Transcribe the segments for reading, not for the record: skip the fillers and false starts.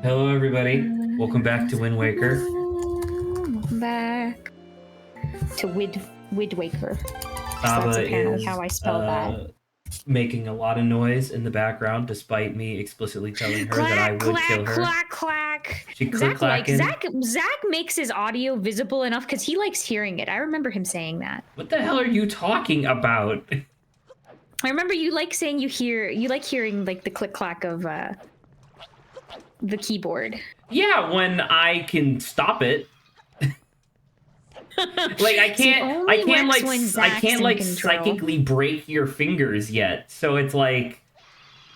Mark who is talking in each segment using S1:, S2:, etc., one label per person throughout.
S1: Hello, everybody. Welcome back to Wind Waker.
S2: Welcome back to Widwaker.
S1: Saba
S2: That's apparently
S1: is
S2: how I spell that.
S1: making a lot of noise in the background, despite me explicitly telling her that I would kill her.
S2: Clack, clack.
S1: She click-clacking.
S2: Zach makes his audio visible enough because he likes hearing it. I remember him saying that.
S1: What the hell are you talking about?
S2: I remember you like saying you like hearing like the click clack of the keyboard.
S1: Yeah, when I can stop it. Like I can't psychically break your fingers yet. So it's like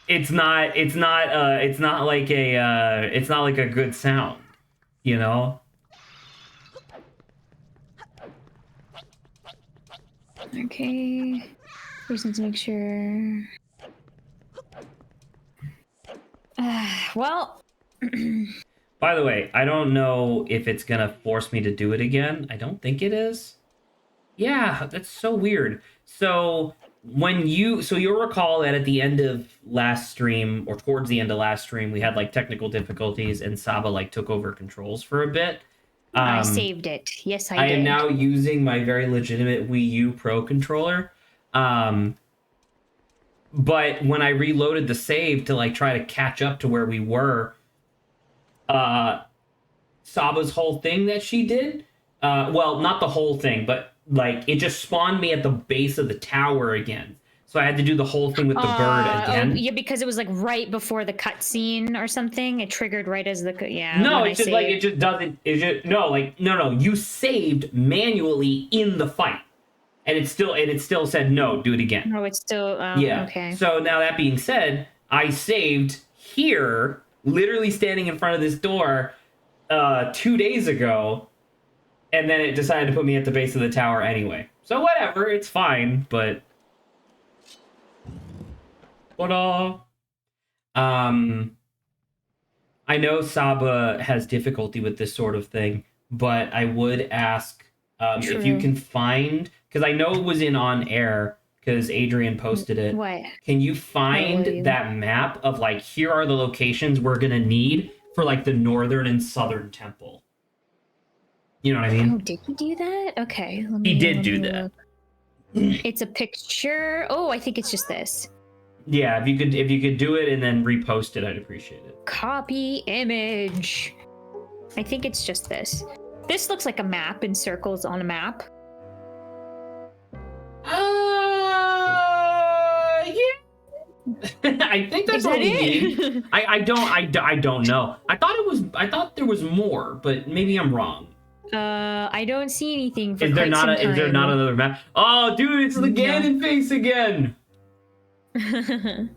S1: it's not like a good sound, you know?
S2: Okay. Just need to make sure. Well.
S1: By the way, I don't know if it's gonna force me to do it again. I don't think it is. Yeah, that's so weird. So you'll recall that at the end of last stream, or towards the end of last stream, we had like technical difficulties and Saba like took over controls for a bit.
S2: I saved it. Yes, I did.
S1: I am now using my very legitimate Wii U Pro controller. But when I reloaded the save to like try to catch up to where we were, Saba's whole thing that she did, well, not the whole thing, but like it just spawned me at the base of the tower again. So I had to do the whole thing with the bird again.
S2: Yeah, because it was like right before the cutscene or something. It triggered right as the
S1: No, it's just like it just doesn't. It just no. You saved manually in the fight, and it still said no. Do it again.
S2: No, it's still
S1: yeah.
S2: Okay.
S1: So now that being said, I saved here, literally standing in front of this door, 2 days ago, and then it decided to put me at the base of the tower anyway. So whatever, it's fine, but. I know Saba has difficulty with this sort of thing, but I would ask if you can find, because I know it was in on air because Adrian posted it.
S2: What?
S1: Can you find that map of like, here are the locations we're gonna need for like the northern and southern temple? You know what I mean?
S2: Oh, did he do that? Okay.
S1: He did do that.
S2: It's a picture. Oh, I think it's just this.
S1: Yeah, if you could do it and then repost it, I'd appreciate it.
S2: Copy image. I think it's just this. This looks like a map in circles on a map.
S1: Yeah. I think that's all we need. I don't know. I thought there was more, but maybe I'm wrong.
S2: I don't see anything for
S1: Is there not another map? Oh, dude, it's the Ganon face again. I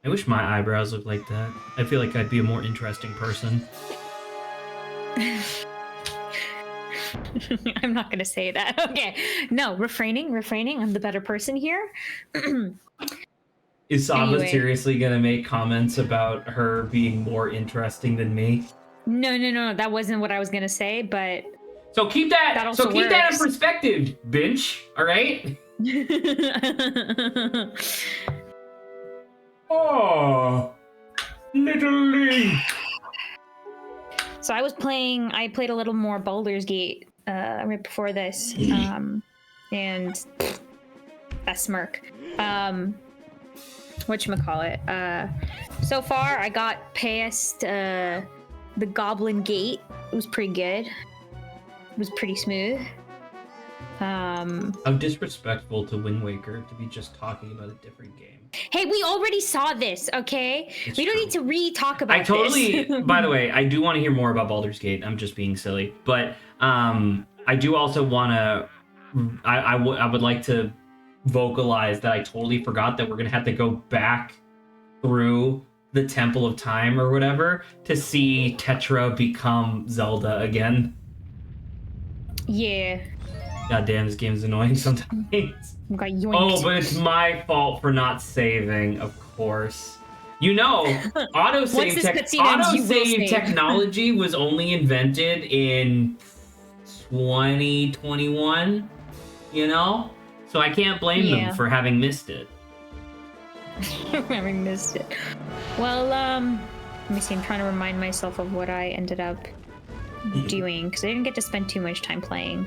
S1: wish my eyebrows looked like that. I feel like I'd be a more interesting person.
S2: I'm not gonna say that. Okay. No, refraining. I'm the better person here.
S1: Is Saba seriously gonna make comments about her being more interesting than me?
S2: No. That wasn't what I was gonna say, but
S1: so keep that in perspective, Binch. All right. Oh, little Link.
S2: So I played a little more Baldur's Gate right before this, and that smirk. Whatchamacallit? So far I got past the Goblin Gate. It was pretty good. It was pretty smooth.
S1: How disrespectful to Wind Waker to be just talking about a different game.
S2: Hey, we already saw this, okay? We don't need to re-talk about
S1: this. By the way, I do want to hear more about Baldur's Gate. I'm just being silly. But I do also want to... I would like to vocalize that I totally forgot that we're going to have to go back through the Temple of Time or whatever to see Tetra become Zelda again.
S2: Yeah.
S1: God damn, this game's annoying sometimes. Oh, but it's my fault for not saving, of course. You know, autosave technology was only invented in 2021, you know? So I can't blame them for having missed it.
S2: Having missed it. Well, let me see. I'm trying to remind myself of what I ended up doing because I didn't get to spend too much time playing.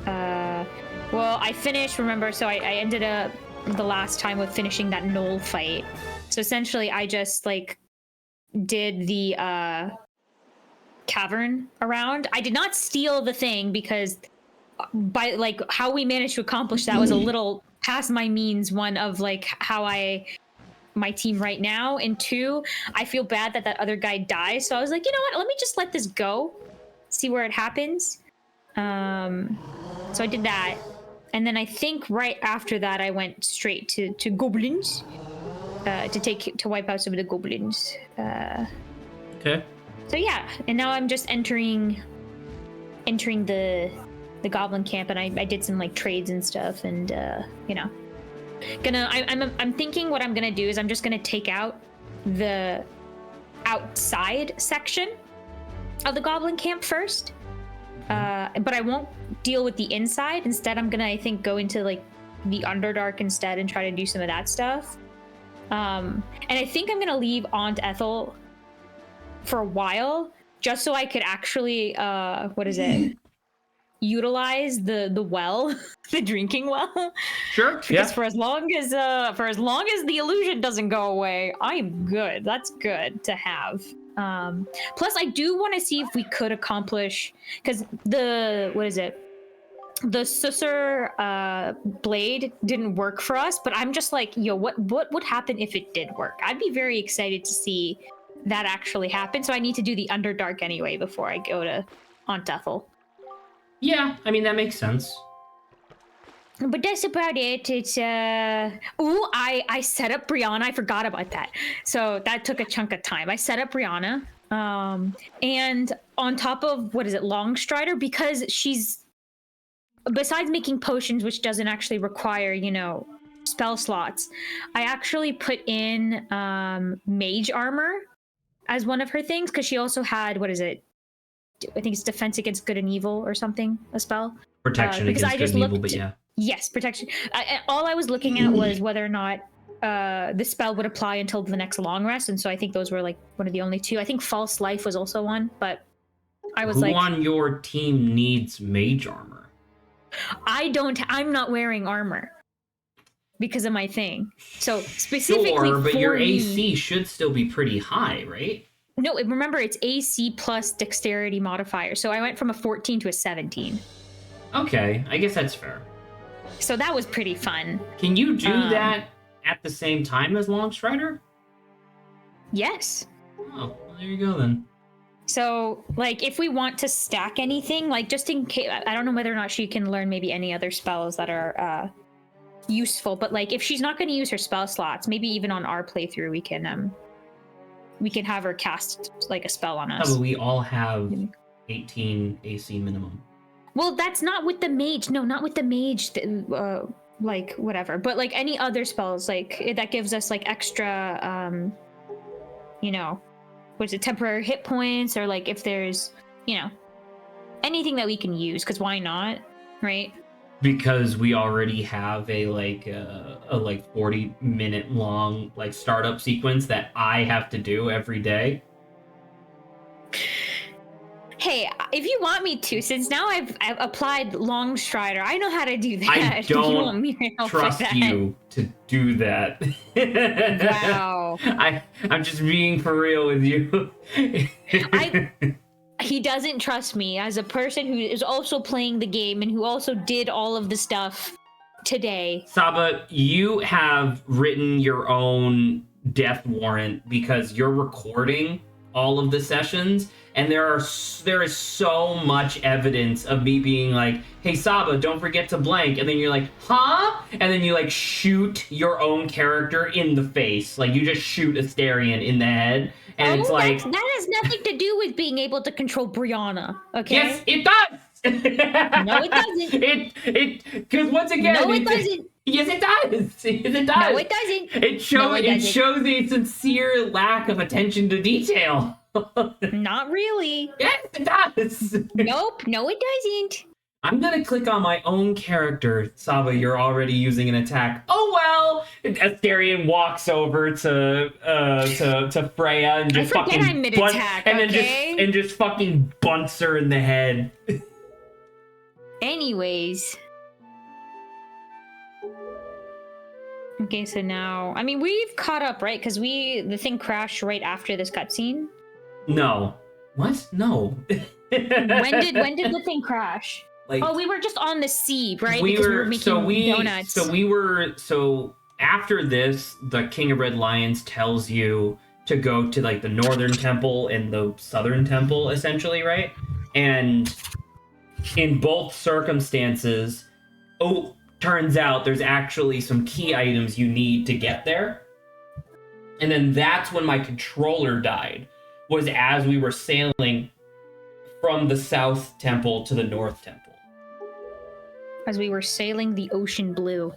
S2: Well, I finished. Remember, so I ended up the last time with finishing that Knoll fight. So essentially, I just like did the cavern around. I did not steal the thing because by like how we managed to accomplish that was a little past my means. One of like how my team right now, and two, I feel bad that other guy dies. So I was like, you know what? Let me just let this go, see where it happens. So I did that, and then I think right after that I went straight to goblins to wipe out some of the goblins.
S1: Okay. So
S2: yeah, and now I'm just entering the goblin camp, and I did some like trades and stuff, and you know, I'm thinking what I'm gonna do is I'm just gonna take out the outside section of the goblin camp first, but I won't deal with the inside. Instead, I'm gonna, I think, go into like the Underdark instead and try to do some of that stuff. And I think I'm gonna leave Aunt Ethel for a while just so I could actually utilize the well, the drinking well.
S1: Sure.
S2: Because
S1: yeah.
S2: for as long as the illusion doesn't go away, I'm good. That's good to have. Plus, I do want to see if we could accomplish, because the Susur blade didn't work for us, but I'm just like, yo, what would happen if it did work? I'd be very excited to see that actually happen. So I need to do the Underdark anyway before I go to Aunt Ethel.
S1: Yeah, I mean, that makes sense.
S2: But that's about it. It's I set up Brianna. I forgot about that. So that took a chunk of time. I set up Brianna. And on top of Longstrider, because she's, besides making potions, which doesn't actually require, spell slots, I actually put in mage armor as one of her things, because she also had, I think it's defense against good and evil or something, a spell.
S1: Protection against good and evil, but yeah.
S2: Yes, protection. All I was looking at was whether or not the spell would apply until the next long rest, and so I think those were like one of the only two. I think false life was also one, but I was
S1: Who on your team needs mage armor?
S2: I'm not wearing armor because of my thing. So specifically,
S1: sure, but your
S2: me,
S1: AC should still be pretty high, right?
S2: No, remember it's AC plus dexterity modifier. So I went from a 14 to a 17.
S1: Okay, I guess that's fair.
S2: So that was pretty fun.
S1: Can you do that at the same time as Longstrider?
S2: Yes.
S1: Oh, well, there you go then.
S2: So, like, if we want to stack anything, like, just in case, I don't know whether or not she can learn maybe any other spells that are useful, but, like, if she's not going to use her spell slots, maybe even on our playthrough, we can have her cast, like, a spell on us.
S1: Oh, but we all have 18 AC minimum.
S2: Well, that's not with the mage. No, not with the mage, like, whatever. But, like, any other spells, like, that gives us, like, extra, temporary hit points, or, like, if there's, anything that we can use, because why not, right?
S1: Because we already have a 40-minute long, like, startup sequence that I have to do every day.
S2: Hey, if you want me to, since now I've applied Longstrider, I know how to do that.
S1: I don't trust you to do that.
S2: Wow.
S1: I'm just being for real with you.
S2: He doesn't trust me as a person who is also playing the game and who also did all of the stuff today.
S1: Saba, you have written your own death warrant because you're recording all of the sessions, and there is so much evidence of me being like, hey Saba, don't forget to blank, and then you're like, huh? And then you like shoot your own character in the face. Like you just shoot Asterion in the head. And it's like,
S2: that has nothing to do with being able to control Brianna, okay?
S1: Yes, it does!
S2: No, it doesn't.
S1: Because once again...
S2: No, it doesn't.
S1: Yes, it does! Yes, it does!
S2: No, it doesn't.
S1: It shows a sincere lack of attention to detail.
S2: Not really.
S1: Yes, it does!
S2: Nope, no, it doesn't.
S1: I'm gonna click on my own character. Saba, you're already using an attack. Oh well. Asterion walks over to Freya and
S2: I
S1: just
S2: forget
S1: fucking
S2: I'm mid-attack,
S1: and then
S2: okay?
S1: just fucking bunts her in the head.
S2: Anyways. Okay, so now, I mean, we've caught up, right? Because the thing crashed right after this cutscene.
S1: No. What? No.
S2: When did the thing crash?
S1: Like,
S2: Oh, we were just on the sea, right?
S1: we
S2: Because we were
S1: were
S2: making donuts.
S1: so after this, the King of Red Lions tells you to go to like the northern temple and the southern temple, essentially, right? And in both circumstances, oh, turns out there's actually some key items you need to get there. And then that's when my controller died, was as we were sailing from the south temple to the north temple.
S2: As we were sailing the ocean blue.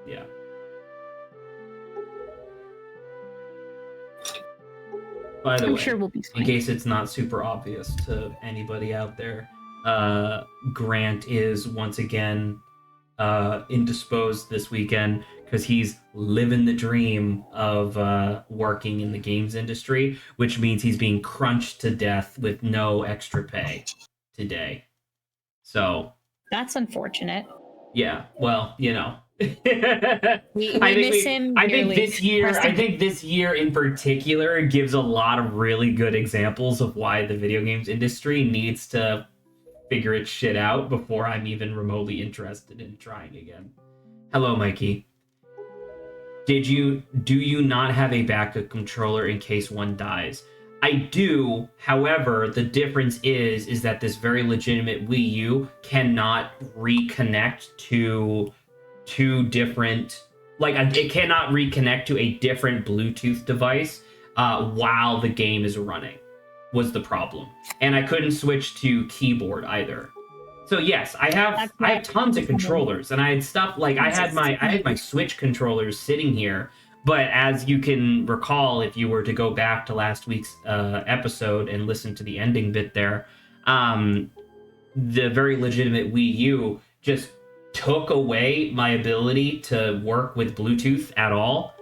S1: Yeah. By the
S2: I'm
S1: way,
S2: sure we'll be fine.
S1: in case it's not super obvious to anybody out there, Grant is once again indisposed this weekend because he's living the dream of working in the games industry, which means he's being crunched to death with no extra pay today. So
S2: That's unfortunate.
S1: yeah, well, you know.
S2: We miss him dearly.
S1: I think this year in particular gives a lot of really good examples of why the video games industry needs to figure its shit out before I'm even remotely interested in trying again. Hello, Mikey. Do you not have a backup controller in case one dies? I do. However, the difference is that this very legitimate Wii U cannot reconnect to two different, like it cannot reconnect to a different Bluetooth device while the game is running, was the problem. And I couldn't switch to keyboard either. So yes, I have tons of controllers, and I had stuff like I had my Switch controllers sitting here. But as you can recall, if you were to go back to last week's episode and listen to the ending bit there, the very legitimate Wii U just took away my ability to work with Bluetooth at all,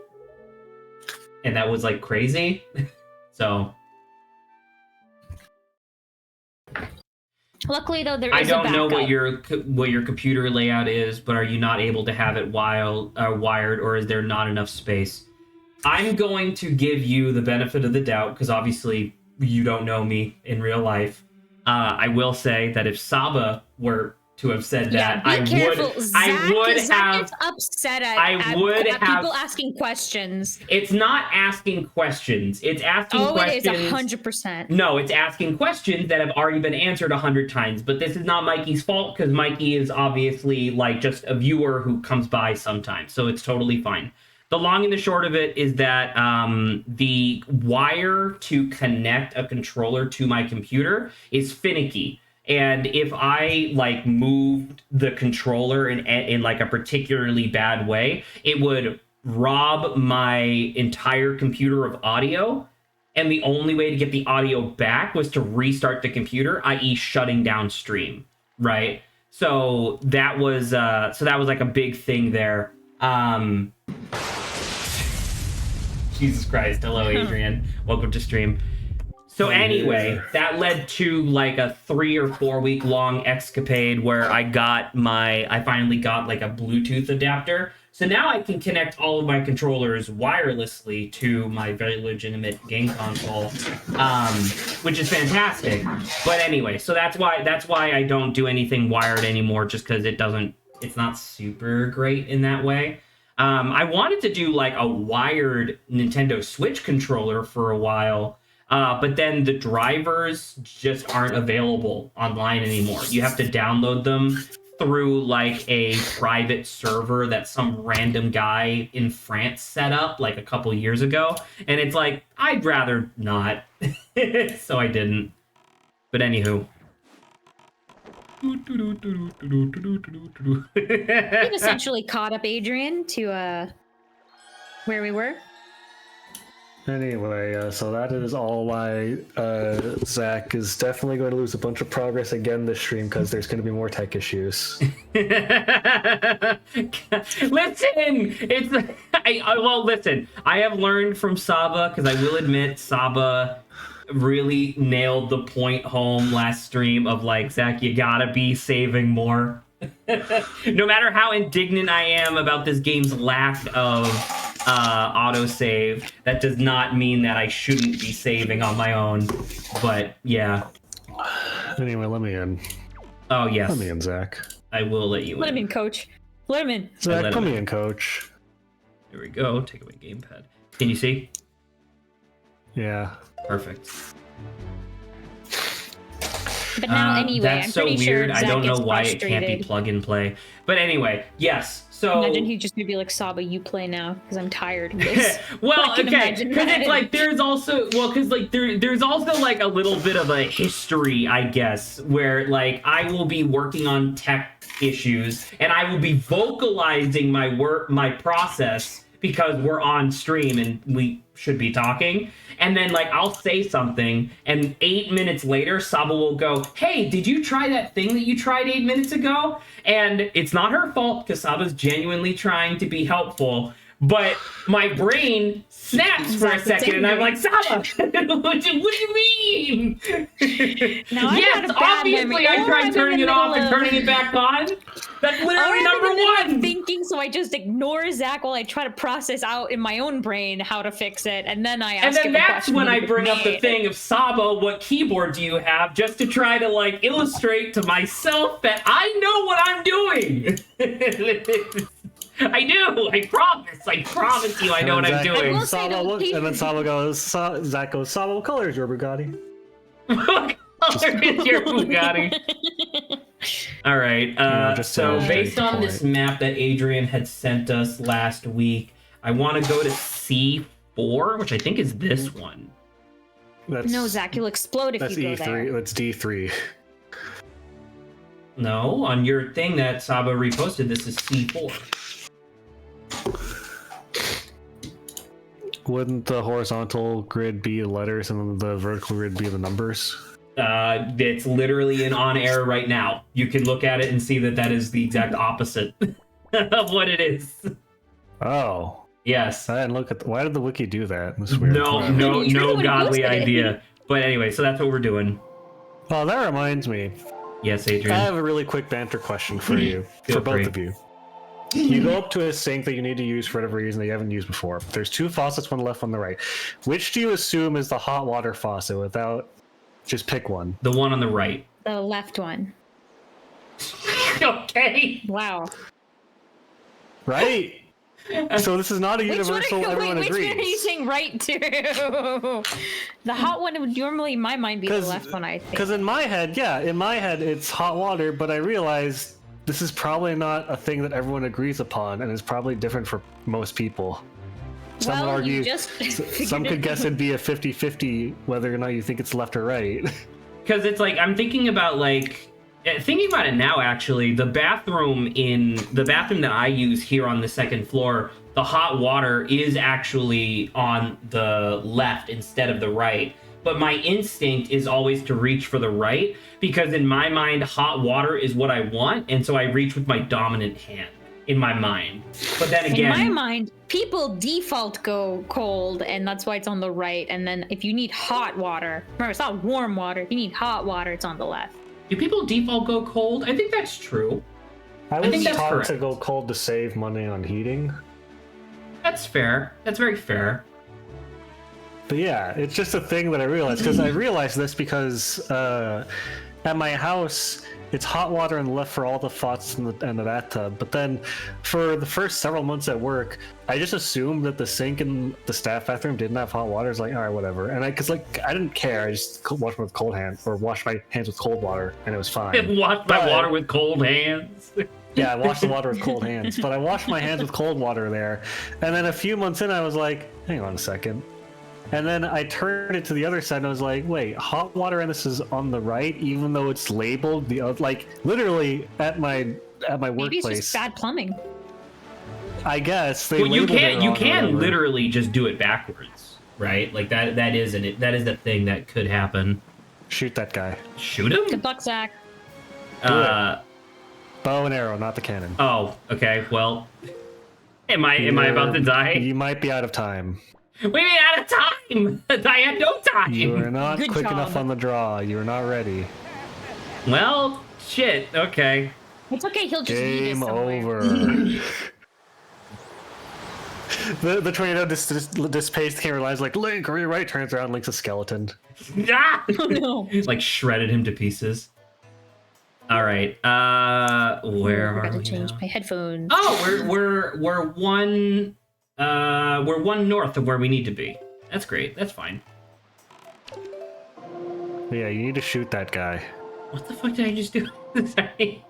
S1: and that was like crazy. So
S2: luckily, though, there
S1: I
S2: is
S1: don't know what
S2: backup.
S1: your computer layout is, but are you not able to have it wired, or is there not enough space? I'm going to give you the benefit of the doubt because obviously you don't know me in real life. I will say that if Saba were to have said that,
S2: be careful.
S1: I would
S2: Zach
S1: have
S2: gets upset at people asking questions.
S1: It's not asking questions. It's asking questions.
S2: It is 100%.
S1: No, it's asking questions that have already been answered 100 times. But this is not Mikey's fault because Mikey is obviously like just a viewer who comes by sometimes. So it's totally fine. The long and the short of it is that the wire to connect a controller to my computer is finicky. And if I like moved the controller in like a particularly bad way, it would rob my entire computer of audio. And the only way to get the audio back was to restart the computer, i.e., shutting down stream. Right. So that was like a big thing there. Jesus Christ. Hello, Adrian. Welcome to stream. So anyway, that led to like a 3 or 4 week long escapade where I finally got like a Bluetooth adapter. So now I can connect all of my controllers wirelessly to my very legitimate game console, which is fantastic. But anyway, so that's why I don't do anything wired anymore, just because it's not super great in that way. I wanted to do like a wired Nintendo Switch controller for a while. But then the drivers just aren't available online anymore. You have to download them through like a private server that some random guy in France set up like a couple years ago. And it's like, I'd rather not. So I didn't. But anywho.
S2: We've essentially caught up Adrian to where we were.
S3: Anyway, so that is all why Zach is definitely going to lose a bunch of progress again this stream because there's going to be more tech issues.
S1: Listen, listen. I have learned from Saba because I will admit Saba really nailed the point home last stream of like, Zach, you gotta be saving more. No matter how indignant I am about this game's lack of autosave, that does not mean that I shouldn't be saving on my own. But yeah.
S3: Anyway, let me in.
S1: Oh yes.
S3: Let me in, Zach.
S1: I will let you in.
S2: Let him in, coach. Let him in.
S3: Zach, let me in, coach.
S1: There we go. Take away gamepad. Can you see?
S3: Yeah.
S1: Perfect.
S2: But now, anyway,
S1: that's
S2: I'm
S1: so
S2: pretty
S1: weird.
S2: sure
S1: I
S2: Zach
S1: don't know
S2: gets
S1: why it can't be
S2: frustrated.
S1: plug and play. But anyway, yes. So
S2: Imagine he's just gonna be like, Saba, you play now because I'm tired of this.
S1: well,
S2: I can
S1: okay,
S2: imagine
S1: because
S2: that.
S1: it's like there's also because like there's also like a little bit of a history, I guess, where like I will be working on tech issues and I will be vocalizing my process because we're on stream and we should be talking. And then like I'll say something and 8 minutes later Saba will go, hey, did you try that thing that you tried 8 minutes ago? And it's not her fault because Saba's genuinely trying to be helpful. But my brain snaps for a second and I'm like, Saba, what do you mean?
S2: Now, I've
S1: Yes,
S2: got a bad
S1: obviously
S2: memory.
S1: I
S2: Or
S1: tried
S2: I'm
S1: turning
S2: in
S1: it
S2: the
S1: off and
S2: middle of-
S1: turning it back on. That's
S2: Or
S1: literally
S2: I'm
S1: number
S2: in the middle of
S1: one.
S2: thinking, so I just ignore Zach while I try to process out in my own brain how to fix it, and then I ask
S1: And then
S2: him a
S1: that's
S2: question
S1: when
S2: he
S1: I bring up the
S2: made.
S1: thing of Saba, what keyboard do you have? Just to try to like illustrate to myself that I know what I'm doing. I do. I promise you I know what I'm doing.
S2: I will say
S3: Saba
S2: though,
S3: looks,
S2: he-
S3: and then Saba goes, Zach goes, Saba, what color is your Bugatti?
S1: What color is your Bugatti? All right.
S3: just
S1: So
S3: to
S1: based
S3: illustrate the
S1: on this
S3: point.
S1: map that Adrian had sent us last week, I want to go to C4, which I think is this one.
S3: That's,
S2: No, Zach, you'll explode if
S3: That's
S2: you go
S3: E3.
S2: there.
S3: That's D3.
S1: No, on your thing that Saba reposted, this is C4.
S3: Wouldn't the horizontal grid be the letters and then the vertical grid be the numbers?
S1: It's literally in on air right now. You can look at it and see that that is the exact opposite of what it is.
S3: Oh.
S1: Yes.
S3: I didn't look at why did the wiki do that? That's weird.
S1: No
S2: You would've
S1: godly
S2: posted it.
S1: idea. But anyway, so that's what we're doing.
S3: Oh, that reminds me.
S1: Yes,
S3: I
S1: Adrian.
S3: have a really quick banter question for you.
S1: Feel
S3: for both
S1: free.
S3: of you. You go up to a sink that you need to use for whatever reason that you haven't used before. There's two faucets, one left, one on the right. Which do you assume is the hot water faucet without just pick one?
S1: The one on the right.
S2: The left one.
S1: Okay.
S2: Wow.
S3: Right? So this is not a universal, everyone
S2: which one are you
S3: agrees.
S2: saying right to? The hot one would normally, in my mind, be the left one, I think.
S3: Because in my head, it's hot water, but I realized this is probably not a thing that everyone agrees upon, and it's probably different for most people. Some would
S2: Well,
S3: argue,
S2: you just
S3: some could guess it'd be a 50-50 whether or not you think it's left or right.
S1: Because it's like, I'm thinking about it now, actually, the bathroom that I use here on the second floor, the hot water is actually on the left instead of the right. But my instinct is always to reach for the right, because in my mind, hot water is what I want, and so I reach with my dominant hand in my mind. But then again,
S2: in my mind, people default go cold, and that's why it's on the right. And then if you need hot water, remember, it's not warm water. If you need hot water, it's on the left.
S1: do people default go cold? I think that's true.
S3: I
S1: think
S3: was
S1: that's
S3: taught
S1: correct.
S3: to go cold to save money on heating.
S1: That's fair. That's very fair.
S3: But yeah, it's just a thing that I realized, because I realized this because at my house, it's hot water on the left for all the faucets and the bathtub. But then for the first several months at work, I just assumed that the sink in the staff bathroom didn't have hot water. It's like, all right, whatever. And I didn't care. I just washed with cold hands, or washed my hands with cold water, and it was fine.
S1: Wash my
S3: But-
S1: water with cold hands.
S3: Yeah, I washed the water with cold hands, but I washed my hands with cold water there. And then a few months in, I was like, hang on a second. And then I turned it to the other side and I was like, wait, hot water and this is on the right, even though it's labeled the other, like literally at my
S2: Maybe it's
S3: workplace.
S2: just bad plumbing.
S3: I guess they
S1: Well, you
S3: labeled it
S1: can
S3: wrong or whatever.
S1: literally just do it backwards. right? Like that is a thing that could happen.
S3: Shoot that guy.
S1: Shoot him?
S2: Good luck, Zach.
S3: Bow and arrow, not the cannon.
S1: Oh, okay. Well, am I about to die?
S3: You might be out of time.
S1: What do you mean out of time? I had no time.
S3: You are not
S2: Good
S3: quick
S2: job.
S3: enough on the draw. You are not ready.
S1: Well, shit. Okay.
S2: It's okay. He'll just lead us
S3: Game
S2: somewhere.
S3: over. the tornado dissipates the camera lines like, Link, are you right? Turns around, Link's a skeleton.
S1: Ah!
S2: Oh no.
S1: Like shredded him to pieces. All right. Where
S2: I
S1: are
S2: gotta
S1: we
S2: change
S1: now?
S2: my headphones.
S1: Oh, we're one north of where we need to be. That's great. That's fine.
S3: Yeah, you need to shoot that guy.
S1: What the fuck did I just do? Sorry.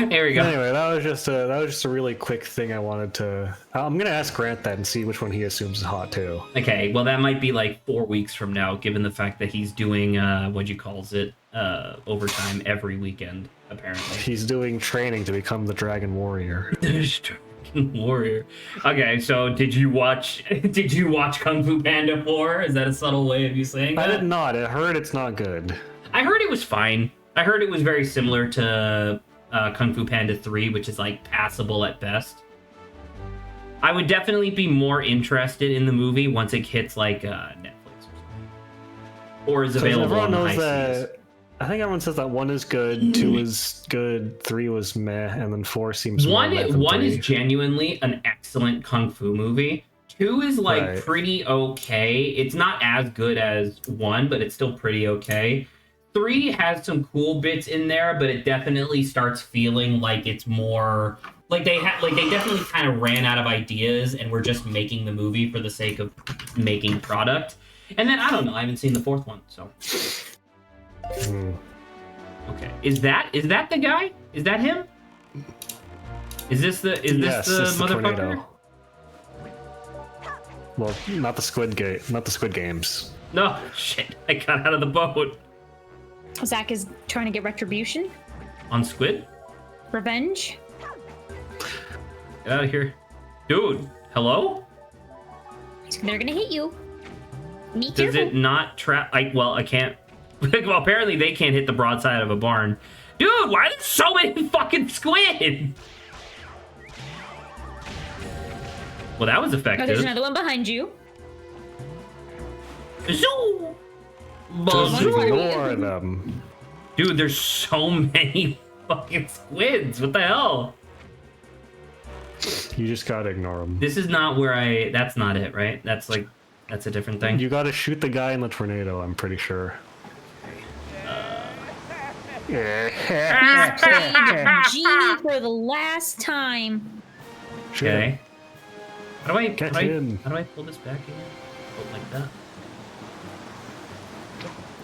S1: There we go.
S3: Anyway, that was just a really quick thing I wanted to. I'm gonna ask Grant that and see which one he assumes is hot too.
S1: Okay, well that might be like 4 weeks from now, given the fact that he's doing what you calls it overtime every weekend. Apparently,
S3: He's doing training to become the Dragon Warrior.
S1: Warrior. Okay, so did you watch Kung Fu Panda 4? Is that a subtle way of you saying that?
S3: I did not. I heard it's not good.
S1: I heard it was fine. I heard it was very similar to Kung Fu Panda 3, which is like passable at best. I would definitely be more interested in the movie once it hits like Netflix or is available on high seas.
S3: I think everyone says that 1 is good, 2 is good, 3 was meh, and then 4 seems more meh than
S1: One
S3: 3.
S1: is genuinely an excellent kung fu movie. 2 is like
S3: Right.
S1: pretty okay. It's not as good as 1, but it's still pretty okay. 3 has some cool bits in there, but it definitely starts feeling like it's more like they definitely kind of ran out of ideas and were just making the movie for the sake of making product. And then I don't know, I haven't seen the 4th one, so. Okay. Is that the guy? Is that him? Is this the
S3: Yes, it's the
S1: motherfucker?
S3: tornado. Well, not the Squid Games.
S1: No, shit. I got out of the boat.
S2: Zach is trying to get retribution,
S1: On Squid?
S2: revenge.
S1: Get out of here. Dude, hello?
S2: They're gonna hit you. Be
S1: Does
S2: careful.
S1: it not trap? I can't. Well, apparently they can't hit the broadside of a barn. Dude, why are there so many fucking squid? Well, that was
S2: Oh, there's
S1: effective.
S2: another one behind you.
S1: Zoo!
S3: Just
S1: Bonjour.
S3: ignore them.
S1: Dude, there's so many fucking squids. What the hell?
S3: You just gotta ignore them.
S1: This is not where that's not it, right? That's a different thing.
S3: You gotta shoot the guy in the tornado, I'm pretty sure.
S2: Played Genie for the last time.
S3: Shoot him.
S1: Okay. How do I
S3: Catch him.
S1: how do I pull this back again? Oh, like that.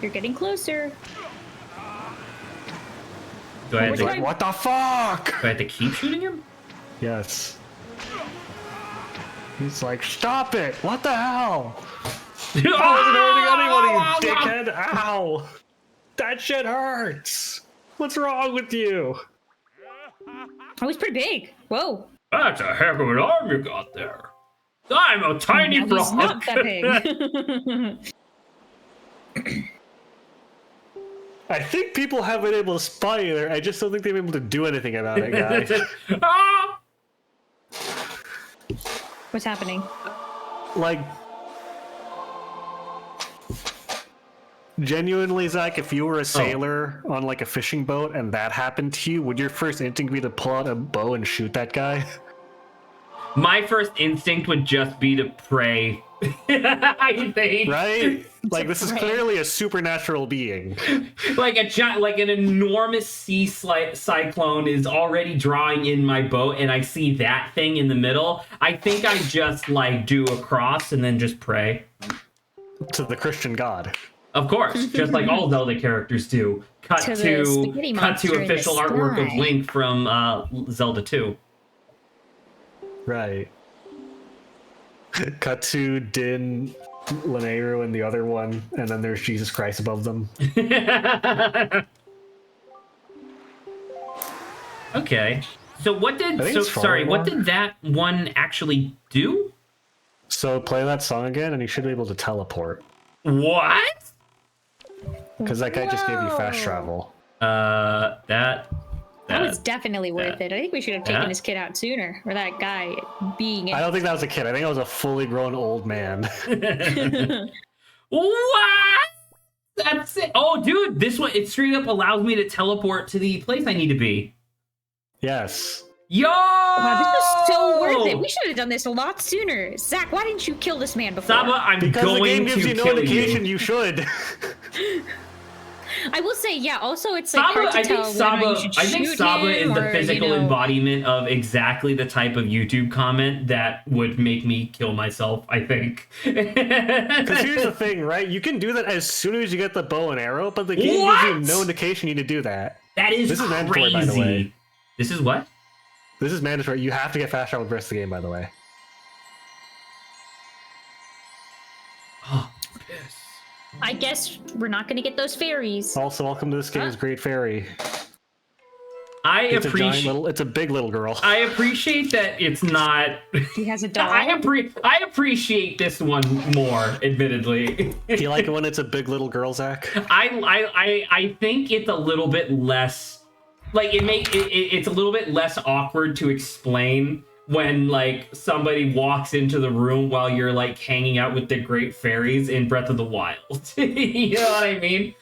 S2: You're getting closer.
S1: Do I have to,
S2: Which way?
S3: What the fuck?
S1: do I have to keep shooting him?
S3: Yes. He's like, stop it! What the hell? I wasn't hurting anybody, you dickhead! Ow! That shit hurts! What's wrong with you?
S2: Oh, he's pretty big. Whoa.
S1: That's a heck of an arm you got there. I'm a tiny
S2: Now
S1: frog.
S2: he's not that big.
S3: I think people have been able to spot you there. I just don't think they've been able to do anything about it, guys.
S1: Ah!
S2: What's happening?
S3: Like, genuinely, Zach, if you were a sailor on like a fishing boat and that happened to you, would your first instinct be to pull out a bow and shoot that guy?
S1: My first instinct would just be to pray. I think.
S3: Right? Like, this is
S2: Right.
S3: clearly a supernatural being.
S1: Like an enormous sea cyclone is already drawing in my boat, and I see that thing in the middle. I think I just like do a cross and then just pray.
S3: To the Christian God.
S1: Of course, just like all Zelda characters do. Cut
S2: To the
S1: to
S2: spaghetti monster in the
S1: official artwork of
S2: sky.
S1: Link from Zelda 2.
S3: Right. Cut to Din, Linnea, and the other one, and then there's Jesus Christ above them.
S1: Okay. So what did
S3: I think
S1: so
S3: it's
S1: sorry, what
S3: Farmore.
S1: did that one actually do?
S3: So play that song again, and you should be able to teleport.
S1: What?
S3: Because that guy just gave you fast
S2: Whoa.
S3: travel.
S1: That
S2: was definitely worth
S1: that-
S2: it. I think we should have taken
S1: that-
S2: this kid out sooner, or that guy being
S3: I
S2: it.
S3: don't think that was a kid. I think it was a fully grown old man.
S1: What? That's it. Oh, dude, this one, it straight up allows me to teleport to the place I need to be.
S3: Yes.
S1: Yo!
S2: Wow, this was so worth it. We should have done this a lot sooner. Zach, why didn't you kill this man before?
S1: Saba, I'm
S3: Because
S1: going
S3: the game
S1: to
S3: gives you no
S1: kill
S3: indication
S1: you.
S3: you should.
S2: I will say, yeah. Also, it's like
S1: Saba,
S2: hard to
S1: I
S2: tell
S1: think
S2: whether
S1: Saba,
S2: you should
S1: I think
S2: shoot
S1: Saba
S2: him
S1: is the
S2: or,
S1: physical
S2: you know...
S1: embodiment of exactly the type of YouTube comment that would make me kill myself, I think.
S3: Because here's the thing, right? You can do that as soon as you get the bow and arrow, but the game
S1: What?
S3: gives you no indication you need to do that.
S1: That is
S3: This is
S1: crazy.
S3: mandatory, by the way.
S1: This is what?
S3: This is mandatory. You have to get fast travel with the rest of the game, by the way.
S1: Oh, piss.
S2: I guess we're not going to get those fairies.
S3: Also, welcome to this game's Great Fairy. It's it's a big little girl.
S1: I appreciate that it's not.
S2: He has a doll.
S1: I appreciate this one more, admittedly.
S3: Do you like it when it's a big little girl, Zach?
S1: I think it's a little bit less. Like it's a little bit less awkward to explain when like somebody walks into the room while you're like hanging out with the great fairies in Breath of the Wild. You know what I mean?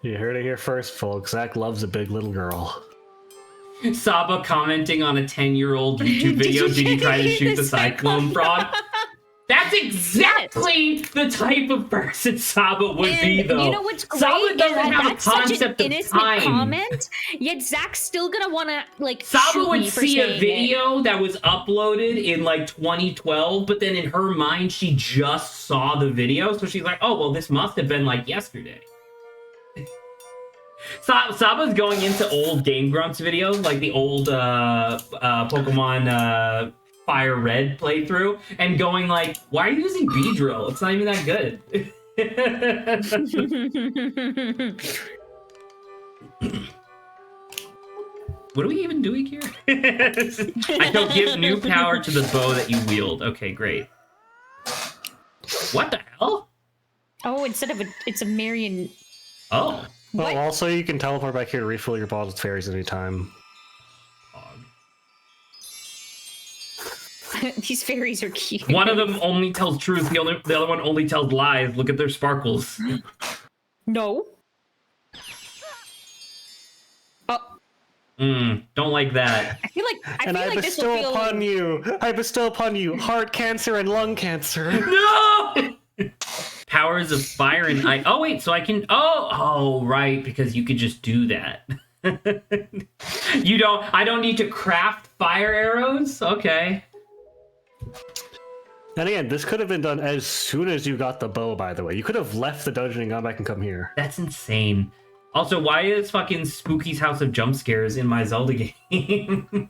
S3: You heard it here first, folks. Zach loves a big little girl.
S1: Saba commenting on a 10-year-old YouTube video. Did you try to shoot the cyclone frog? That's exactly the type of person Saba would be, though.
S2: You know what's great?
S1: Saba doesn't have a
S2: That's such
S1: concept
S2: an
S1: of
S2: innocent
S1: time.
S2: comment, yet Zach's still gonna want to like.
S1: Saba
S2: shoot
S1: would
S2: me for
S1: see a
S2: saying
S1: video that was uploaded in like 2012, but then in her mind she just saw the video, so she's like, "Oh, well, this must have been like yesterday." Saba's going into old Game Grumps videos, like the old Pokemon Fire Red playthrough, and going like, "Why are you using Beedrill? It's not even that good." What are we even doing here? I shall give new power to the bow that you wield. Okay, great. What the hell?
S2: Oh, it's a Marion.
S1: Oh.
S2: What?
S3: Oh, also, you can teleport back here to refill your bottles with fairies anytime.
S2: These fairies are cute.
S1: One of them only tells truth, the other one only tells lies. Look at their sparkles.
S2: No. Oh,
S1: Don't like that.
S2: I feel like
S3: I
S2: this will feel.
S3: I bestow upon you heart cancer and lung cancer.
S1: No! Powers of fire and ice. Oh, wait, so I can... Oh, right, because you could just do that. I don't need to craft fire arrows? Okay.
S3: And again, this could have been done as soon as you got the bow, by the way. You could have left the dungeon and gone back and come here.
S1: That's insane. Also, why is fucking Spooky's House of Jump Scares in my Zelda game?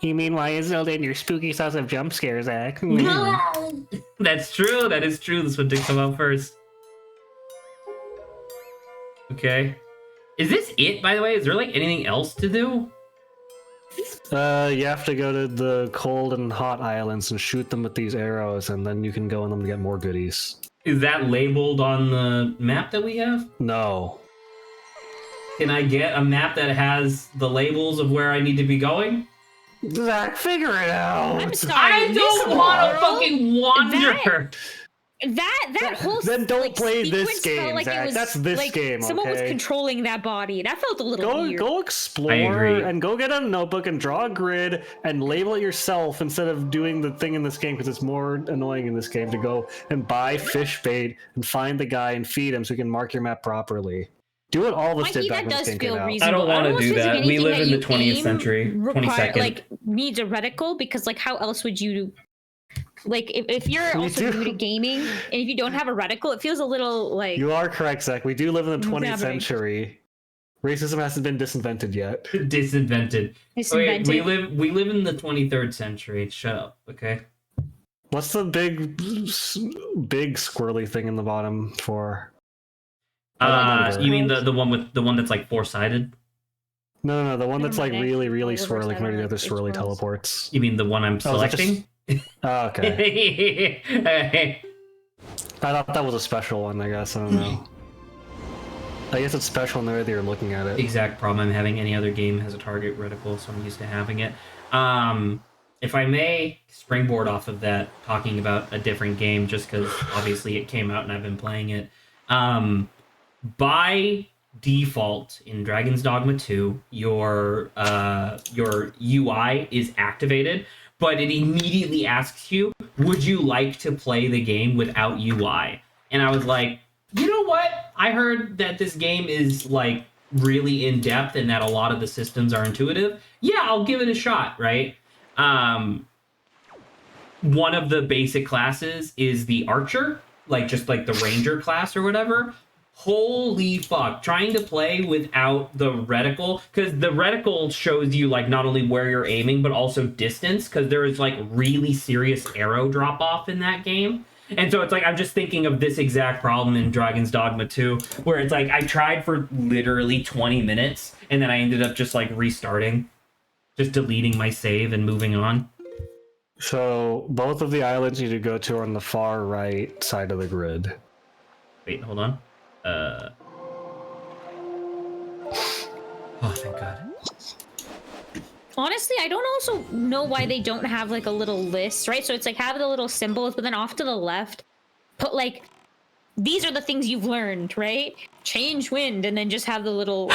S3: You mean, why is Zelda in your spooky house of jump scares, Zach?
S1: That's true. That is true. This one did come out first. Okay. Is this it, by the way? Is there, like, anything else to do?
S3: You have to go to the cold and hot islands and shoot them with these arrows, and then you can go in them to get more goodies.
S1: Is that labeled on the map that we have?
S3: No.
S1: Can I get a map that has the labels of where I need to be going?
S3: Zach, figure it out!
S2: I'm sorry.
S1: I don't want to fucking wander!
S2: That whole
S3: Then don't
S2: like,
S3: play this
S2: sequence
S3: game,
S2: felt like
S3: Zach.
S2: it was,
S3: That's this
S2: like,
S3: game,
S2: Someone was
S3: okay?
S2: controlling that body. That felt a little weird.
S3: Go
S1: I
S3: explore
S1: agree.
S3: and go get a notebook and draw a grid and label it yourself instead of doing the thing in this game, because it's more annoying in this game to go and buy fish bait and find the guy and feed him so you can mark your map properly. Do what all of us did back when
S2: that
S3: this
S2: does
S3: game came
S2: feel
S3: out.
S2: reasonable.
S1: I don't wanna
S2: almost
S1: do
S2: feels
S1: that.
S2: like
S1: We
S2: anything
S1: live
S2: that
S1: in the
S2: you
S1: 20th
S2: aim
S1: century, 22nd.
S2: like needs a reticle, because like how else would you like if you're also new to gaming and if you don't have a reticle, it feels a little like
S3: You are correct, Zach. We do live in the 20th
S2: happening?
S3: century. Racism hasn't been disinvented yet.
S1: Disinvented.
S2: it's
S1: Wait,
S2: invented.
S1: we live in the 23rd century. Shut up, okay?
S3: What's the big squirrely thing in the bottom for? I don't remember.
S1: You mean the one that's like four-sided?
S3: No, the one that's like
S2: Never mind.
S3: really
S2: I'll reverse
S3: swirly
S2: that
S3: compared to the
S2: one.
S3: other
S2: It
S3: swirly
S2: swirls.
S3: teleports.
S1: You mean the one I'm
S3: Oh, is that
S1: selecting?
S3: Oh, okay. I thought that was a special one, I guess. I don't know. I guess it's special in the way that you're looking at it.
S1: Exact problem I'm having. Any other game has a target reticle, so I'm used to having it. If I may springboard off of that, talking about a different game, just because obviously it came out and I've been playing it. By default in Dragon's Dogma 2, your UI is activated, but it immediately asks you, would you like to play the game without UI? And I was like, you know what? I heard that this game is like really in depth and that a lot of the systems are intuitive. Yeah, I'll give it a shot, right? One of the basic classes is the archer, like just like the ranger class or whatever. Holy fuck, trying to play without the reticle, because the reticle shows you like not only where you're aiming but also distance, because there is like really serious arrow drop off in that game. And so it's like I'm just thinking of this exact problem in Dragon's Dogma 2, where it's like I tried for literally 20 minutes and then I ended up just like restarting, just deleting my save and moving on.
S3: So both of the islands you need to go to are on the far right side of the grid.
S1: Wait, hold on. Oh, thank God.
S2: Honestly, I don't also know why they don't have like a little list, right? So it's like have the little symbols, but then off to the left, put like, these are the things you've learned, right? Change wind, and then just have the little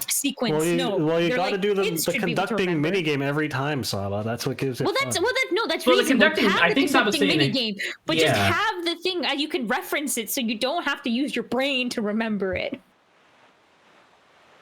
S2: sequence.
S3: Well, you got to
S2: like,
S3: do the
S2: kids should be able to
S3: conducting
S2: remember.
S3: minigame every time, Saba. That's what gives it
S2: Well,
S3: fun.
S2: that's
S1: Well, the
S2: reasonable.
S1: conducting-
S2: Have
S1: I
S2: the
S1: think Saba's
S2: conducting
S1: saying
S2: minigame, but
S1: yeah.
S2: just have the thing. You can reference it, so you don't have to use your brain to remember it.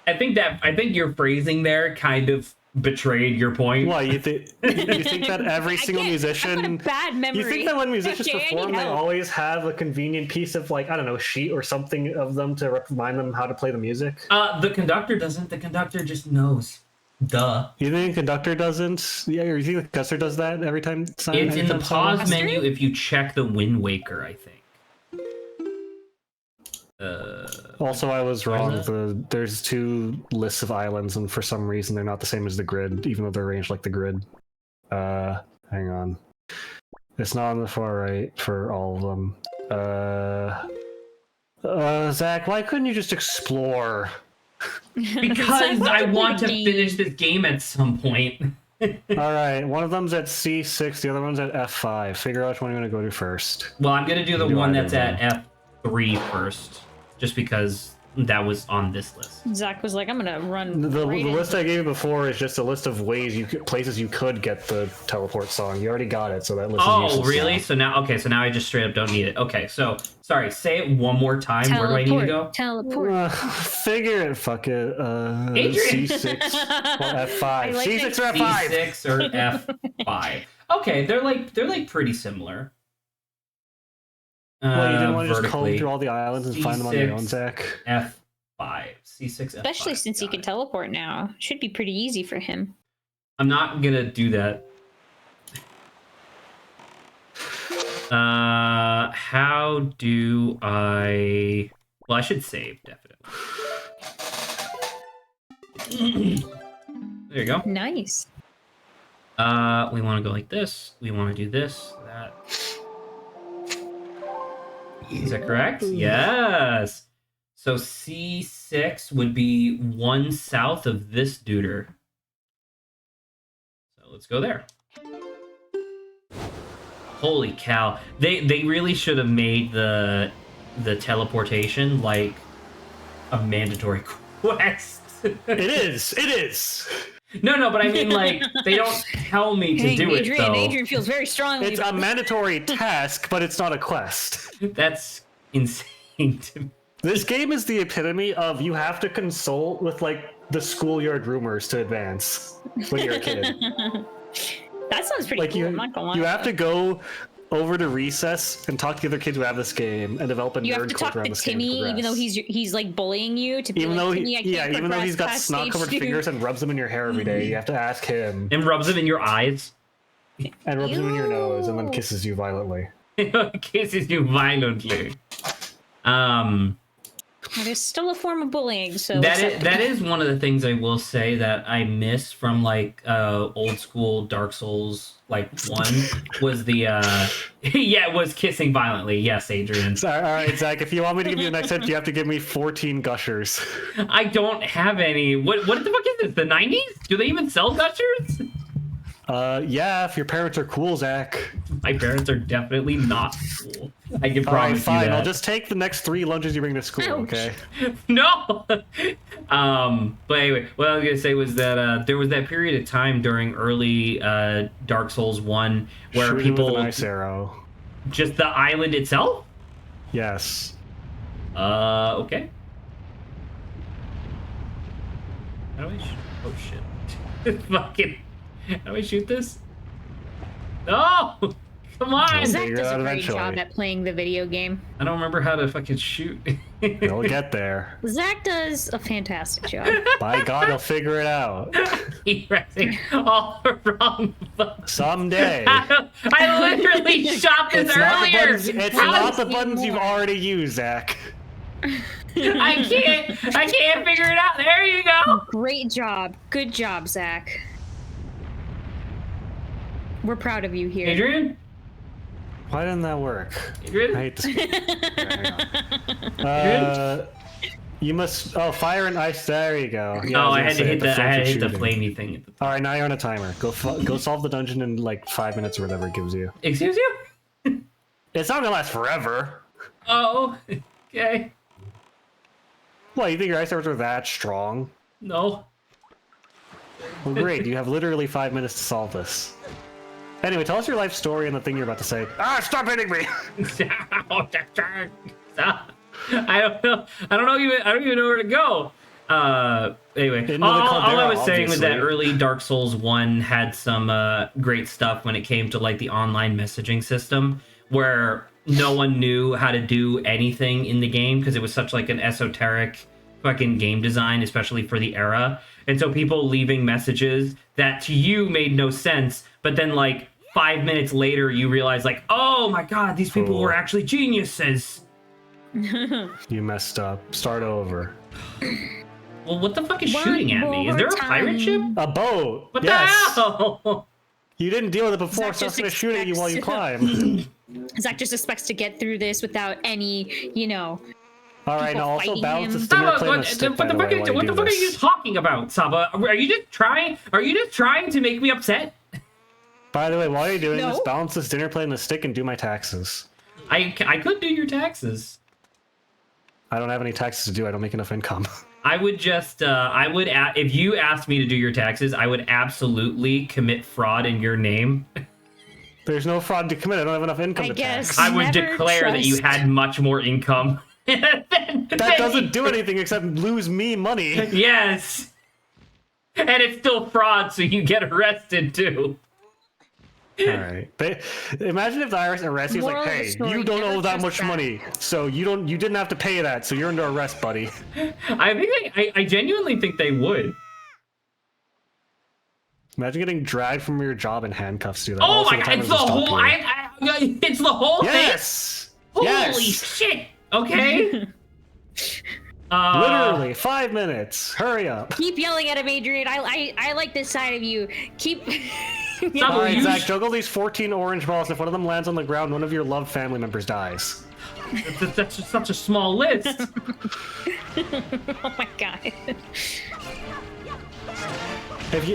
S1: I think your phrasing there kind of betrayed your point.
S3: Why you think that every single musician?
S2: I've got a bad memory.
S3: You think that when musicians
S2: Okay, I need
S3: perform, they
S2: help.
S3: always have a convenient piece of like I don't know sheet or something of them to remind them how to play the music?
S1: The conductor doesn't. The conductor just knows. Duh.
S3: You think the conductor doesn't? Yeah, or you think the conductor does that every time?
S1: It's in the pause
S2: Conductor?
S1: menu if you check the Wind Waker, I think.
S3: Also, I was
S1: Why
S3: wrong.
S1: is
S3: There's two lists of islands, and for some reason they're not the same as the grid, even though they're arranged like the grid. Hang on. It's not on the far right for all of them. Zach, why couldn't you just explore?
S1: Because I want to finish this game at some point.
S3: All right, one of them's at C6, the other one's at F5. Figure out which one you want to go to first.
S1: Well, I'm gonna do the
S3: Do
S1: one
S3: either
S1: that's
S3: of
S1: at F3 first, just because that was on this list.
S2: Zach was like, "I'm gonna run."
S3: The
S2: right
S3: list
S2: into
S3: I gave you before is just a list of places you could get the teleport song. You already got it, so that list is
S1: Oh,
S3: useless
S1: really?
S3: now.
S1: So now I just straight up don't need it. Okay, so sorry. Say it one more time. Where do I need to go?
S2: Teleport.
S3: Figure it, fuck it.
S1: Adrian.
S3: C6 or F5.
S2: I like
S3: C6 or F5.
S1: C6 or F5. Okay, they're like pretty similar.
S3: Well, you didn't want to just comb
S1: vertically.
S3: through all the islands and find them on your own,
S1: C6,
S3: Zach.
S1: F5. C6, F5.
S2: Especially since he
S1: Got
S2: can
S1: it.
S2: teleport now. Should be pretty easy for him.
S1: I'm not gonna do that. How do I... Well, I should save, definitely. There you go.
S2: Nice.
S1: We want to go like this. We want to do this, that. Is that correct? Yes. So C6 would be one south of this duder. So let's go there. Holy cow. They really should have made the teleportation like a mandatory quest.
S3: It is.
S1: No, but I mean, like, they don't tell me to do it, though.
S2: Adrian feels very strongly.
S3: It's a mandatory task, but it's not a quest.
S1: That's insane to me.
S3: This game is the epitome of you have to consult with like the schoolyard rumors to advance when you're a kid.
S2: That sounds pretty
S3: Like
S2: cool. I'm not gonna lie.
S3: you have to go over to recess and talk to the other kids who have this game and develop a
S2: You have
S3: nerd
S2: to talk
S3: culture
S2: to
S3: around this game.
S2: Timmy, even though he's like bullying you to be
S3: even
S2: like,
S3: though
S2: Timmy, I can't
S3: even though he's got
S2: progress past
S3: snot-covered
S2: stage 2.
S3: fingers and rubs them in your hair every day, you have to ask him
S1: And rubs them in your eyes.
S3: and rubs them in your nose and then
S2: Ew.
S3: kisses you violently.
S1: Kisses you violently.
S2: It is still a form of bullying, so
S1: That is one of the things I will say that I miss from like old school Dark Souls like 1 was the yeah, it was kissing violently. Yes, Adrian.
S3: So, all right, Zach, if you want me to give you the next hint, you have to give me 14 gushers.
S1: I don't have any. What the fuck is this? The 90s? Do they even sell gushers?
S3: Yeah, if your parents are cool, Zach.
S1: My parents are definitely not cool. I can
S3: All right,
S1: promise you
S3: fine.
S1: that.
S3: I'll just take the next 3 lunches you bring to school,
S2: Ouch.
S3: okay?
S1: No. But anyway, what I was gonna say was that there was that period of time during early Dark Souls 1 where
S3: Shoot him
S1: people
S3: with an ice arrow.
S1: just the island itself.
S3: Yes.
S1: Okay. How do I oh shit. Fucking. How do I shoot this? No! Come on!
S3: Zach-
S2: Zach
S3: Figure
S2: does
S3: it
S2: a
S3: out
S2: great
S3: eventually.
S2: job at playing the video game.
S1: I don't remember how to fucking shoot.
S3: You'll get there.
S2: Zach does a fantastic job.
S3: By God, he'll figure it out.
S1: Keep pressing all the wrong buttons.
S3: Someday.
S1: I literally shot this
S3: It's not the
S1: earlier!
S3: buttons, it's
S1: How
S3: not
S1: is-
S3: the buttons you've already used, Zach.
S1: I can't figure it out. There you go!
S2: Great job. Good job, Zach. We're proud of you here.
S1: Adrian?
S3: Why didn't that work? I
S1: Adrian?
S3: hate this. You must. Oh, fire and ice. There you go. Yeah,
S1: Oh,
S3: was
S1: I
S3: gonna
S1: had to
S3: say,
S1: hit the
S3: shooting.
S1: flamey thing.
S3: All right, now you're on a timer. Go solve the dungeon in like 5 minutes or whatever it gives you.
S1: Excuse you?
S3: It's not gonna last forever.
S1: Oh, okay.
S3: What, you think your ice arrows are that strong?
S1: No.
S3: Well, great. You have literally 5 minutes to solve this. Anyway, tell us your life story and the thing you're about to say. Ah, stop hitting me!
S1: Stop. I don't know. I don't even know where to go. Anyway,
S3: Into the
S1: all I
S3: caldera,
S1: was saying was that
S3: obviously.
S1: early Dark Souls 1 had some great stuff when it came to like the online messaging system, where no one knew how to do anything in the game because it was such like an esoteric fucking game design, especially for the era. And so people leaving messages that to you made no sense, but then like 5 minutes later you realize like, oh my god, these people were actually geniuses.
S3: You messed up. Start over.
S1: Well, what the fuck is
S2: One
S1: shooting at me? Is there a
S2: more
S1: pirate ship?
S2: time.
S3: A boat!
S1: What
S3: yes!
S1: the hell?
S3: You didn't deal with it before,
S2: Zach
S3: so it's
S2: just
S3: gonna shoot at you while you
S2: expects-
S3: climb.
S2: Zach just expects to get through this without any,
S3: Alright,
S2: people
S3: now also
S2: fighting
S3: balance the
S2: him.
S3: stinger
S1: Saba,
S3: plate and
S1: what
S3: the stick,
S1: the
S3: by the
S1: fuck
S3: way, while
S1: what
S3: you
S1: the
S3: do
S1: fuck are you
S3: this.
S1: talking about, Saba? Are you just trying to make me upset?
S3: By the way, while you're doing
S2: No.
S3: this, balance this dinner plate and the stick and do my taxes.
S1: I could do your taxes.
S3: I don't have any taxes to do. I don't make enough income.
S1: I would just, if you asked me to do your taxes, I would absolutely commit fraud in your name.
S3: There's no fraud to commit. I don't have enough income
S2: I
S3: to
S2: guess.
S3: tax.
S1: I would
S2: Never
S1: declare that you
S2: trust-
S1: had much more income.
S3: That doesn't do anything except lose me money.
S1: Yes. And it's still fraud, so you get arrested too.
S3: Alright. Imagine if the IRS arrests you, it's
S2: Moral
S3: like,
S2: of the
S3: hey,
S2: story,
S3: you don't
S2: never
S3: owe that
S2: trust
S3: much
S2: that.
S3: money, so you didn't have to pay that, so you're under arrest, buddy.
S1: I think I genuinely think they would.
S3: Imagine getting dragged from your job in handcuffs to that.
S1: Oh
S3: Also,
S1: my god,
S3: timer's
S1: it's the
S3: gonna stop
S1: whole
S3: you.
S1: it's the whole
S3: Yes!
S1: thing.
S3: Yes!
S1: Holy shit. Okay.
S3: Literally, 5 minutes. Hurry up.
S2: keep yelling at him, Adrian. I like this side of you. Keep.
S1: Saba,
S3: Alright,
S1: you
S3: Zach,
S1: sh-
S3: juggle these 14 orange balls. If one of them lands on the ground, one of your loved family members dies.
S1: That's just such a small list.
S2: Oh my god.
S3: If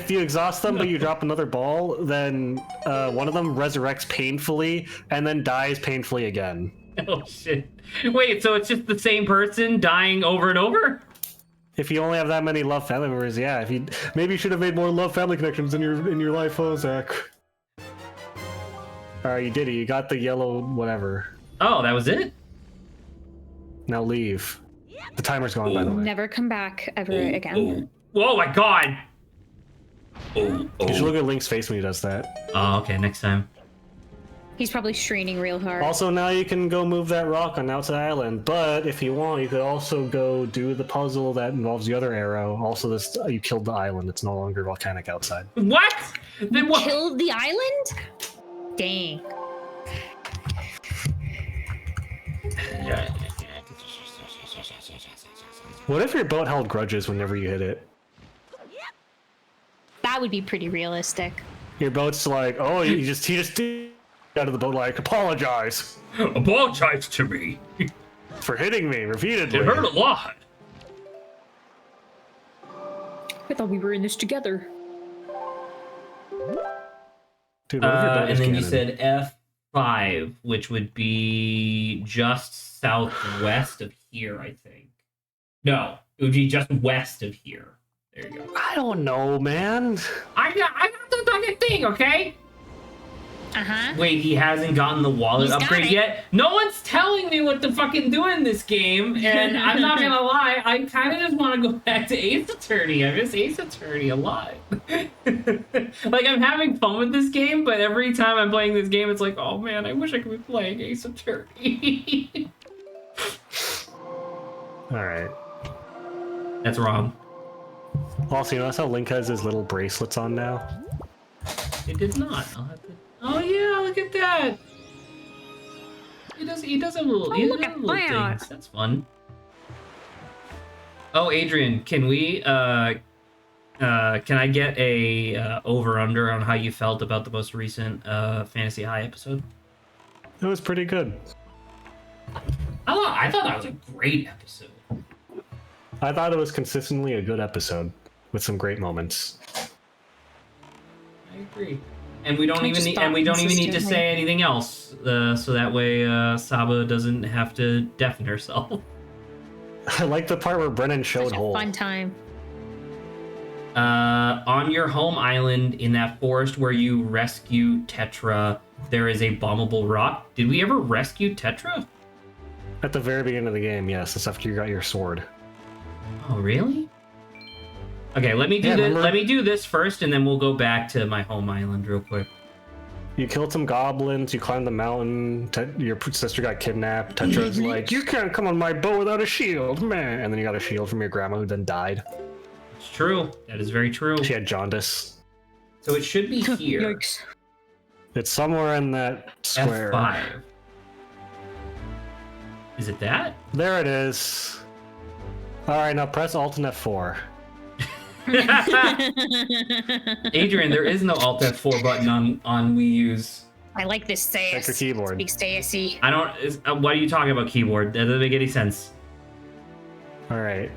S3: you exhaust them but you drop another ball, then one of them resurrects painfully and then dies painfully again.
S1: Oh shit. Wait, so it's just the same person dying over and over?
S3: If you only have that many love family members, yeah. Maybe you should have made more love family connections in your life, oh Zach. Alright, you did it. You got the yellow whatever.
S1: Oh, that was it?
S3: Now leave. The timer's gone, by the way.
S2: Never come back ever again.
S1: Oh my god.
S3: You should look at Link's face when he does that.
S1: Oh, okay, next time.
S2: He's probably straining real hard.
S3: Also, now you can go move that rock on the outside island, but if you want, you could also go do the puzzle that involves the other arrow. Also, you killed the island. It's no longer volcanic outside.
S1: What? Then what?
S2: Killed the island? Dang.
S3: What if your boat held grudges whenever you hit it?
S2: That would be pretty realistic.
S3: Your boat's like, oh, he just did out of the boat like, apologize
S1: Apologize to me.
S3: for hitting me repeatedly.
S1: It hurt a lot.
S2: I thought we were in this together.
S3: Dude, what if your boat
S1: And
S3: is
S1: then you
S3: cannon?
S1: said F5, which would be just southwest of here, I think. No, it would be just west of here. There you go.
S3: I don't know, man.
S1: I got the fucking thing, okay?
S2: Uh-huh.
S1: Wait, he hasn't gotten the wallet
S2: He's got
S1: upgrade
S2: it.
S1: yet? No one's telling me what to fucking do in this game, and I'm not gonna lie, I kind of just want to go back to Ace Attorney. I miss Ace Attorney a lot. Like, I'm having fun with this game, but every time I'm playing this game, it's like, oh man, I wish I could be playing Ace Attorney.
S3: Alright.
S1: That's wrong.
S3: Also, you notice how Link has his little bracelets on now?
S1: It did not. I'll have to... Oh yeah, look at that. He does a little, he
S2: look
S1: does
S2: at
S1: little
S2: that.
S1: things. That's fun. Oh, Adrian, can we can I get a over under on how you felt about the most recent Fantasy High episode?
S3: It was pretty good.
S1: I thought that was a great episode.
S3: I thought it was consistently a good episode with some great moments.
S1: I agree. And we don't
S2: I
S1: even
S2: just
S1: need,
S2: thought
S1: and we don't even need to
S2: consistently.
S1: say anything else, so that way Saba doesn't have to deafen herself.
S3: I like the part where Brennan showed
S2: Such a
S3: Hole.
S2: fun time.
S1: On your home island in that forest where you rescue Tetra, there is a bombable rock. Did we ever rescue Tetra?
S3: At the very beginning of the game, yes. That's after you got your sword.
S1: Oh, really? Okay, let me do
S3: Yeah,
S1: this.
S3: remember-
S1: Let me do this first, and then we'll go back to my home island real quick.
S3: You killed some goblins, you climbed the mountain, your sister got kidnapped, Tetra's like, you can't come on my boat without a shield, man. And then you got a shield from your grandma who then died.
S1: It's true. That is very true.
S3: She had jaundice.
S1: So it should be here.
S2: Yikes.
S3: It's somewhere in that square.
S1: F5. Is it that?
S3: There it is. Alright, now press Alt and F4.
S1: Adrian, there is no Alt F4 button on Wii U's.
S2: I like this
S3: Check your
S2: sass.
S3: keyboard.
S2: Big sassy.
S1: I don't. Why are you talking about keyboard? That doesn't make any sense.
S3: Alright.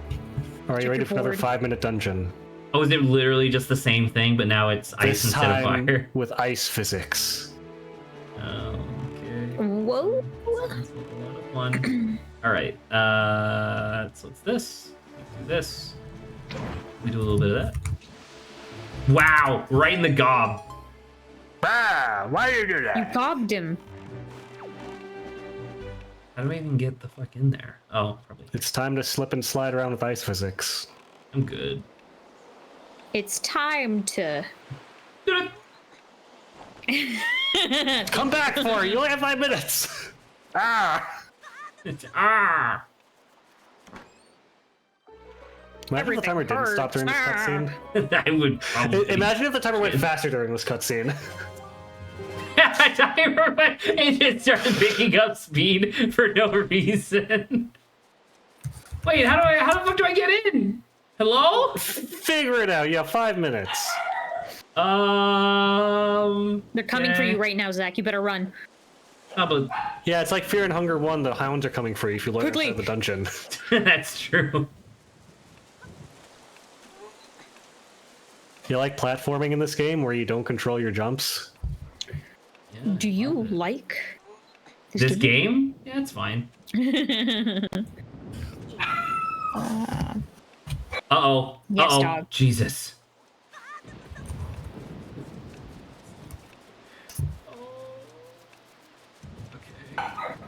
S3: Alright, you
S2: Check
S3: ready
S2: your
S3: for another
S2: board.
S3: 5-minute dungeon?
S1: Oh, is it literally just the same thing, but now it's ice
S3: This
S1: instead of
S3: time
S1: fire?
S3: with ice physics.
S1: Okay.
S2: Whoa.
S1: Sounds like a lot of fun. All right. So it's this. Let's do this. We do a little bit of that. Wow! Right in the gob.
S3: Ah, why do you do
S2: You
S3: that?
S2: gobbed him.
S1: How do I even get the fuck in there? Oh, probably.
S3: It's time to slip and slide around with ice physics.
S1: I'm good.
S2: It's time to.
S3: Come back for it! You only have 5 minutes! Ah!
S1: Ah!
S3: Imagine if the timer didn't stop during this cutscene.
S1: I would probably.
S3: Imagine if the timer went faster during this cutscene.
S1: Timer went and it started picking up speed for no reason. Wait, how the fuck do I get in? Hello?
S3: Figure it out. You have 5 minutes.
S2: They're coming for
S1: okay.
S2: you right now, Zach. You better run.
S1: How about
S3: Yeah, it's like Fear and Hunger 1. The hounds are coming for you if you learn
S2: Quickly.
S3: outside the dungeon.
S1: that's true.
S3: You like platforming in this game where you don't control your jumps?
S1: Yeah,
S2: Do you like
S1: this game? Yeah, it's fine. Uh-oh.
S2: Yes,
S1: Uh-oh.
S2: dog.
S1: Jesus.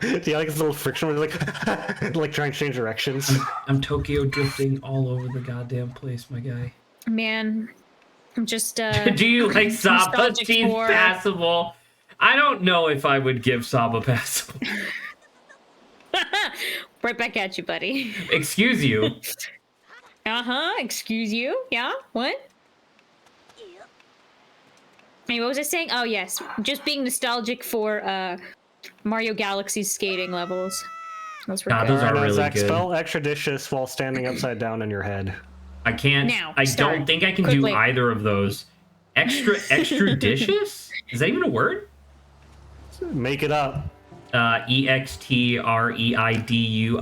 S3: Do you like this little friction where they're like trying to change directions?
S1: I'm Tokyo drifting all over the goddamn place, my guy.
S2: Man, I'm just
S1: Do you like Saba
S2: nostalgic
S1: Team
S2: for-
S1: passable? I don't know if I would give Saba passable.
S2: right back at you, buddy.
S1: Excuse you.
S2: Excuse you? Yeah? What? Hey, what was I saying? Oh yes, just being nostalgic for Mario Galaxy's skating levels. Those were
S1: God,
S2: good.
S1: those are really
S3: Zach,
S1: good.
S3: spell extradition while standing upside down in your head.
S1: I can't.
S2: Now,
S1: I
S2: start.
S1: don't think I can
S2: Quickly.
S1: do either of those. Extradicious? Is that even a word?
S3: Make it up.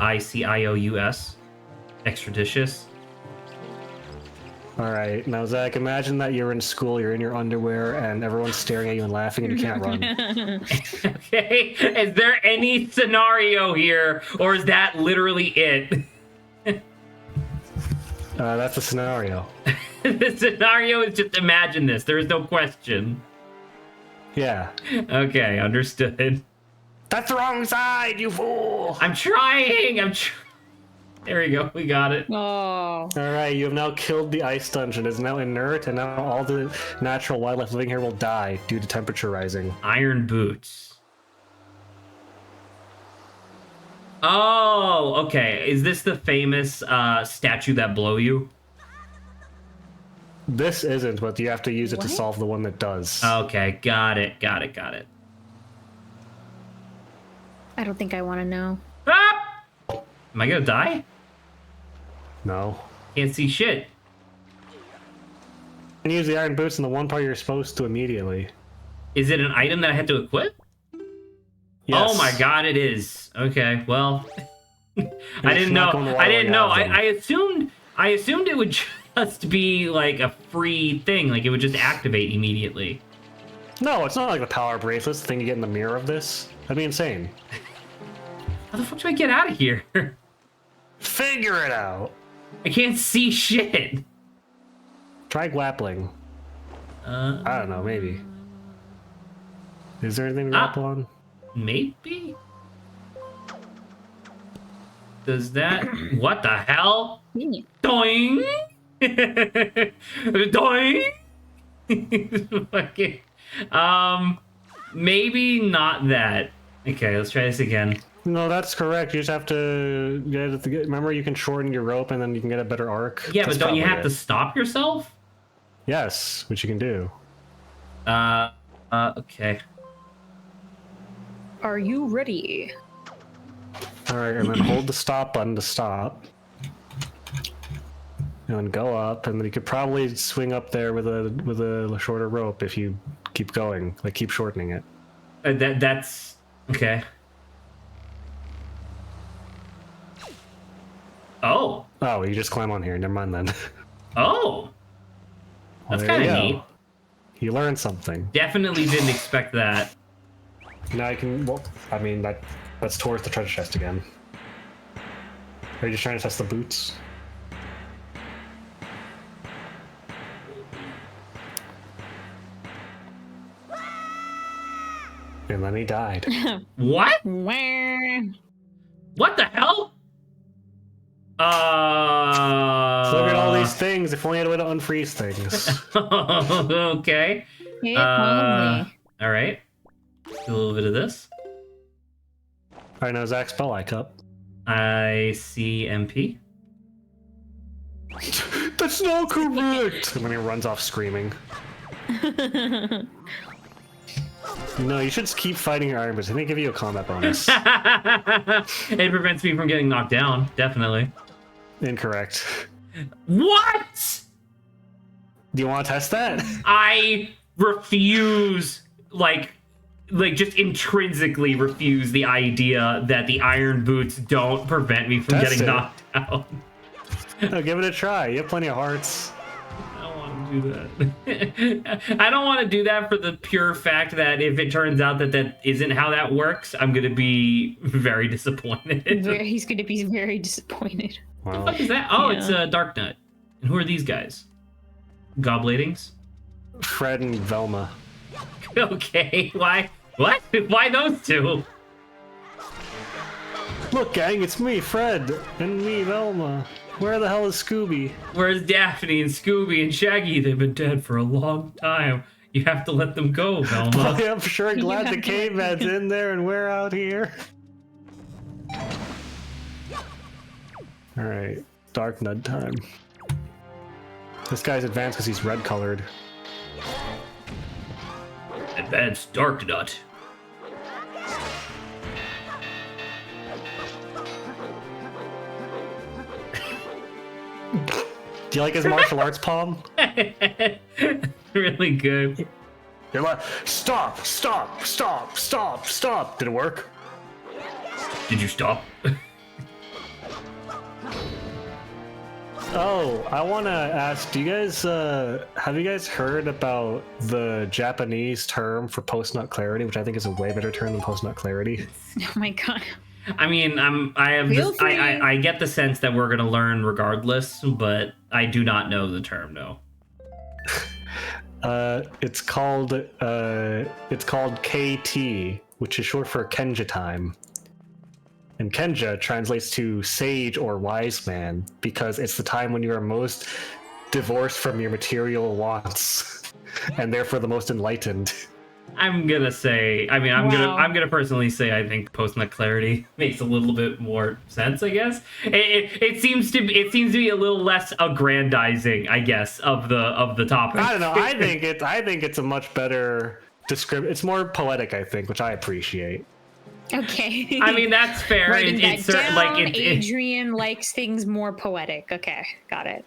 S1: EXTREIDUICIOUS. Extradicious.
S3: All right, now Zach, imagine that you're in school, you're in your underwear, and everyone's staring at you and laughing, and you can't run.
S1: Okay. Is there any scenario here, or is that literally it?
S3: That's a scenario.
S1: The scenario is just imagine this. There is no question.
S3: Yeah.
S1: Okay, understood.
S3: That's the wrong side, you fool!
S1: I'm trying. There we go. We got it.
S2: Oh.
S3: All right, you have now killed the ice dungeon. It is now inert, and now all the natural wildlife living here will die due to temperature rising.
S1: Iron boots. Oh, okay. Is this the famous statue that blow you?
S3: This isn't, but you have to use it to
S2: What?
S3: solve the one that does.
S1: Okay, got it.
S2: I don't think I want to know.
S1: Ah! Am I gonna die?
S3: No.
S1: Can't see shit.
S3: You can use the iron boots in the one part you're supposed to immediately.
S1: Is it an item that I have to equip?
S3: Yes.
S1: Oh my god, it is. Okay, well, I didn't know.
S3: not going to
S1: I didn't know.
S3: have them.
S1: I assumed it would just be like a free thing. Like it would just activate immediately.
S3: No, it's not like the power bracelets, the thing you get in the mirror of this. That'd be insane.
S1: How the fuck do I get out of here?
S3: Figure it out.
S1: I can't see shit.
S3: Try grappling. I don't know, maybe. Is there anything to grapple on?
S1: Maybe? Does that... What the hell? Doing! Doing! Fucking... Maybe not that. Okay, let's try this again.
S3: No, that's correct. You just have to get it. Remember, you can shorten your rope, and then you can get a better arc.
S1: Yeah,
S3: That's
S1: but don't you
S3: probably
S1: have to
S3: it.
S1: stop yourself?
S3: Yes, which you can do.
S1: Okay.
S2: Are you ready?
S3: All right, and then hold the stop button to stop. And then go up, and then you could probably swing up there with a shorter rope if you keep going, like keep shortening it.
S1: That's... Okay. Oh.
S3: Oh, you just climb on here. Never mind then.
S1: Oh. That's
S3: Well, there
S1: kind
S3: you
S1: of
S3: go.
S1: neat.
S3: You learned something.
S1: Definitely didn't expect that.
S3: Now you can. Well, I mean that's towards the treasure chest again. Are you just trying to test the boots? And then he died.
S1: What?
S2: Where?
S1: What the hell?
S3: Look at all these things. If only I had a way to unfreeze things.
S1: Okay.
S2: If
S1: All
S2: only.
S1: right. Do a little bit of this.
S3: All right, now Zach, spell I cup.
S1: I see MP.
S3: That's not correct. And then he runs off screaming. No, you should just keep fighting your iron boots. I think give you a combat bonus.
S1: It prevents me from getting knocked down. Definitely.
S3: Incorrect.
S1: What?
S3: Do you want to test that?
S1: I refuse. Like just intrinsically refuse the idea that the iron boots don't prevent me from
S3: Test
S1: getting
S3: it.
S1: knocked down.
S3: No, give it a try. You have plenty of hearts.
S1: I don't want to do that. I don't want to do that for the pure fact that if it turns out that isn't how that works, I'm going to be very disappointed.
S2: He's going to be very disappointed.
S1: What
S3: Well,
S1: the fuck is that? Oh,
S2: Yeah.
S1: it's Dark Nut. And who are these guys? Gobladings?
S3: Fred and Velma.
S1: Okay, why? What? Why those two?
S3: Look, gang, it's me, Fred, and me, Velma. Where the hell is Scooby?
S1: Where's Daphne and Scooby and Shaggy? They've been dead for a long time. You have to let them go, Velma.
S3: I'm sure glad the
S2: have to-
S3: caveman's in there and we're out here. Alright, Dark Nut time. This guy's advanced because he's red colored.
S1: Advanced Dark Nut.
S3: you like his martial arts palm?
S1: Really good.
S3: You're like, stop, stop, stop, stop, stop. Did it work?
S1: Did you stop?
S3: Oh, I want to ask, do you guys, have you guys heard about the Japanese term for post-nut clarity, which I think is a way better term than post-nut clarity?
S2: Oh my god.
S1: I mean, I get the sense that we're gonna learn regardless, but I do not know the term. No.
S3: It's called KT, which is short for Kenja time. And Kenja translates to sage or wise man because it's the time when you are most divorced from your material wants and therefore the most enlightened.
S1: I'm gonna say. I mean, I'm gonna personally say I think post-nut clarity makes a little bit more sense. I guess it seems to be a little less aggrandizing. I guess of the topic.
S3: I don't know. I think it's a much better description. It's more poetic, I think, which I appreciate.
S2: Okay.
S1: I mean, that's fair.
S2: Writing that down. Adrian likes things more poetic. Okay, got it.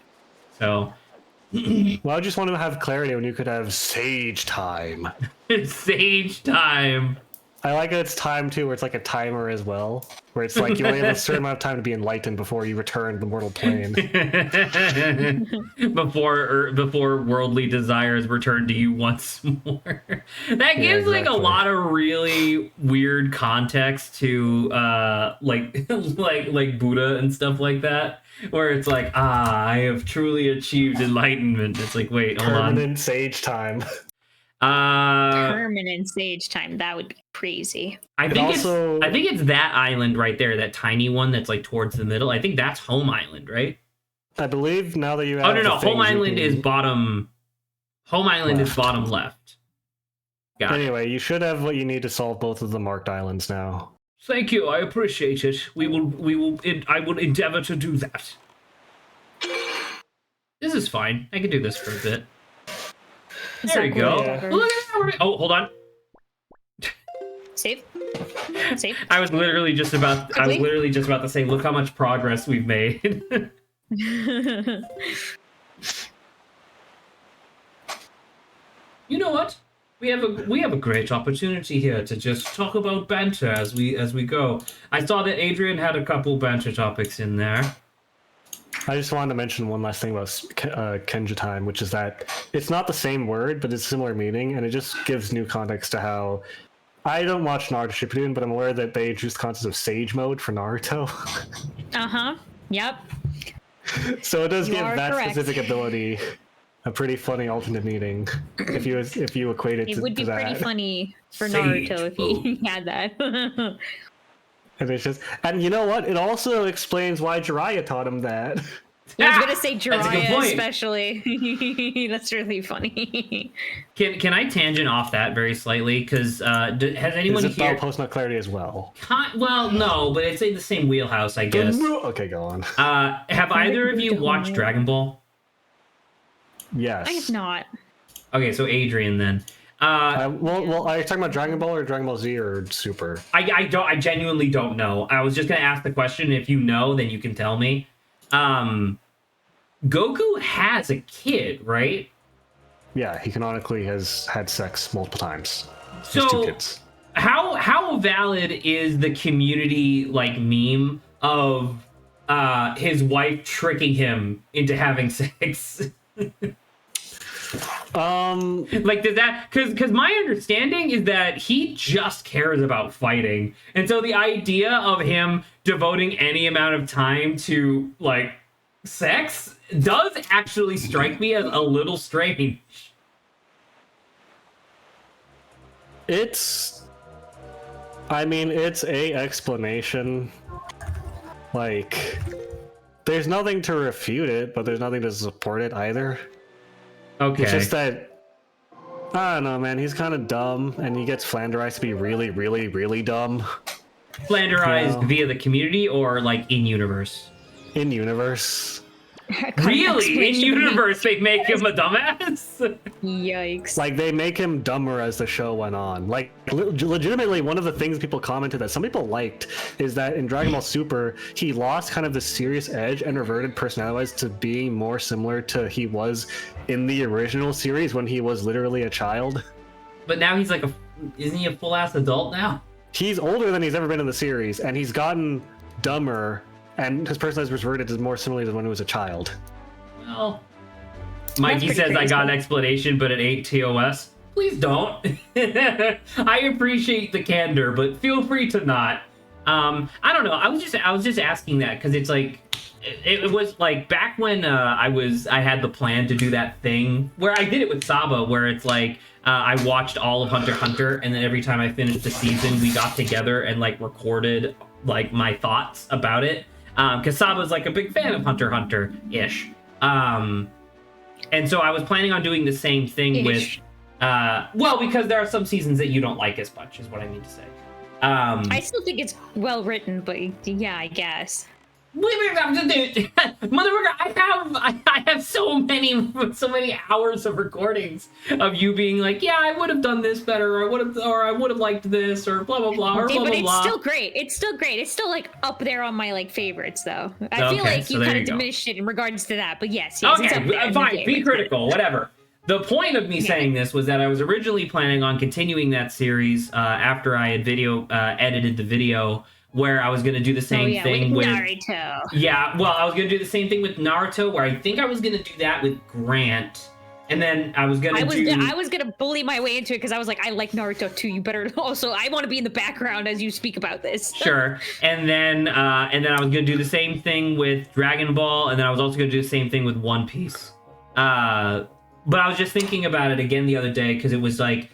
S1: So.
S3: Well, I just want to have clarity when you could have sage time.
S1: Sage time.
S3: I like that it's time too, where it's like a timer as well, where it's like you only have a certain amount of time to be enlightened before you return to the mortal plane.
S1: before worldly desires return to you once more. That gives like a lot of really weird context to like Buddha and stuff like that. Where it's like, I have truly achieved enlightenment. It's like, wait, hold on.
S3: Permanent sage time.
S2: Permanent sage time. That would be crazy.
S1: I think it's that island right there, that tiny one that's like towards the middle. I think that's Home Island, right?
S3: I believe now that you have.
S1: Oh no, Home Island is bottom. Home Island is bottom left.
S3: Anyway, you should have what you need to solve both of the marked islands now.
S1: Thank you, I appreciate it. I will endeavor to do that. This is fine. I can do this for a bit. There you go. Look at that. Oh, hold on.
S2: Save. Save.
S1: I was literally just about to say, look how much progress we've made. You know what? We have a great opportunity here to just talk about banter as we go. I saw that Adrian had a couple banter topics in there.
S3: I just wanted to mention one last thing about Kenja time, which is that it's not the same word, but it's similar meaning, and it just gives new context to how I don't watch Naruto Shippuden, but I'm aware that they introduced the concept of Sage Mode for Naruto.
S2: Yep.
S3: So it does give that specific ability a pretty funny alternate meaning if you equate it to that.
S2: It would be pretty funny for Naruto if he had that.
S3: And it's just, and you know what? It also explains why Jiraiya taught him that.
S2: I was gonna say Jiraiya especially. That's really funny.
S1: Can I tangent off that very slightly? Because has anyone
S3: Is it
S1: here
S3: about post-nut clarity as well?
S1: Well, no, but it's in the same wheelhouse, I guess.
S3: Okay, go on.
S1: Have either of you watched Dragon Ball?
S3: Yes.
S2: I have not.
S1: Okay, so Adrian then.
S3: Well, are you talking about Dragon Ball or Dragon Ball Z or Super?
S1: I genuinely don't know. I was just gonna ask the question. If you know, then you can tell me. Goku has a kid, right?
S3: Yeah, he canonically has had sex multiple times.
S1: So,
S3: His 2 kids.
S1: How valid is the community like meme of his wife tricking him into having sex? Like, did that, because my understanding is that he just cares about fighting, and so the idea of him devoting any amount of time to like sex does actually strike me as a little strange.
S3: It's a explanation. Like, there's nothing to refute it, but there's nothing to support it either.
S1: Okay.
S3: It's just that, I don't know, man, he's kind of dumb, and he gets flanderized to be really, really, really dumb.
S1: Flanderized via the community or like in universe?
S3: In universe.
S1: Really? In
S2: explanation.
S1: universe, they make him a dumbass?
S2: Yikes.
S3: Like they make him dumber as the show went on. Like legitimately, one of the things people commented that some people liked is that in Dragon Ball Super, he lost kind of the serious edge and reverted personality-wise to being more similar to he was in the original series when he was literally a child.
S1: But now he's like isn't he a full-ass adult now?
S3: He's older than he's ever been in the series, and he's gotten dumber, and his personality has reverted to more similarly to when he was a child.
S1: Well, Mikey
S2: pretty
S1: says I
S2: crazy.
S1: got an explanation, but it ain't TOS. Please don't. I appreciate the candor, but feel free to not. I don't know. I was just asking that because it's like it was like back when I had the plan to do that thing where I did it with Saba, where it's like I watched all of Hunter x Hunter, and then every time I finished the season, we got together and like recorded like my thoughts about it. Because Saba's like a big fan of Hunter x Hunter ish. And so I was planning on doing the same thing with, well, because there are some seasons that you don't like as much, is what I mean to say.
S2: I still think it's well written, but yeah, I guess.
S1: Motherfucker, I have so many hours of recordings of you being like, yeah, I would have done this better, or I would have liked this, or blah blah blah, or
S2: Okay,
S1: blah
S2: but
S1: blah
S2: it's
S1: blah.
S2: still great. It's still great. It's still like up there on my like favorites, though. I feel
S1: Okay,
S2: like
S1: so
S2: you
S1: there
S2: kind
S1: you
S2: of
S1: go.
S2: diminished it in regards to that, but yes, it's up there
S1: Okay,
S2: in
S1: fine.
S2: my
S1: Be
S2: favorites.
S1: critical, whatever. The point of me saying this was that I was originally planning on continuing that series after I had edited the video, where I was going to do the same thing with
S2: Naruto.
S1: Yeah, well, I was going to do the same thing with Naruto, where I think I was going to do that with Grant, and then I was going to do...
S2: I was gonna bully my way into it because I was like, I like Naruto too. You better also. I want to be in the background as you speak about this.
S1: Sure, and then I was going to do the same thing with Dragon Ball, and then I was also going to do the same thing with One Piece. But I was just thinking about it again the other day because it was like,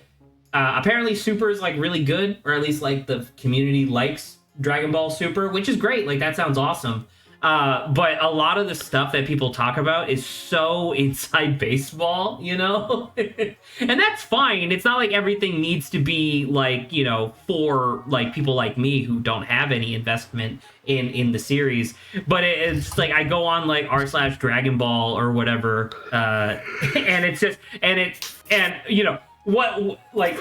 S1: apparently Super is like really good, or at least like the community likes Dragon Ball Super, which is great. Like that sounds awesome. But a lot of the stuff that people talk about is so inside baseball, you know? And that's fine. It's not like everything needs to be like, you know, for like people like me who don't have any investment in the series. But it's like I go on like r/Dragon Ball or whatever, and it's just and you know what, like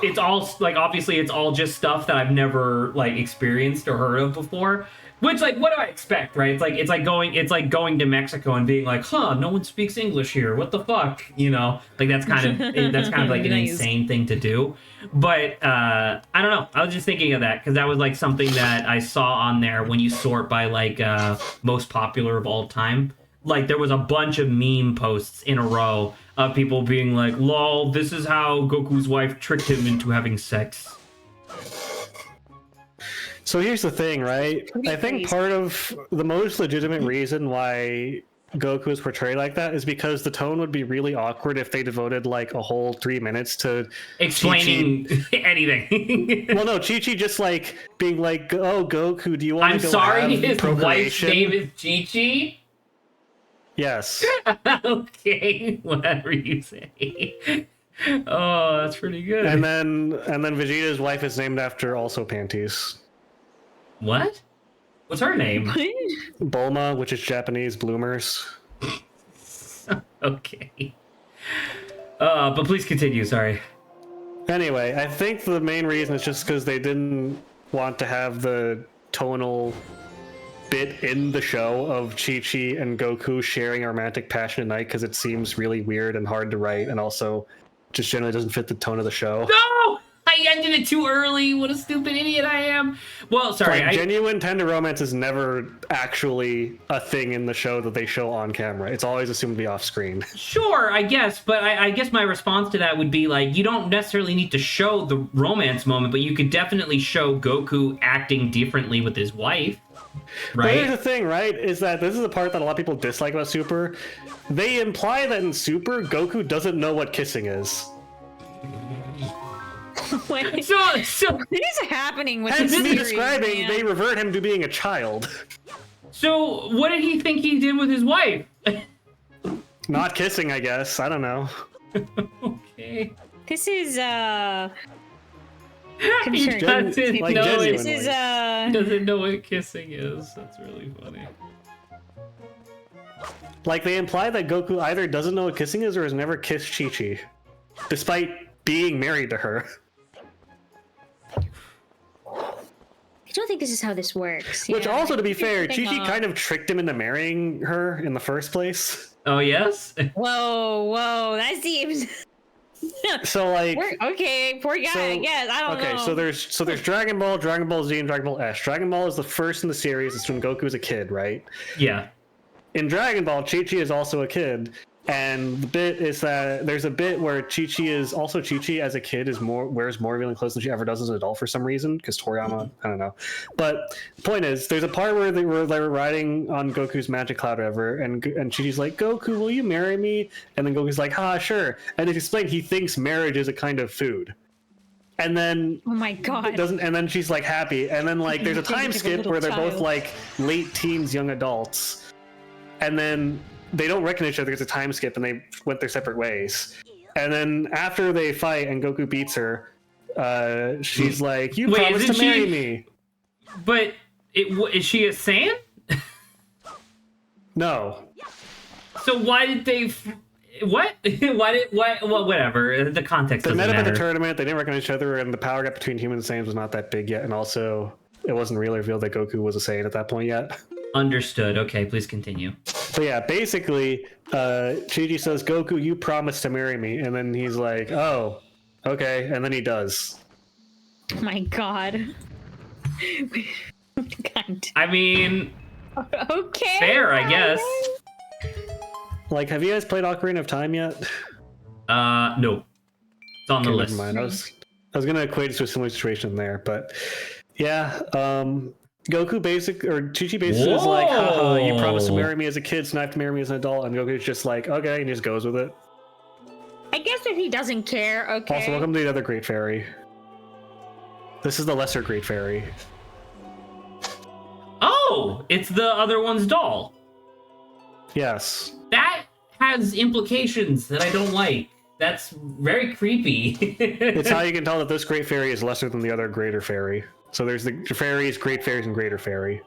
S1: it's all like, obviously it's all just stuff that I've never like experienced or heard of before. Which, like, what do I expect, right? It's like going to Mexico and being like, huh, no one speaks English here. What the fuck? You know, like that's kind of like an
S2: Nice.
S1: insane thing to do. But I don't know. I was just thinking of that because that was like something that I saw on there when you sort by like most popular of all time. Like there was a bunch of meme posts in a row of people being like, lol, this is how Goku's wife tricked him into having sex.
S3: So here's the thing, right?
S2: Pretty
S3: I think
S2: crazy.
S3: part of the most legitimate reason why Goku is portrayed like that is because the tone would be really awkward if they devoted like a whole 3 minutes to
S1: Explaining anything.
S3: Well, no, Chi-Chi just like being like, "Oh, Goku, do you want
S1: I'm
S3: to go
S1: sorry,
S3: have
S1: his wife's
S3: procreation?"
S1: name is Chi-Chi?
S3: Yes.
S1: Okay, whatever you say. Oh, that's pretty good.
S3: And then Vegeta's wife is named after also panties.
S1: What? What's her name?
S3: Bulma, which is Japanese bloomers.
S1: Okay. But please continue, sorry.
S3: Anyway, I think the main reason is just because they didn't want to have the tonal bit in the show of Chi-Chi and Goku sharing a romantic passion at night because it seems really weird and hard to write, and also just generally doesn't fit the tone of the show.
S1: No! I ended it too early. What a stupid idiot I am. Well, sorry.
S3: Like, genuine tender romance is never actually a thing in the show that they show on camera. It's always assumed to be off screen.
S1: Sure, I guess, but I guess my response to that would be like, you don't necessarily need to show the romance moment, but you could definitely show Goku acting differently with his wife,
S3: But here's
S1: right?
S3: the thing, right? Is that this is the part that a lot of people dislike about Super. They imply that in Super, Goku doesn't know what kissing is.
S2: What
S1: So
S2: is happening with
S3: Hence
S2: this
S3: me
S2: series,
S3: describing,
S2: man?
S3: they revert him to being a child.
S1: So what did he think he did with his wife?
S3: Not kissing, I guess. I don't know.
S1: Okay.
S2: This is
S1: He
S2: concerning.
S1: doesn't
S3: Like,
S1: know
S3: genuinely.
S2: This is
S1: he doesn't know what kissing is. That's really funny.
S3: Like, they imply that Goku either doesn't know what kissing is or has never kissed Chi-Chi, despite being married to her.
S2: I don't think this is how this works.
S3: Which also, to be fair,
S2: Thing
S3: Chi-Chi
S2: off.
S3: kind of tricked him into marrying her in the first place.
S1: Oh yes.
S2: Whoa, that seems.
S3: So, like...
S2: Okay, poor guy, I guess. I don't know.
S3: Okay, so there's Dragon Ball, Dragon Ball Z, and Dragon Ball S. Dragon Ball is the first in the series. It's when Goku was a kid, right?
S1: Yeah.
S3: In Dragon Ball, Chi-Chi is also a kid, and the bit is that there's a bit where Chi-Chi as a kid wears more revealing clothes than she ever does as an adult for some reason, because Toriyama, I don't know. But the point is, there's a part where they were riding on Goku's magic cloud or whatever, and Chi-Chi's like, Goku, will you marry me? And then Goku's like, ha, sure. And it's explained he thinks marriage is a kind of food. And then
S2: Oh my god.
S3: and then she's like happy, and then like there's a time skip where they're both like late teens, young adults. And then they don't recognize each other. There's a time skip, and they went their separate ways. And then after they fight and Goku beats her, she's like, "You promised to marry me."
S1: But is she a Saiyan?
S3: No.
S1: So why did they? What? Whatever. The context
S3: They
S1: doesn't
S3: met up
S1: matter.
S3: at the tournament. They didn't recognize each other, and the power gap between humans and Saiyans was not that big yet. And also, it wasn't really revealed that Goku was a Saiyan at that point yet.
S1: Understood. Okay, please continue.
S3: So yeah, basically, Chi-Chi says, Goku, you promised to marry me. And then he's like, oh, okay. And then he does.
S2: Oh my god. God.
S1: I mean,
S2: Okay.
S1: fair, I guess.
S3: Like, have you guys played Ocarina of Time yet?
S1: No. It's on the
S3: Okay,
S1: list.
S3: never mind. I was gonna equate it to a similar situation there, but yeah, Goku Chi-Chi basically is like, haha, you promised to marry me as a kid, so now I have to marry me as an adult, and Goku's just like, okay, and he just goes with it.
S2: I guess if he doesn't care, okay.
S3: Also, welcome to the other Great Fairy. This is the lesser Great Fairy.
S1: Oh, it's the other one's doll.
S3: Yes.
S1: That has implications that I don't like. That's very creepy.
S3: It's how you can tell that this Great Fairy is lesser than the other Greater Fairy. So there's the fairies, Great Fairies, and Greater Fairy.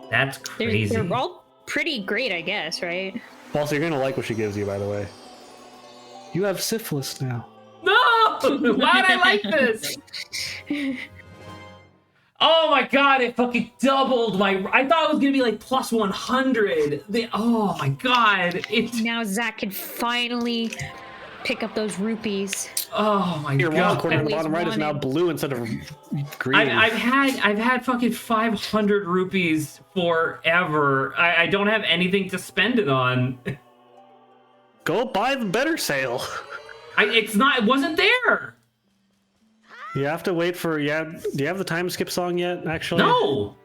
S1: That's crazy.
S2: They're all pretty great, I guess, right?
S3: Also, you're gonna like what she gives you, by the way. You have syphilis now.
S1: No! Why'd I like this? Oh my god, it fucking doubled my... I thought it was gonna be like plus 100. Oh my god.
S2: Now Zach can finally pick up those rupees.
S1: Oh my
S3: Your
S1: god.
S3: wall corner in the bottom right is now blue instead of green.
S1: I've had fucking 500 rupees forever. I don't have anything to spend it on.
S3: Go buy the better sale.
S1: It wasn't there.
S3: You have to wait for, do you have the time skip song yet, actually?
S1: No.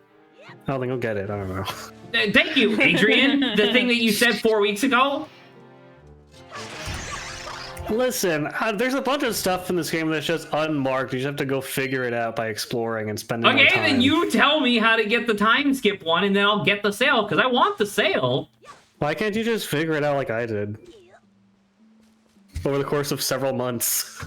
S3: Oh, then go get it. I don't know.
S1: Thank you, Adrian. The thing that you said 4 weeks ago.
S3: Listen, there's a bunch of stuff in this game that's just unmarked. You just have to go figure it out by exploring and spending more
S1: Okay,
S3: time.
S1: then you tell me how to get the time skip one, and then I'll get the sale, because I want the sale.
S3: Why can't you just figure it out like I did? Over the course of several months.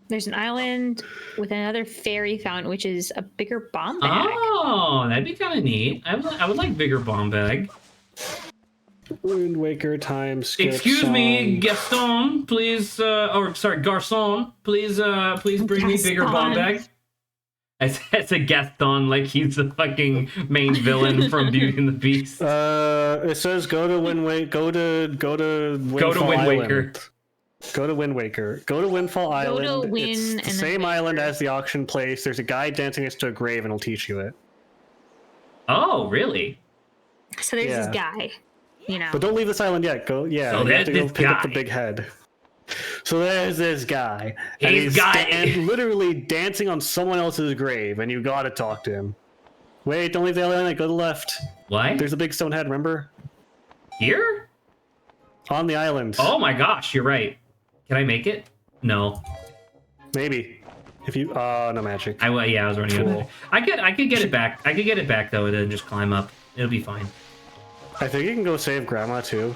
S2: There's an island with another fairy fountain, which is a bigger bomb bag.
S1: Oh, that'd be kind of neat. I would like bigger bomb bag.
S3: Wind Waker time skip
S1: Excuse me,
S3: song.
S1: Gaston, please, Garçon, please bring me bigger bomb bag. It's a Gaston, like he's the fucking main villain from Beauty and the Beast.
S3: It says go to Wind Waker. Go to Windfall
S1: Wind
S3: Island.
S1: Waker.
S3: Go to Wind Waker. Go to Windfall Island.
S2: to Win
S3: it's
S2: and
S3: the
S2: then
S3: same
S2: Waker.
S3: island as the auction place. There's a guy dancing next to a grave, and he'll teach you it.
S1: Oh, really?
S2: So there's this
S3: Yeah.
S2: guy, you know.
S3: But don't leave this island yet. Go,
S1: So
S3: you have
S1: there's
S3: to go
S1: this
S3: pick up the
S1: guy.
S3: big head. So there's this guy, and
S1: He's got-
S3: and literally dancing on someone else's grave, and you gotta talk to him. Wait, don't leave the island. Go to the left.
S1: What?
S3: There's a big stone head. Remember?
S1: Here?
S3: On the island.
S1: Oh my gosh, you're right. Can I make it? No.
S3: Maybe. If you no magic.
S1: I was running out of it. I could get it back. I could get it back though, and then just climb up. It'll be fine.
S3: I think you can go save Grandma too.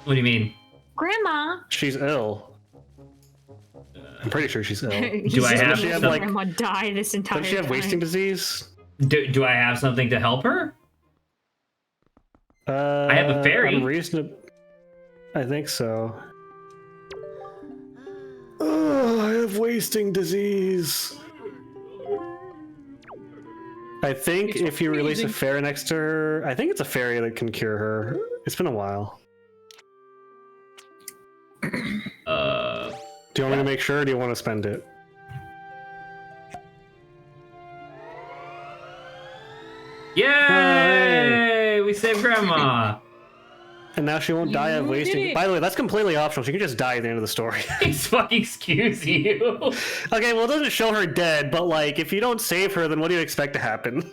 S1: What do you mean?
S2: Grandma.
S3: She's ill. I'm pretty sure she's ill.
S1: Do I have
S3: Does she have,
S1: some-
S3: like-
S2: Grandma die this entire
S3: Does she have
S2: time.
S3: wasting disease?
S1: Do I have something to help her? I have a fairy.
S3: I think so. Oh, I have wasting disease. I think if you release a fairy next to her, I think it's a fairy that can cure her. It's been a while. Do you want me to make sure, or do you want to spend it?
S1: Yay!
S3: Hey.
S1: We saved Grandma.
S3: And now she won't die of wasting. By the way, that's completely optional. She can just die at the end of the story.
S1: Excuse you.
S3: Okay, well, it doesn't show her dead, but like, if you don't save her, then what do you expect to happen?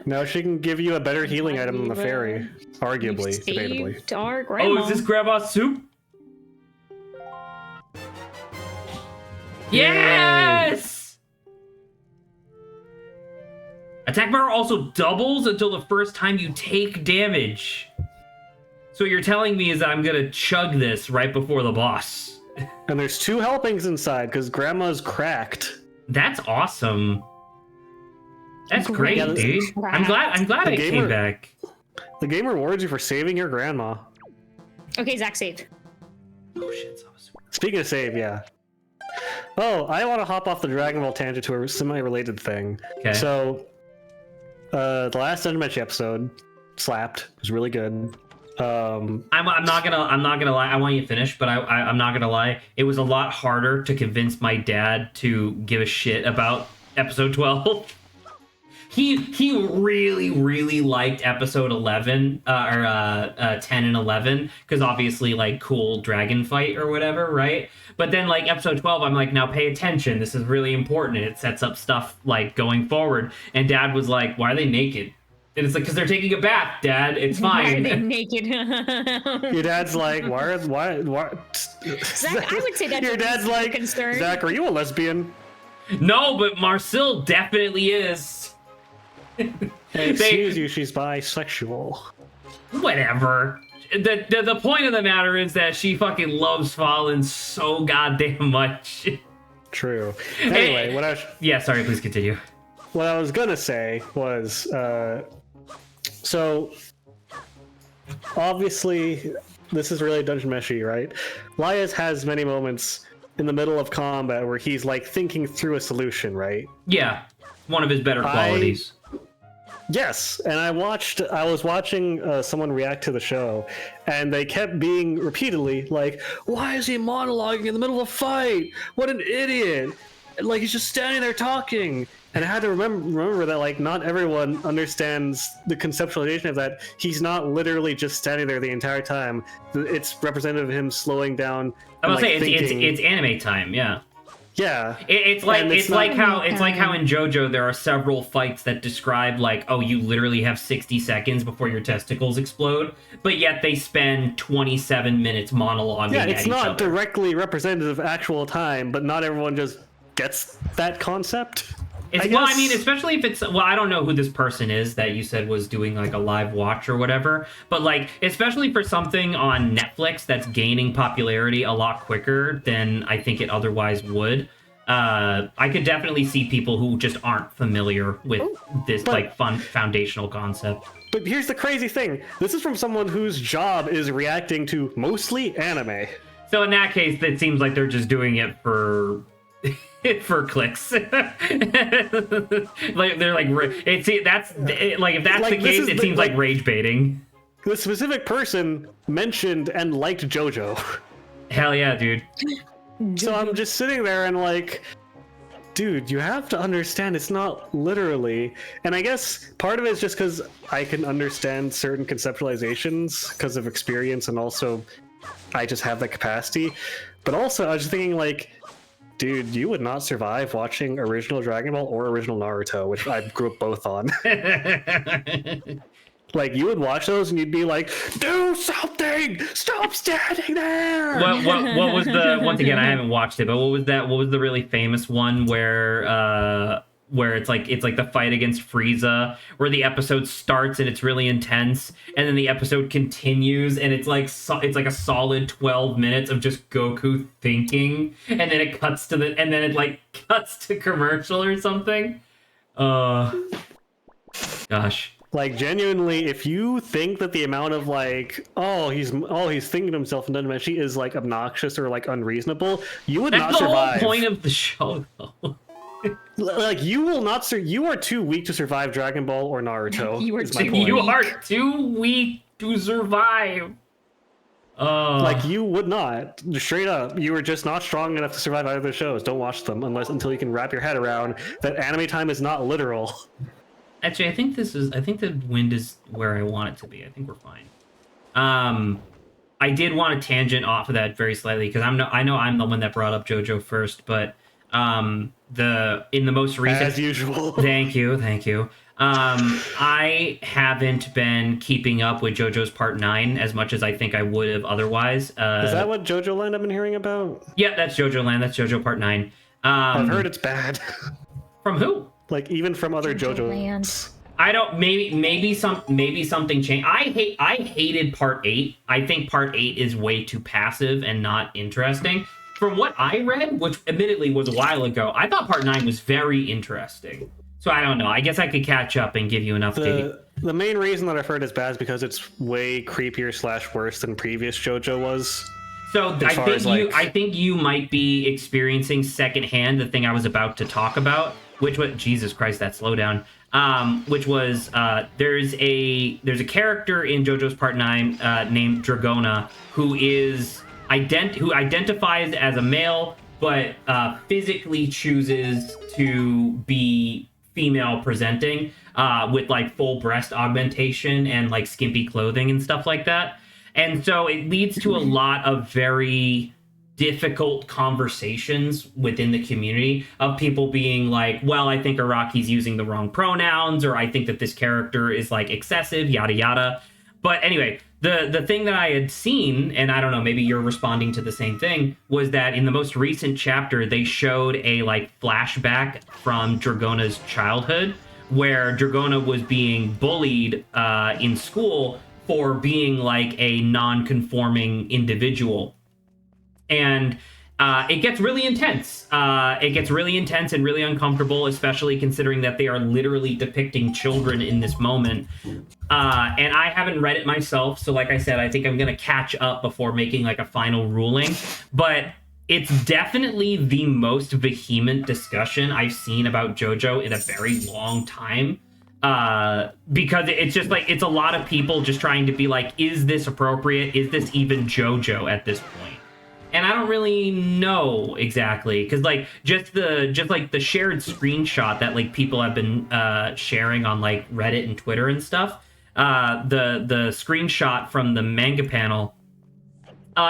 S3: Now she can give you a better healing item than the fairy, arguably, debatably.
S2: Our grandma.
S1: Oh, is this Grandma's soup? Yes! Attack power also doubles until the first time you take damage. So what you're telling me is that I'm gonna chug this right before the boss.
S3: And there's 2 helpings inside, because Grandma's cracked.
S1: That's awesome. That's great,
S2: Yeah,
S1: dude. I'm glad I came back.
S3: The game rewards you for saving your grandma.
S2: Okay, Zach saved.
S1: Oh shit, so sweet.
S3: Speaking of save, yeah. Oh, I want to hop off the Dragon Ball tangent to a semi-related thing.
S1: Okay.
S3: So, the last Dungeon episode slapped. It was really good.
S1: I'm not gonna lie. I want you to finish, but I'm not gonna lie. It was a lot harder to convince my dad to give a shit about episode 12. He really liked episode 11 or 10 and 11 because obviously like cool dragon fight or whatever, right? But then like episode 12, I'm like, now pay attention. This is really important. It sets up stuff like going forward. And Dad was like, why are they naked? And it's like, because they're taking a bath, Dad. It's fine.
S2: Why are they naked?
S3: Your dad's like, why?
S2: Zach, I would say that's
S3: your dad's like,
S2: concern.
S3: Zach, are you a lesbian?
S1: No, but Marcel definitely is.
S3: Excuse you, she's bisexual.
S1: Whatever. The point of the matter is that she fucking loves Fallen so goddamn much.
S3: True. Anyway,
S1: yeah, sorry, please continue.
S3: What I was gonna say was, so obviously this is really Dungeon Meshi, right? Lias has many moments in the middle of combat where he's like thinking through a solution, right?
S1: Yeah, one of his better qualities.
S3: Yes, and I was watching someone react to the show, and they kept being repeatedly like, why is he monologuing in the middle of a fight? What an idiot! Like, he's just standing there talking. And I had to remember that, like, not everyone understands the conceptualization of that. He's not literally just standing there the entire time. It's representative of him slowing down.
S1: I was saying it's anime time, yeah.
S3: Yeah,
S1: it's like how in JoJo there are several fights that describe like, oh, you literally have 60 seconds before your testicles explode, but yet they spend 27 minutes monologuing.
S3: Yeah, it's
S1: at
S3: not
S1: each other.
S3: directly representative of actual time, but not everyone just gets that concept.
S1: I mean, especially if it's, well, I don't know who this person is that you said was doing like a live watch or whatever, but like, especially for something on Netflix that's gaining popularity a lot quicker than I think it otherwise would, I could definitely see people who just aren't familiar with this like fun foundational concept.
S3: But here's the crazy thing. This is from someone whose job is reacting to mostly anime.
S1: So in that case, it seems like they're just doing it for clicks. Like they're like, if that's the case, it seems like rage baiting.
S3: The specific person mentioned and liked JoJo.
S1: Hell yeah, dude.
S3: So I'm just sitting there and like, dude, you have to understand it's not literally. And I guess part of it is just because I can understand certain conceptualizations because of experience, and also I just have that capacity. But also I was just thinking like, dude, you would not survive watching original Dragon Ball or original Naruto, which I grew up both on. Like, you would watch those and you'd be like, do something! Stop standing there!
S1: What was the, once again, I haven't watched it, but what was the really famous one where it's like the fight against Frieza, where the episode starts and it's really intense, and then the episode continues and it's like a solid 12 minutes of just Goku thinking, and then it cuts to commercial or something. Gosh.
S3: Like, genuinely, if you think that the amount of like, he's thinking to himself and Dunmanshi is like obnoxious or like unreasonable, you would
S1: That's
S3: not
S1: the
S3: survive.
S1: whole point of the show, though.
S3: Like, you will not. You are too weak to survive Dragon Ball or Naruto.
S2: You are
S3: is my
S2: too
S3: point.
S1: You
S2: weak.
S1: are too weak to survive.
S3: Like, you would not. Straight up, you are just not strong enough to survive either of the shows. Don't watch them until you can wrap your head around that anime time is not literal.
S1: Actually, I think the wind is where I want it to be. I think we're fine. I did want to tangent off of that very slightly because I know I'm the one that brought up JoJo first, but in the most recent,
S3: As usual.
S1: Thank you. I haven't been keeping up with JoJo's Part 9 as much as I think I would have otherwise.
S3: Is that what JoJo Land I've been hearing about?
S1: Yeah, that's JoJo Land. That's JoJo Part 9.
S3: I've heard it's bad.
S1: From who?
S3: Like, even from other JoJo
S2: Land.
S1: I don't. Maybe something changed. I hated Part 8. I think Part 8 is way too passive and not interesting. From what I read, which admittedly was a while ago, I thought Part 9 was very interesting. So I don't know. I guess I could catch up and give you an update.
S3: The main reason that I've heard it's bad is because it's way creepier / worse than previous JoJo was.
S1: So I think you might be experiencing secondhand the thing I was about to talk about, which was Jesus Christ, that slowdown. Which was there's a character in JoJo's Part 9 named Dragona who identifies as a male but physically chooses to be female presenting with like full breast augmentation and like skimpy clothing and stuff like that. And so it leads to a lot of very difficult conversations within the community of people being like, well, I think Araki's using the wrong pronouns, or I think that this character is like excessive, yada yada. But anyway, the thing that I had seen, and I don't know, maybe you're responding to the same thing, was that in the most recent chapter they showed a like flashback from Dragona's childhood where Dragona was being bullied in school for being like a non-conforming individual. And it gets really intense. It gets really intense and really uncomfortable, especially considering that they are literally depicting children in this moment. And I haven't read it myself, so like I said, I think I'm going to catch up before making like a final ruling. But it's definitely the most vehement discussion I've seen about JoJo in a very long time. Because it's just like, it's a lot of people just trying to be like, is this appropriate? Is this even JoJo at this point? And I don't really know exactly, because like just like the shared screenshot that like people have been sharing on like Reddit and Twitter and stuff. The screenshot from the manga panel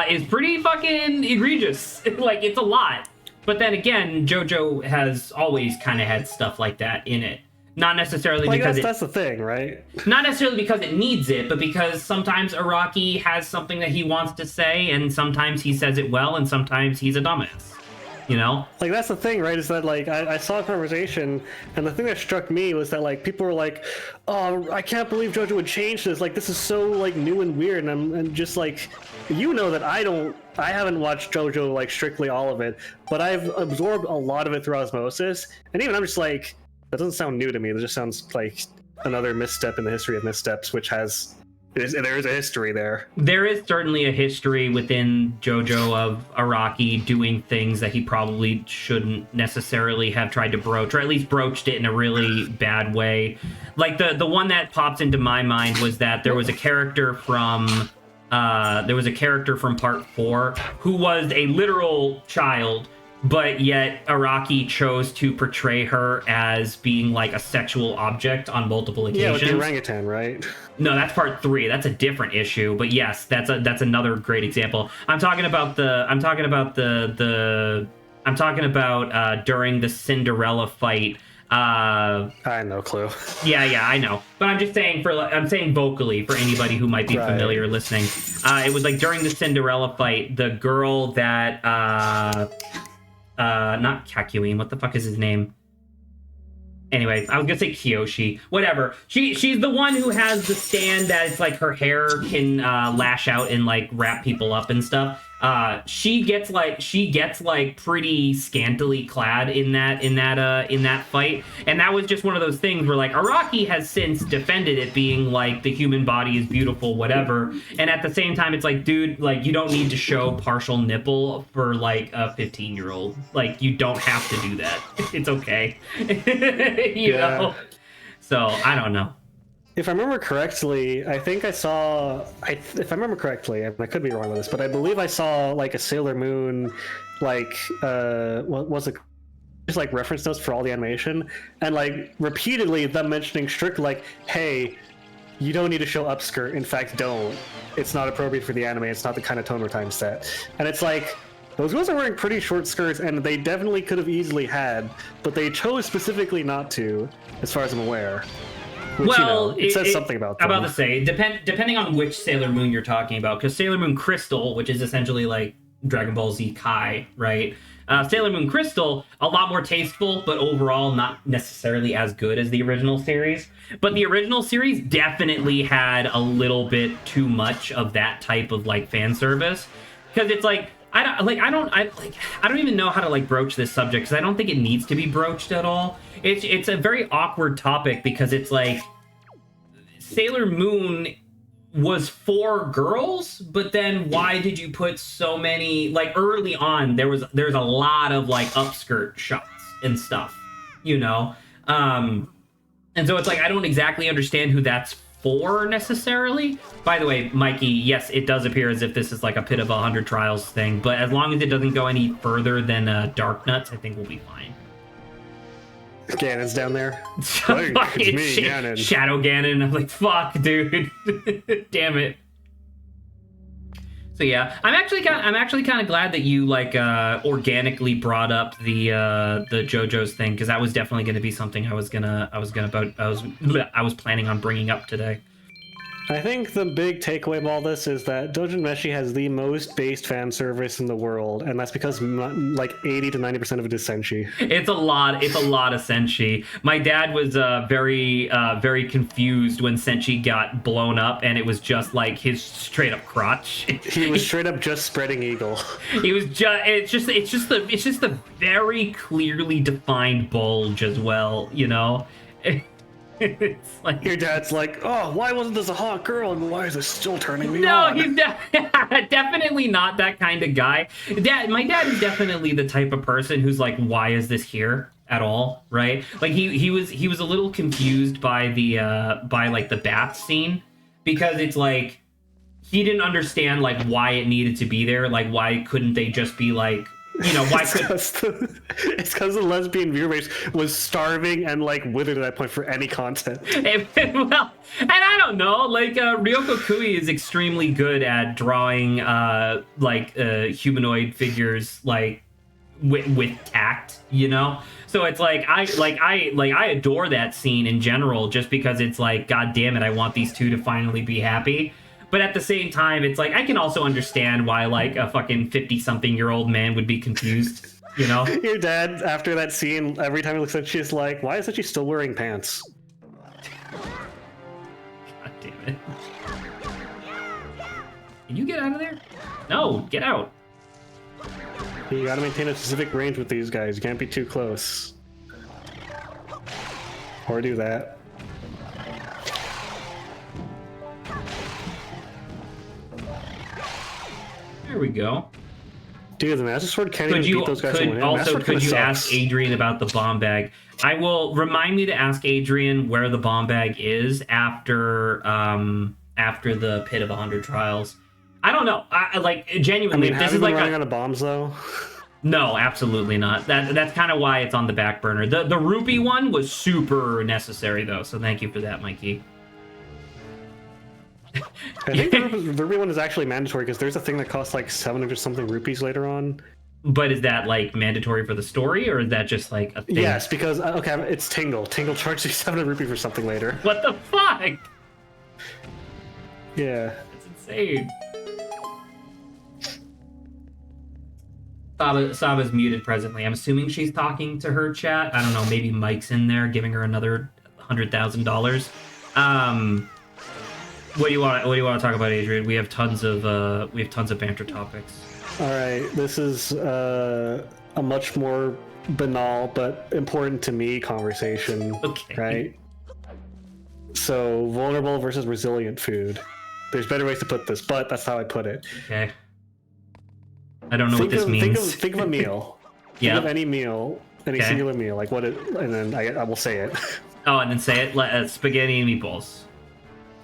S1: is pretty fucking egregious. Like, it's a lot. But then again, JoJo has always kind of had stuff like that in it. Not necessarily
S3: like
S1: because
S3: that's the thing, right?
S1: Not necessarily because it needs it, but because sometimes Araki has something that he wants to say, and sometimes he says it well, and sometimes he's a dumbass. You know?
S3: Like, that's the thing, right? Is that, like, I saw a conversation, and the thing that struck me was that, like, people were like, oh, I can't believe JoJo would change this. Like, this is so, like, new and weird. And I'm just like, you know that I haven't watched JoJo, like, strictly all of it, but I've absorbed a lot of it through osmosis. And even I'm just like, that doesn't sound new to me. It just sounds like another misstep in the history of missteps, which there's a history there.
S1: There is certainly a history within JoJo of Araki doing things that he probably shouldn't necessarily have tried to broach, or at least broached it in a really bad way. Like the one that pops into my mind was that there was a character from Part 4 who was a literal child, but yet Araki chose to portray her as being like a sexual object on multiple occasions.
S3: Yeah, with the orangutan, right?
S1: No, that's Part 3. That's a different issue. But yes, that's another great example. I'm talking about during the Cinderella fight.
S3: I have no clue.
S1: Yeah, I know. But I'm just saying I'm saying vocally for anybody who might be familiar listening. It was like during the Cinderella fight, the girl that not Kakyoin, what the fuck is his name? Anyway, I was gonna say Kyoshi. Whatever. She's the one who has the stand that it's like her hair can lash out and like wrap people up and stuff. she gets like pretty scantily clad in that fight, and that was just one of those things where like Araki has since defended it being like the human body is beautiful, whatever, and at the same time it's like, dude, like you don't need to show partial nipple for like a 15-year-old. Like you don't have to do that. It's okay. you know. So I don't know.
S3: If I remember correctly, I think I saw. If I remember correctly, I could be wrong with this, but I believe I saw like a Sailor Moon, like what was it? Just like reference notes for all the animation, and like repeatedly them mentioning strict like, "Hey, you don't need to show upskirt. In fact, don't. It's not appropriate for the anime. It's not the kind of tone we're trying to set." And it's like, those girls are wearing pretty short skirts, and they definitely could have easily had, but they chose specifically not to, as far as I'm aware. Which,
S1: well,
S3: it says something about them.
S1: I'm about to say, depending on which Sailor Moon you're talking about, because Sailor Moon Crystal, which is essentially like Dragon Ball Z Kai, right? Sailor Moon Crystal, a lot more tasteful, but overall not necessarily as good as the original series. But the original series definitely had a little bit too much of that type of like fan service, because it's like, I don't even know how to like broach this subject, because I don't think it needs to be broached at all. It's a very awkward topic, because it's like Sailor Moon was for girls, but then why did you put so many, like early on there's a lot of like upskirt shots and stuff, you know? And so it's like I don't exactly understand who that's for necessarily. By the way, Mikey, yes, it does appear as if this is like a Pit of 100 Trials thing, but as long as it doesn't go any further than Dark Nuts, I think we'll be fine.
S3: Ganon's down there.
S1: It's me, Ganon. Shadow Ganon. I'm like, fuck, dude. Damn it. So yeah, I'm actually kind of glad that you like organically brought up the JoJo's thing, because that was definitely going to be something I was planning on bringing up today.
S3: I think the big takeaway of all this is that Dojin Meshi has the most based fan service in the world, and that's because like 80 to 90% of it is senshi.
S1: It's a lot of senshi. My dad was very confused when senshi got blown up, and it was just like his straight up crotch.
S3: He was straight up just spreading eagle.
S1: He was it's just the very clearly defined bulge as well, you know. It's like
S3: your dad's like, oh, why wasn't this a hot girl, and why is this still turning me
S1: No,
S3: on?
S1: he's definitely not that kind of guy. My dad is definitely the type of person who's like, why is this here at all, right? Like he was a little confused by the like the bath scene, because it's like he didn't understand like why it needed to be there. Like, why couldn't they just be like, you know, why
S3: it's because the lesbian viewer base was starving and like withered at that point for any content.
S1: Well, and I don't know, like Ryoko Kui is extremely good at drawing humanoid figures like with tact, you know. So it's like I adore that scene in general, just because it's like, god damn it, I want these two to finally be happy. But at the same time, it's like, I can also understand why like a fucking 50-something-year-old man would be confused, you know?
S3: Your dad, after that scene, every time he looks at you, is like, why isn't she still wearing pants?
S1: God damn it. Can you get out of there? No, get out.
S3: You gotta maintain a specific range with these guys. You can't be too close. Or do that.
S1: There we go.
S3: Dude, the Master Sword can't even beat those guys.
S1: Could you ask Adrian about the bomb bag? I will remind me to ask Adrian where the bomb bag is after the Pit of 100 Trials. I don't know. I like genuinely.
S3: I mean,
S1: this is like
S3: running out of bombs though.
S1: No, absolutely not. That's kind of why it's on the back burner. The rupee one was super necessary though, so thank you for that, Mikey.
S3: I think the rupee one is actually mandatory, because there's a thing that costs like 700 something rupees later on.
S1: But is that like mandatory for the story, or is that just like a thing?
S3: Yes, because okay, it's Tingle. Tingle charges you 700 rupees for something later.
S1: What the fuck?
S3: Yeah,
S1: that's insane. Saba's muted presently. I'm assuming she's talking to her chat. I don't know. Maybe Mike's in there giving her another $100,000. What do you want? What do you want to talk about, Adrian? We have tons of banter topics.
S3: All right, this is a much more banal but important to me conversation.
S1: Okay.
S3: Right. So vulnerable versus resilient food. There's better ways to put this, but that's how I put it.
S1: Okay. I don't know what this means.
S3: Think of a meal.
S1: Yeah.
S3: Think of any meal, any
S1: Okay.
S3: singular meal, like what it, and then I will say it.
S1: Oh, and then say it. Spaghetti and meatballs.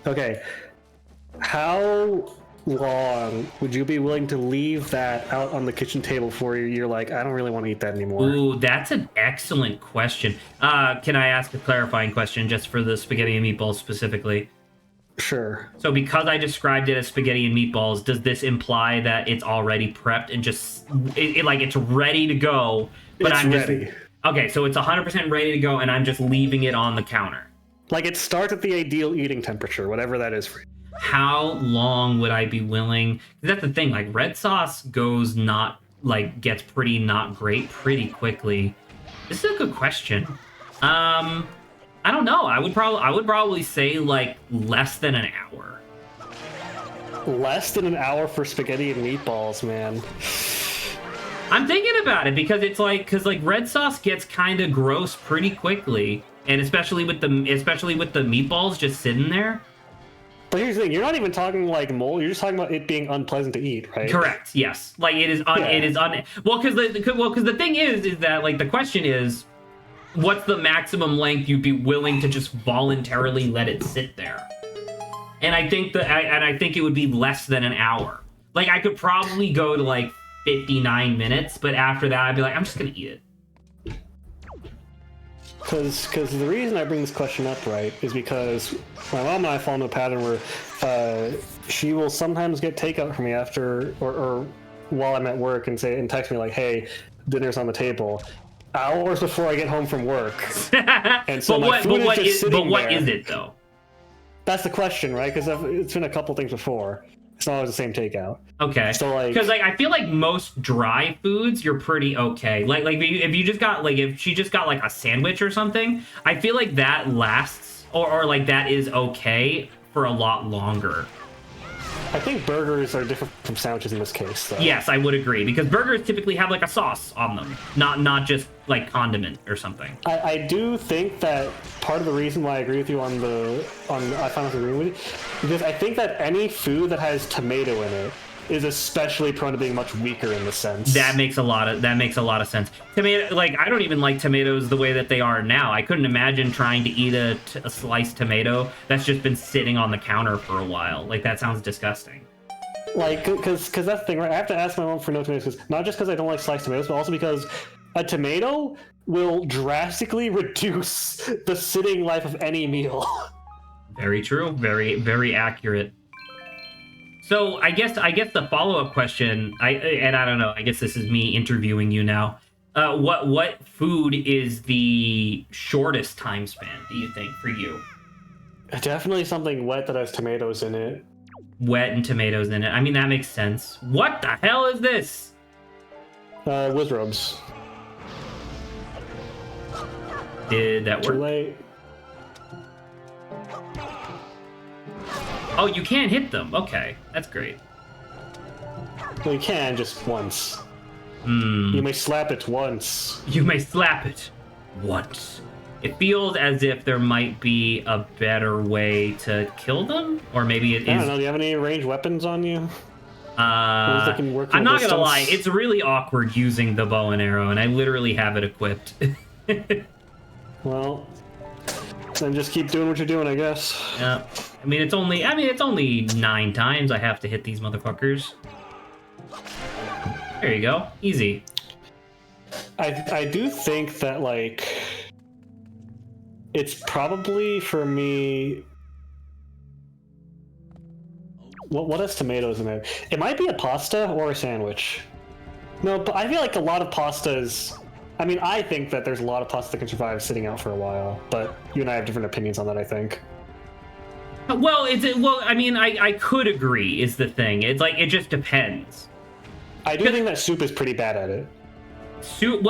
S3: Okay. How long would you be willing to leave that out on the kitchen table before you're like, I don't really want to eat that anymore?
S1: Ooh, that's an excellent question. Can I ask a clarifying question just for the spaghetti and meatballs specifically?
S3: Sure.
S1: So because I described it as spaghetti and meatballs, does this imply that it's already prepped and just like it's ready to go? But
S3: It's
S1: I'm
S3: ready.
S1: just okay. So it's 100% ready to go, and I'm just leaving it on the counter.
S3: Like it starts at the ideal eating temperature, whatever that is for you.
S1: How long would I be willing? 'Cause that's the thing. Like red sauce gets pretty not great pretty quickly. This is a good question. I don't know. I would probably say like less than an hour.
S3: Less than an hour for spaghetti and meatballs, man.
S1: I'm thinking about it because because red sauce gets kind of gross pretty quickly, and especially with the meatballs just sitting there.
S3: But here's the thing: you're not even talking like mold. You're just talking about it being unpleasant to eat, right?
S1: Correct. Yes. Like it is.
S3: Yeah.
S1: It is Well, because the thing is that like the question is, what's the maximum length you'd be willing to just voluntarily let it sit there? And I think I think it would be less than an hour. Like I could probably go to like 59 minutes, but after that I'd be like, I'm just gonna eat it.
S3: Because the reason I bring this question up, right, is because my mom and I fall into a pattern where she will sometimes get takeout from me after or while I'm at work and text me like, hey, dinner's on the table. Hours before I get home from work. And so
S1: But what is
S3: there.
S1: it though?
S3: That's the question, right? Because it's been a couple things before. It's not always the same takeout.
S1: Okay.
S3: So
S1: because I feel like most dry foods you're pretty okay. Like if you just got if she just got like a sandwich or something, I feel like that lasts or like that is okay for a lot longer.
S3: I think burgers are different from sandwiches in this case, though.
S1: Yes, I would agree because burgers typically have like a sauce on them, not just like condiment or something.
S3: I do think that part of the reason why I agree with you on I found this agreeing with you because I think that any food that has tomato in it is especially prone to being much weaker in the sense.
S1: That makes a lot of sense. Tomato, like I don't even like tomatoes the way that they are now. I couldn't imagine trying to eat a sliced tomato that's just been sitting on the counter for a while. Like that sounds disgusting.
S3: Like, because that's the thing, right? I have to ask my mom for no tomatoes, not just because I don't like sliced tomatoes, but also because a tomato will drastically reduce the sitting life of any meal.
S1: Very true. Very, very accurate. So I guess the follow-up question, I don't know, I guess this is me interviewing you now. What food is the shortest time span, do you think, for you?
S3: Definitely something wet that has tomatoes in it.
S1: Wet and tomatoes in it. I mean, that makes sense. What the hell is this?
S3: Wizrobes.
S1: Did that
S3: Too
S1: work?
S3: late.
S1: Oh, you can't hit them. Okay, that's great.
S3: Well, you can just once.
S1: Hmm.
S3: You may slap it once.
S1: You may slap it once. It feels as if there might be a better way to kill them, or maybe it
S3: I
S1: is.
S3: don't know. Do you have any ranged weapons on you? Ones that can work from
S1: I'm
S3: a
S1: not gonna
S3: distance?
S1: lie, it's really awkward using the bow and arrow, and I literally have it equipped.
S3: Well, then just keep doing what you're doing, I guess.
S1: Yeah. I mean, it's only 9 times I have to hit these motherfuckers. There you go. Easy.
S3: I do think that, like, it's probably for me. What has tomatoes in it? It might be a pasta or a sandwich. No, but I feel like a lot of pastas. I mean, I think that there's a lot of pasta that can survive sitting out for a while, but you and I have different opinions on that, I think.
S1: Well, I mean, I could agree is the thing. It's like, it just depends.
S3: I do think that soup is pretty bad at it.
S1: Soup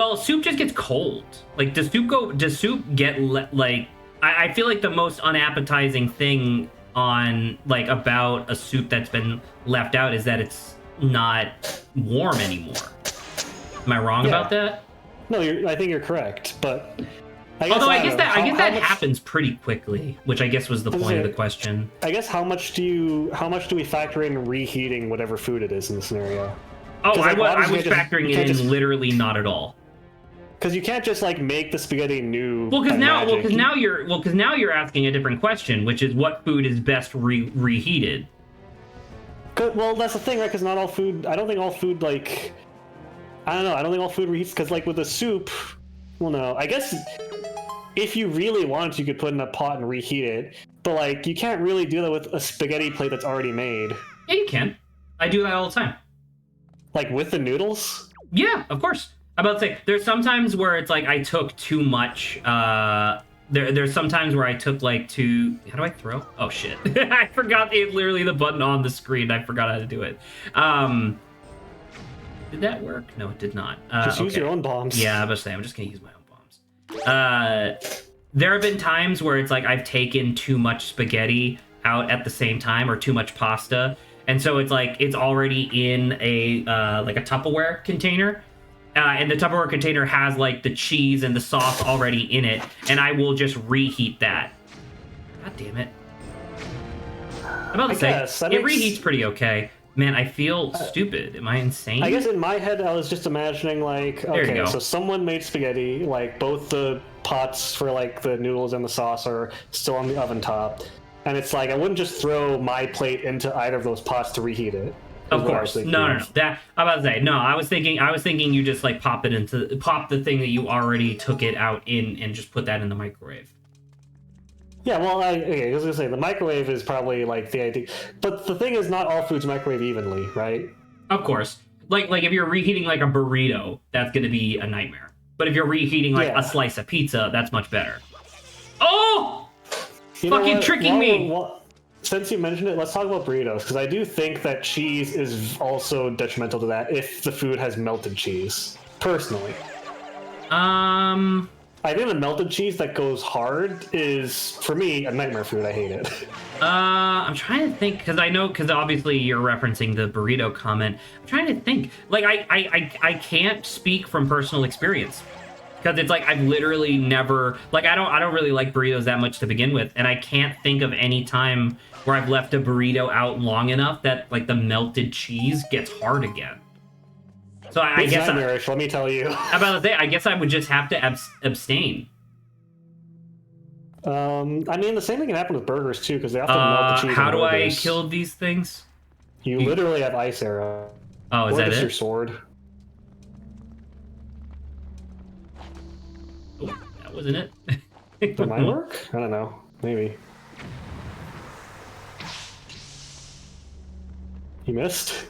S1: just gets cold. Like, does soup get, like, I feel like the most unappetizing thing on like about a soup that's been left out is that it's not warm anymore. Am I wrong about that?
S3: No, I think you're correct, but
S1: I guess that happens pretty quickly, which I guess was the point of the question.
S3: I guess how much do we factor in reheating whatever food it is in the scenario?
S1: Oh,
S3: Like,
S1: I was factoring it in literally not at all.
S3: Because you can't just like make the spaghetti new.
S1: Because now you're asking a different question, which is what food is best reheated.
S3: Well, that's the thing, right? Because not all food. I don't think all food like. I don't know. I don't think all food reheats because like with a soup. Well, no. I guess if you really wanted, you could put in a pot and reheat it. But like you can't really do that with a spaghetti plate that's already made.
S1: Yeah, you can. I do that all the time.
S3: Like with the noodles?
S1: Yeah, of course. I'm about to say, there's sometimes where it's like I took too much. There's sometimes where I took like too. How do I throw? Oh shit! I forgot literally the button on the screen. I forgot how to do it. Did that work? No, it did not.
S3: Just use your own bombs.
S1: Yeah, I was saying I'm just gonna use my own bombs. There have been times where it's like I've taken too much spaghetti out at the same time or too much pasta, and so it's like it's already in a like a Tupperware container. And the Tupperware container has like the cheese and the sauce already in it, and I will just reheat that. God damn it! I'm about to say it reheats pretty okay. Man, I feel stupid. Am I insane?
S3: I guess in my head I was just imagining like, okay, so someone made spaghetti, like both the pots for like the noodles and the sauce are still on the oven top, and it's like I wouldn't just throw my plate into either of those pots to reheat it.
S1: Of course, no. That I'm about to say no. I was thinking you just like pop the thing that you already took it out in and just put that in the microwave.
S3: Yeah, well, I was gonna say the microwave is probably like the idea, but the thing is, not all foods microwave evenly, right?
S1: Of course, like if you're reheating like a burrito, that's gonna be a nightmare. But if you're reheating like a slice of pizza, that's much better. Oh, fucking tricking me!
S3: Since you mentioned it, let's talk about burritos, because I do think that cheese is also detrimental to that if the food has melted cheese, personally. I think the melted cheese that goes hard is, for me, a nightmare food. I hate it.
S1: I'm trying to think, because obviously you're referencing the burrito comment. I'm trying to think. Like, I can't speak from personal experience. Because it's like I've literally never, like, I don't really like burritos that much to begin with, and I can't think of any time where I've left a burrito out long enough that like the melted cheese gets hard again. So I guess
S3: nightmarish, let me tell you.
S1: About to say, I guess I would just have to abstain.
S3: I mean, the same thing can happen with burgers too, because they often melt the cheese.
S1: How do I kill these things?
S3: You literally have ice arrow.
S1: Oh, is that it?
S3: Your sword.
S1: Oh, that wasn't it.
S3: That might work? I don't know. Maybe. You missed?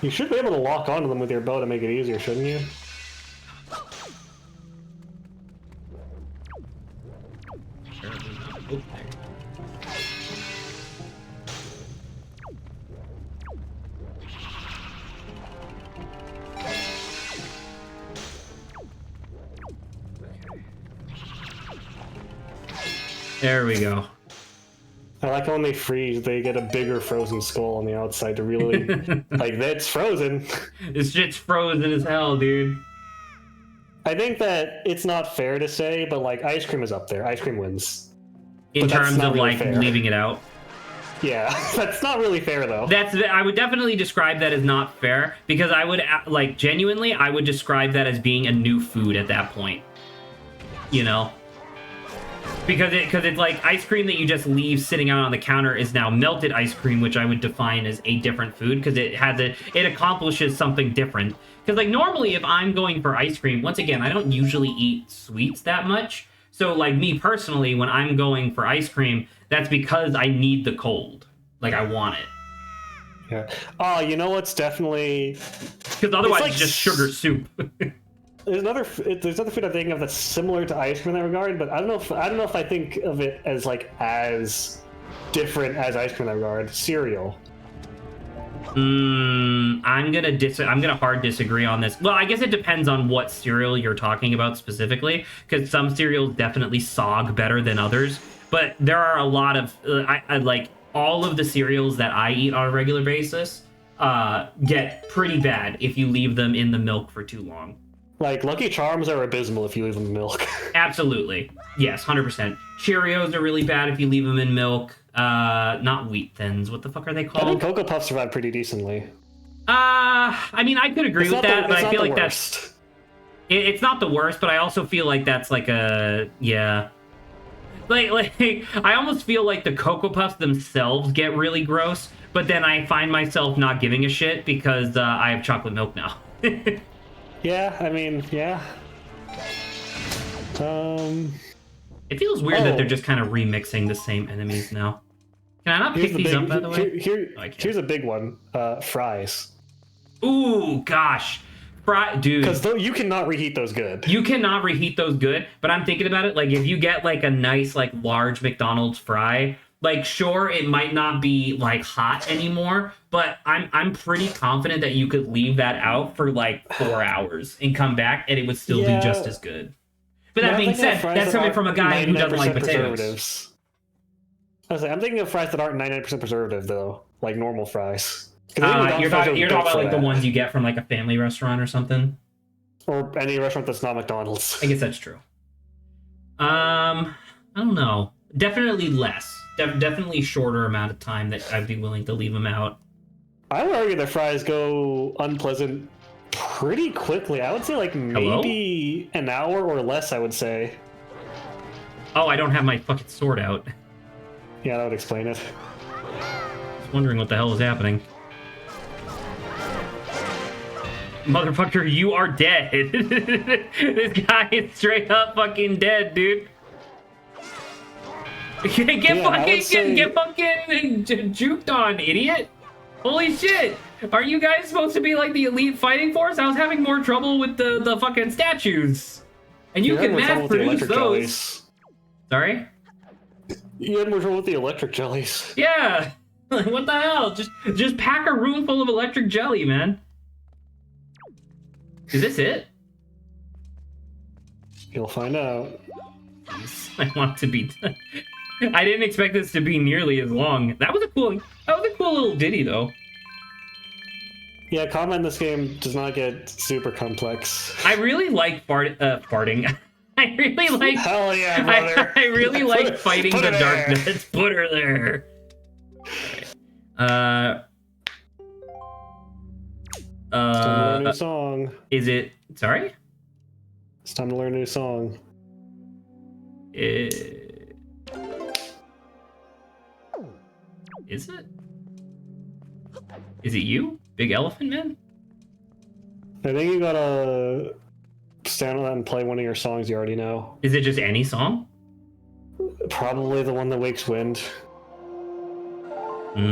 S3: You should be able to lock onto them with your bow to make it easier, shouldn't you?
S1: There we go.
S3: I like how when they freeze, they get a bigger frozen skull on the outside to really, like, that's frozen.
S1: This shit's frozen as hell, dude.
S3: I think that it's not fair to say, but, like, ice cream is up there. Ice cream wins.
S1: In terms of, really like, leaving it out?
S3: Yeah, that's not really fair, though.
S1: I would definitely describe that as not fair, because I would, like, genuinely, I would describe that as being a new food at that point. You know? Because it's like ice cream that you just leave sitting out on the counter is now melted ice cream, which I would define as a different food because it accomplishes something different. Because like normally if I'm going for ice cream, once again, I don't usually eat sweets that much. So like me personally, when I'm going for ice cream, that's because I need the cold. Like I want it.
S3: Yeah. Oh, you know what's definitely...
S1: Because otherwise it's just sugar soup.
S3: There's another food I'm thinking of that's similar to ice cream in that regard, but I don't know if I think of it as like as different as ice cream in that regard. Cereal.
S1: I'm gonna hard disagree on this. Well, I guess it depends on what cereal you're talking about specifically, because some cereals definitely sog better than others. But there are a lot of I like all of the cereals that I eat on a regular basis get pretty bad if you leave them in the milk for too long.
S3: Like, Lucky Charms are abysmal if you leave them in milk.
S1: Absolutely. Yes, 100%. Cheerios are really bad if you leave them in milk. Not Wheat Thins. What the fuck are they
S3: I think
S1: called?
S3: Cocoa Puffs survive pretty decently.
S1: I mean, I could agree with that, but I feel like
S3: worst.
S1: it's not the worst, but I also feel like that's like a, yeah. Like, I almost feel like the Cocoa Puffs themselves get really gross, but then I find myself not giving a shit because I have chocolate milk now.
S3: Yeah, I mean, yeah.
S1: It feels weird that they're just kind of remixing the same enemies now. Can I not pick these up, by the way?
S3: Here's a big one. Fries.
S1: Ooh, gosh. Dude.
S3: Because you cannot reheat those good.
S1: You cannot reheat those good, but I'm thinking about it, like, if you get, like, a nice, like, large McDonald's fry, like, sure, it might not be, like, hot anymore, but I'm pretty confident that you could leave that out for, like, 4 hours and come back, and it would still be just as good. But that being said, that's coming from a guy who doesn't like potatoes.
S3: I'm thinking of fries that aren't 99% preservative, though, like normal fries.
S1: You're talking about like the ones you get from like a family restaurant or something,
S3: or any restaurant that's not McDonald's.
S1: I guess that's true. I don't know. Definitely less. Definitely shorter amount of time that I'd be willing to leave them out.
S3: I would argue that fries go unpleasant pretty quickly. I would say like maybe an hour or less. I would say.
S1: Oh, I don't have my fucking sword out.
S3: Yeah, that would explain it.
S1: I was wondering what the hell was happening. Motherfucker, you are dead. This guy is straight up fucking dead, dude. Get fucking juked on, idiot. Holy shit. Are you guys supposed to be like the elite fighting force? I was having more trouble with the fucking statues. And you can mass produce those. Jellies. Sorry?
S3: You had more trouble with the electric jellies.
S1: Yeah. What the hell? Just pack a room full of electric jelly, man. Is this it?
S3: You'll find out.
S1: I want to be done. I didn't expect this to be nearly as long. That was a cool little ditty, though.
S3: Yeah, combat in this game does not get super complex.
S1: I really like farting. I really like.
S3: Hell yeah, brother.
S1: I really like fighting the darkness. Put her there.
S3: It's time to learn a new song.
S1: Is it? Sorry?
S3: It's time to learn a new song.
S1: Is it? Is it you? Big Elephant Man?
S3: I think you gotta stand on that and play one of your songs you already know.
S1: Is it just any song?
S3: Probably the one that wakes wind. There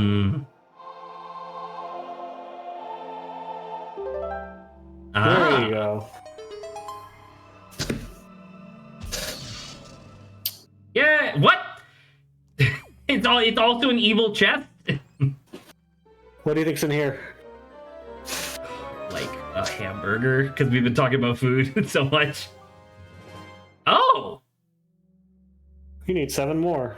S3: you go.
S1: Yeah, what? It's also an evil chest?
S3: What do you think's in here?
S1: Like a hamburger? Because we've been talking about food so much. Oh!
S3: You need 7 more.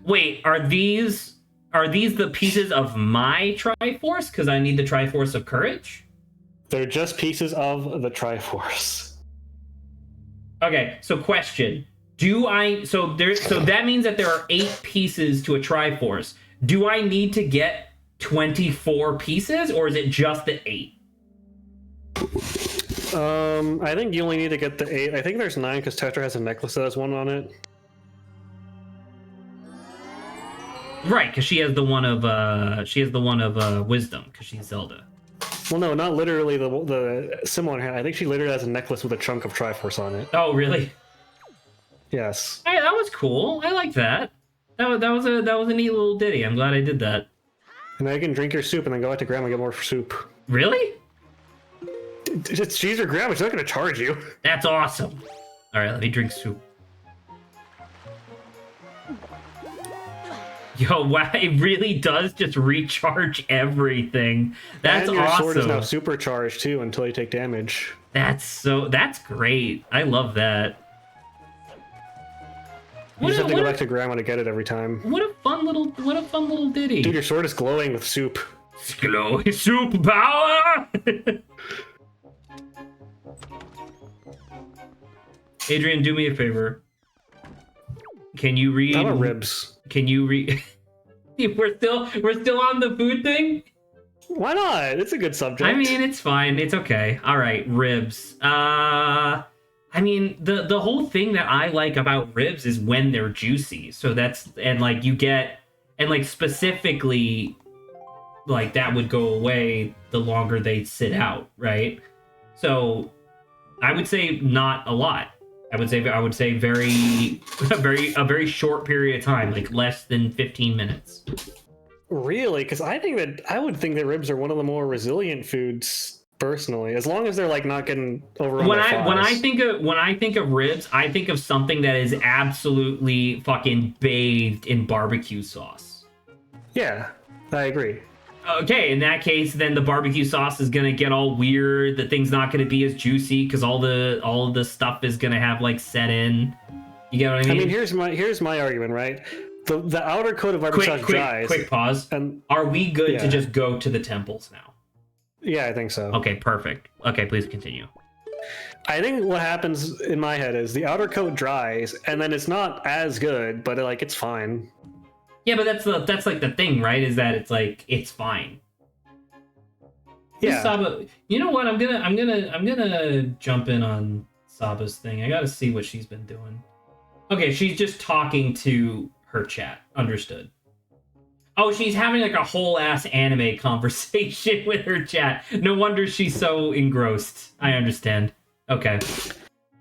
S1: Wait, are these the pieces of my Triforce? Because I need the Triforce of Courage?
S3: They're just pieces of the Triforce.
S1: Okay, so question. So that means that there are 8 pieces to a Triforce. Do I need to get 24 pieces, or is it just the 8?
S3: I think you only need to get the 8. I think there's 9 because Tetra has a necklace that has 1 on it.
S1: Right, because she has the one of wisdom, because she's Zelda.
S3: Well, no, not literally the symbol on her hand. I think she literally has a necklace with a chunk of Triforce on it.
S1: Oh, really?
S3: Yes.
S1: Hey, that was cool. I like that. That was a neat little ditty. I'm glad I did that.
S3: And now you can drink your soup and then go out to Grandma and get more soup.
S1: Really?
S3: She's your grandma. She's not going to charge you.
S1: That's awesome. All right, let me drink soup. Yo, wow, it really does just recharge everything. That's
S3: and your sword is now
S1: awesome.
S3: supercharged too until you take damage.
S1: That's great. I love that.
S3: You just have to go back to grandma to get it every time.
S1: What a fun little ditty.
S3: Dude, your sword is glowing with soup.
S1: Glow soup power. Adrian, do me a favor. Can you read?
S3: How about ribs?
S1: Can you read? we're still on the food thing.
S3: Why not? It's a good subject.
S1: I mean, it's fine. It's okay. All right, ribs. I mean, the whole thing that I like about ribs is when they're juicy. So that's and like you get and like specifically like that would go away the longer they sit out, right? So I would say not a lot. I would say very a very short period of time, like less than 15 minutes.
S3: Really? Because I would think that ribs are one of the more resilient foods personally, as long as they're like not getting overrun by flies.
S1: When I think of ribs, I think of something that is absolutely fucking bathed in barbecue sauce.
S3: Yeah, I agree.
S1: Okay, in that case, then the barbecue sauce is gonna get all weird. The thing's not gonna be as juicy because all of the stuff is gonna have like set in. You get what I mean?
S3: I mean, here's my argument, right? The outer coat of barbecue sauce dries.
S1: Quick pause.
S3: And
S1: are we good to
S3: yeah.
S1: just go to the temples now?
S3: Yeah, I think so.
S1: Okay, perfect. Okay, please continue.
S3: I think what happens in my head is the outer coat dries, and then it's not as good, but it's fine.
S1: Yeah, but that's like the thing, right? Is that it's like it's fine.
S3: Yeah.
S1: Saba, you know what? I'm gonna jump in on Saba's thing. I gotta see what she's been doing. Okay, she's just talking to her chat. Understood. Oh, she's having like a whole ass anime conversation with her chat. No wonder she's so engrossed. I understand. Okay.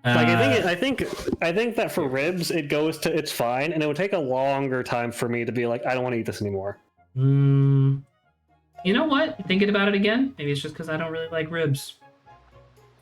S3: Like I think that for ribs it's fine, and it would take a longer time for me to be like, I don't want to eat this anymore.
S1: You know what? Thinking about it again, maybe it's just because I don't really like ribs.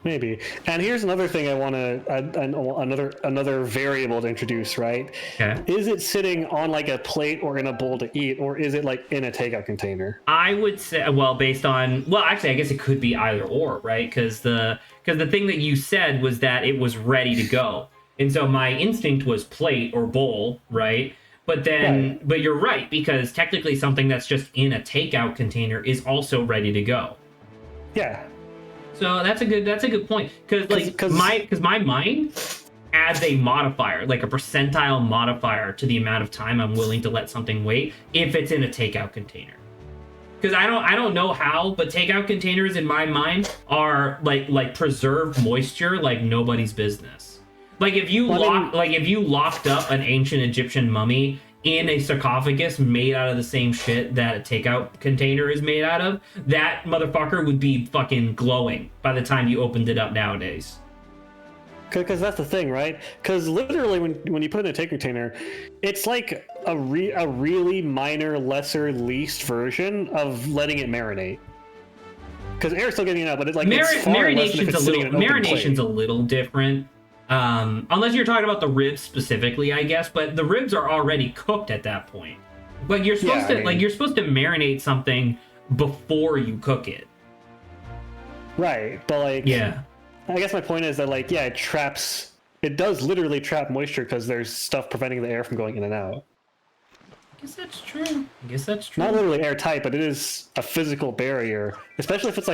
S3: Maybe. And here's another thing I want to another variable to introduce, right?
S1: Okay.
S3: Is it sitting on like a plate or in a bowl to eat, or is it like in a takeout container?
S1: I would say, actually, I guess it could be either or, right? Because the thing that you said was that it was ready to go, and so my instinct was plate or bowl, right? But then,
S3: Right.
S1: But you're right, because technically something that's just in a takeout container is also ready to go.
S3: Yeah.
S1: So that's a good point, because my mind adds a modifier, like a percentile modifier to the amount of time I'm willing to let something wait if it's in a takeout container. Because I don't know how, but takeout containers in my mind are like preserved moisture like nobody's business. Like if you locked up an ancient Egyptian mummy in a sarcophagus made out of the same shit that a takeout container is made out of, that motherfucker would be fucking glowing by the time you opened it up nowadays.
S3: Because that's the thing, right? Because literally, when you put it in a takeout container, it's like a really minor, lesser, least version of letting it marinate. Because air's still getting it out, but it's like
S1: marination's a little different. Unless you're talking about the ribs specifically, I guess, but the ribs are already cooked at that point. Like you're supposed to marinate something before you cook it.
S3: Right, but like
S1: yeah.
S3: I guess my point is that it does literally trap moisture because there's stuff preventing the air from going in and out.
S1: I guess that's true.
S3: Not literally airtight, but it is a physical barrier. Especially if it's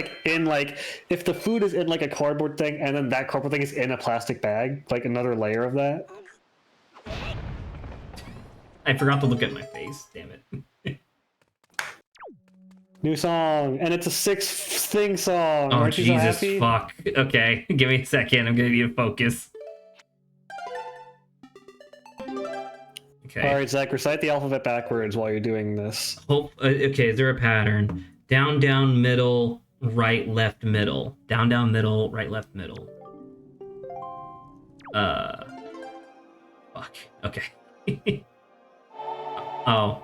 S3: if the food is in like a cardboard thing and then that cardboard thing is in a plastic bag, like another layer of that.
S1: I forgot to look at my face, damn it.
S3: New song, and it's a 6th thing song.
S1: Oh,
S3: Aren't you so
S1: Jesus
S3: happy?
S1: fuck. Okay, give me a second, I'm gonna need to focus. Okay.
S3: Alright, Zach, recite the alphabet backwards while you're doing this.
S1: Okay, is there a pattern? Down, down, middle, right, left, middle. Down, down, middle, right, left, middle. Fuck. Okay. Oh.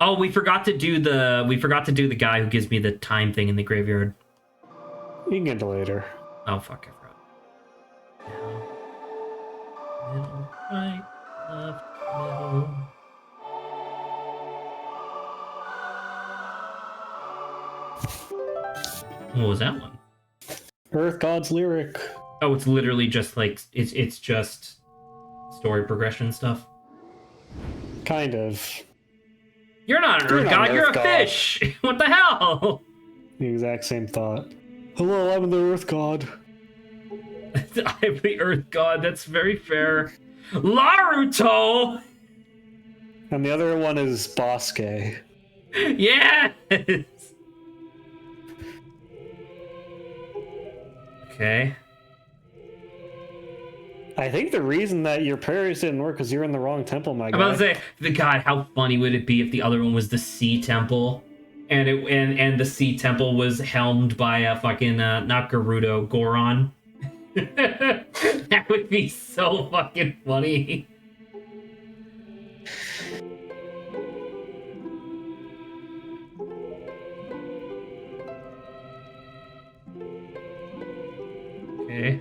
S1: Oh, we forgot to do the guy who gives me the time thing in the graveyard.
S3: You can get to later.
S1: Oh fuck, I forgot. Down, middle, right, Left, middle. What was that one?
S3: Earth God's lyric.
S1: Oh, it's literally just like it's just story progression stuff.
S3: Kind of.
S1: You're not an
S3: You're
S1: Earth
S3: not
S1: God,
S3: an
S1: you're
S3: Earth
S1: a
S3: God.
S1: fish! What the hell?
S3: The exact same thought. Hello, I'm the Earth God.
S1: I'm the Earth God, that's very fair. Naruto!
S3: And the other one is Bosque.
S1: Yes! Okay.
S3: I think the reason that your prayers didn't work is you're in the wrong temple, my
S1: I'm
S3: guy.
S1: about to say, the God, how funny would it be if the other one was the Sea Temple, and the Sea Temple was helmed by a fucking not Gerudo, Goron. That would be so fucking funny. Okay.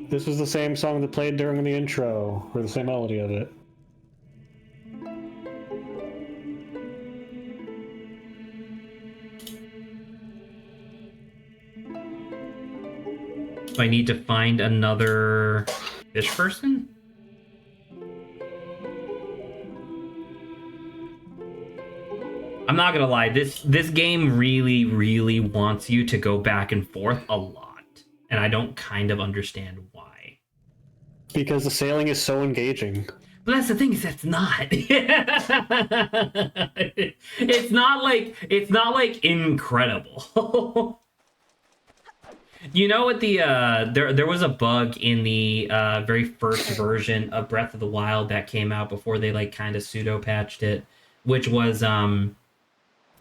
S3: This was the same song that played during the intro, or the same melody of it.
S1: Do I need to find another fish person? I'm not gonna lie, this game really wants you to go back and forth a lot, and I don't kind of understand why.
S3: Because the sailing is so engaging.
S1: But that's the thing, is that's not. It's not like incredible. You know what there was a bug in the very first version of Breath of the Wild that came out before they like kind of pseudo patched it, which was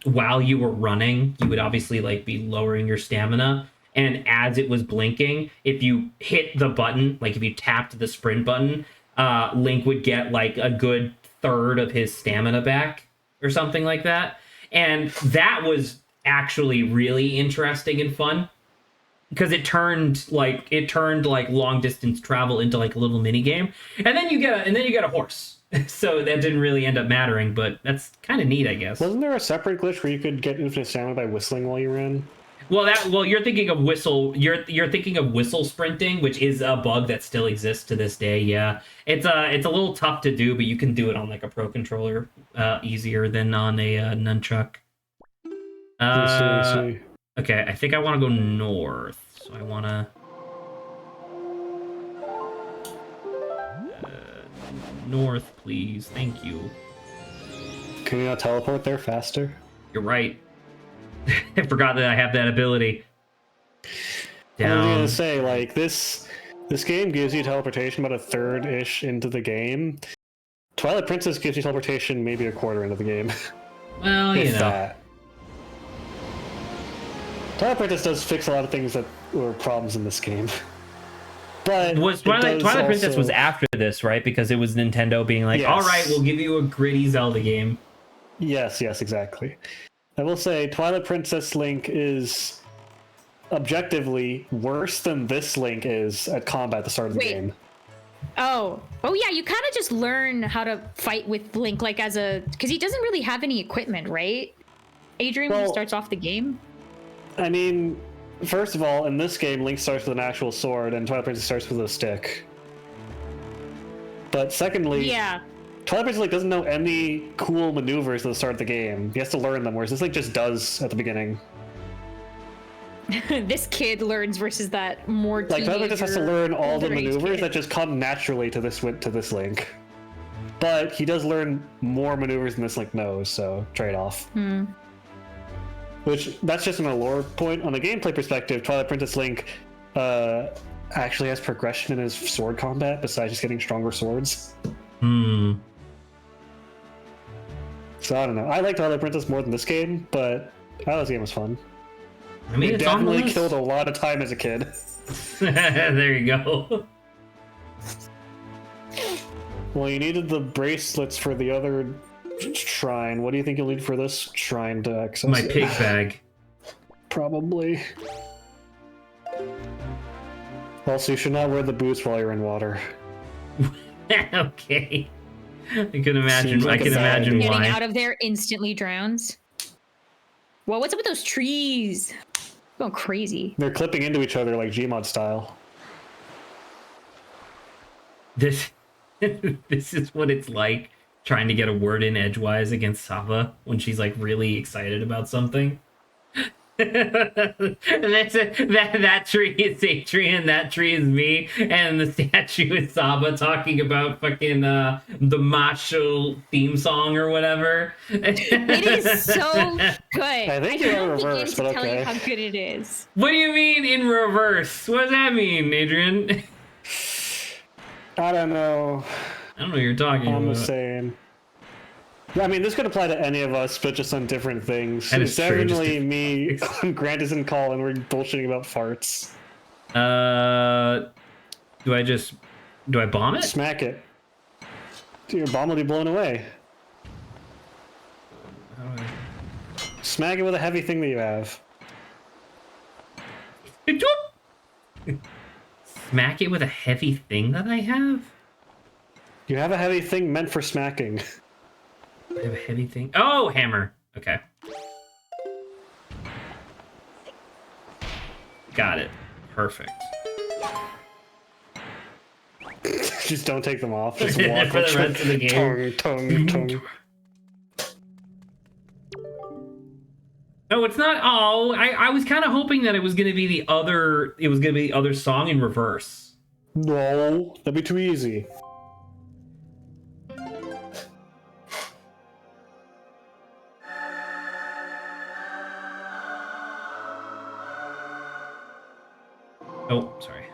S1: while you were running, you would obviously like be lowering your stamina, and as it was blinking, if you hit the button, like if you tapped the sprint button, Link would get like a good third of his stamina back or something like that. And that was actually really interesting and fun because it turned like long distance travel into like a little mini game. And then you get a horse. So that didn't really end up mattering, but that's kind of neat, I guess.
S3: Wasn't there a separate glitch where you could get infinite stamina by whistling while you ran?
S1: Well, you're thinking of whistle. You're thinking of whistle sprinting, which is a bug that still exists to this day. Yeah, it's a little tough to do, but you can do it on like a pro controller easier than on a nunchuck.
S3: I see.
S1: Okay, I think I want to go north, so I want to. North, please. Thank you.
S3: Can you not teleport there faster?
S1: You're right. I forgot that I have that ability.
S3: I was gonna say, like, this game gives you teleportation about a third-ish into the game. Twilight Princess gives you teleportation maybe a quarter into the game.
S1: Well, you know.
S3: That. Twilight Princess does fix a lot of things that were problems in this game. But
S1: Twilight Princess was after this, right? Because it was Nintendo being like,
S3: yes.
S1: all right, we'll give you a gritty Zelda game.
S3: Yes, exactly. I will say Twilight Princess Link is objectively worse than this Link is at combat at the start of the game.
S2: Oh yeah, you kind of just learn how to fight with Link, like because he doesn't really have any equipment, right? Adrian, when he starts off the game.
S3: I mean, first of all, in this game, Link starts with an actual sword, and Twilight Princess starts with a stick. But secondly,
S2: yeah,
S3: Twilight Princess like doesn't know any cool maneuvers at the start of the game. He has to learn them, whereas this Link just does at the beginning.
S2: this kid learns versus that more
S3: Like Twilight Princess has to learn all the maneuvers
S2: kid.
S3: that just come naturally to this Link. But he does learn more maneuvers than this Link knows, so trade-off. Which, that's just an allure point. On the gameplay perspective, Twilight Princess Link actually has progression in his sword combat besides just getting stronger swords. So I don't know. I like Twilight Princess more than this game, but I thought this game was fun.
S1: I mean,
S3: It
S1: it's on the
S3: definitely
S1: list.
S3: killed a lot of time as a kid.
S1: There you go.
S3: Well, you needed the bracelets for the other shrine. What do you think you'll need for this shrine to access
S1: My
S3: it?
S1: pig bag.
S3: Probably. Also, you should not wear the boots while you're in water.
S1: Okay. I can imagine.
S3: Seems like
S1: I can
S3: a bad
S1: imagine
S3: idea.
S2: Getting
S1: why.
S2: out of there instantly drowns. Well, what's up with those trees? Going crazy.
S3: They're clipping into each other like Gmod style.
S1: This this is what it's like trying to get a word in edgewise against Saba when she's like really excited about something. that tree is Adrian, that tree is me, and the statue is Saba talking about fucking the macho theme song or whatever.
S2: It is so good.
S3: I think
S2: can't
S3: you're in
S2: begin
S3: reverse,
S2: to
S3: but
S2: tell you
S3: okay.
S2: how good it is.
S1: What do you mean in reverse? What does that mean, Adrian?
S3: I don't know.
S1: I don't know what you're talking
S3: I'm
S1: about.
S3: just saying. I mean, this could apply to any of us, but just on different things.
S1: That
S3: It's
S1: is true, just
S3: definitely me, Grant is in call, and we're bullshitting about farts.
S1: Do I bomb it?
S3: Smack it. Dude, your bomb will be blown away.
S1: How do
S3: Smack it with a heavy thing that you have.
S1: I... Smack it with a heavy thing that I have?
S3: You have a heavy thing meant for smacking.
S1: I have a heavy thing. Oh, hammer. Okay. Got it. Perfect.
S3: Just don't take them off. Just
S1: For
S3: walk
S1: the
S3: with
S1: rest of the game.
S3: tongue.
S1: No, it's not. Oh, I was kind of hoping that it was gonna be the other. It was gonna be the other song in reverse.
S3: No, that'd be too easy.
S1: Oh, sorry.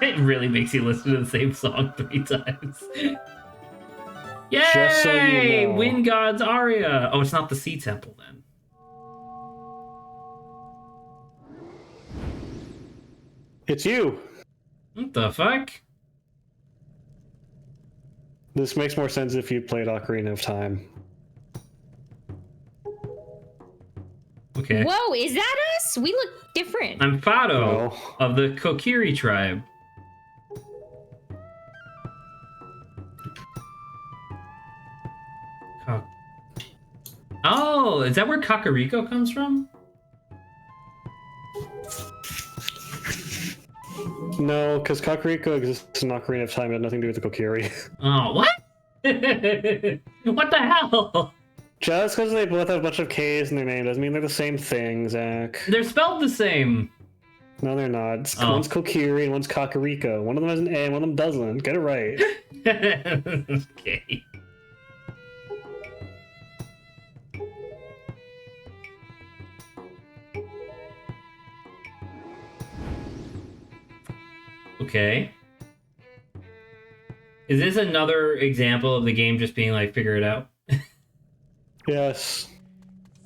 S1: It really makes you listen to the same song 3 times. Yay!
S3: Just so you know.
S1: Wind God's aria. Oh, it's not the Sea Temple then.
S3: It's you.
S1: What the fuck?
S3: This makes more sense if you played Ocarina of Time.
S1: Okay.
S2: Whoa, is that us? We look different.
S1: I'm Fado
S3: No.
S1: of the Kokiri tribe. Ka- Oh, is that where Kakariko comes from?
S3: No, because Kakariko exists in Ocarina of Time. It had nothing to do with the Kokiri.
S1: Oh, what? What the hell?
S3: Just because they both have a bunch of K's in their name doesn't mean they're the same thing, Zach.
S1: They're spelled the same.
S3: No, they're not.
S1: Oh.
S3: One's Kokiri and one's Kakariko. One of them has an A and one of them doesn't. Get it right.
S1: Okay. Okay. Is this another example of the game just being like, figure it out?
S3: Yes.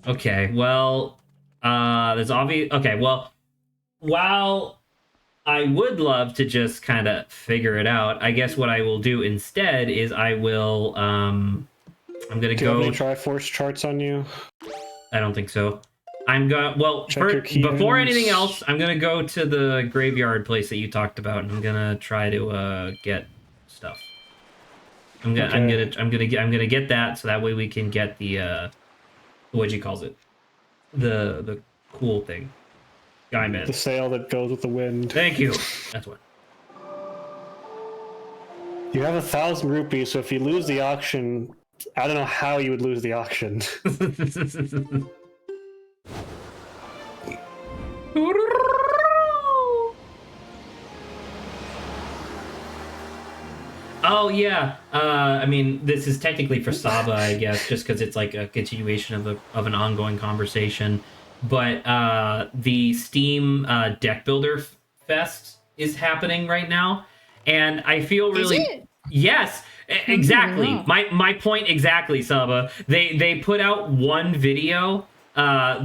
S1: Okay, well, there's obvious. Okay, well, while I would love to just kind of figure it out, I guess what I will do instead is I will, I'm gonna
S3: Do you have
S1: go.
S3: any Triforce charts on you?
S1: I don't think so. I'm going. Well,
S3: Check your key
S1: before
S3: items.
S1: anything else, I'm gonna go to the graveyard place that you talked about, and I'm gonna try to get stuff. I'm gonna get that, so that way we can get the what you calls it, the cool thing, guy man.
S3: The sail that goes with the wind.
S1: Thank you. That's what.
S3: You have 1,000 rupees, so if you lose the auction, I don't know how you would lose the auction.
S1: Oh yeah. I mean, this is technically for Saba, I guess, just because it's like a continuation of an ongoing conversation. But the Steam Deck Builder Fest is happening right now, and I feel really
S2: Is it?
S1: yes. Exactly.
S2: wow.
S1: My point exactly, Saba. They put out one video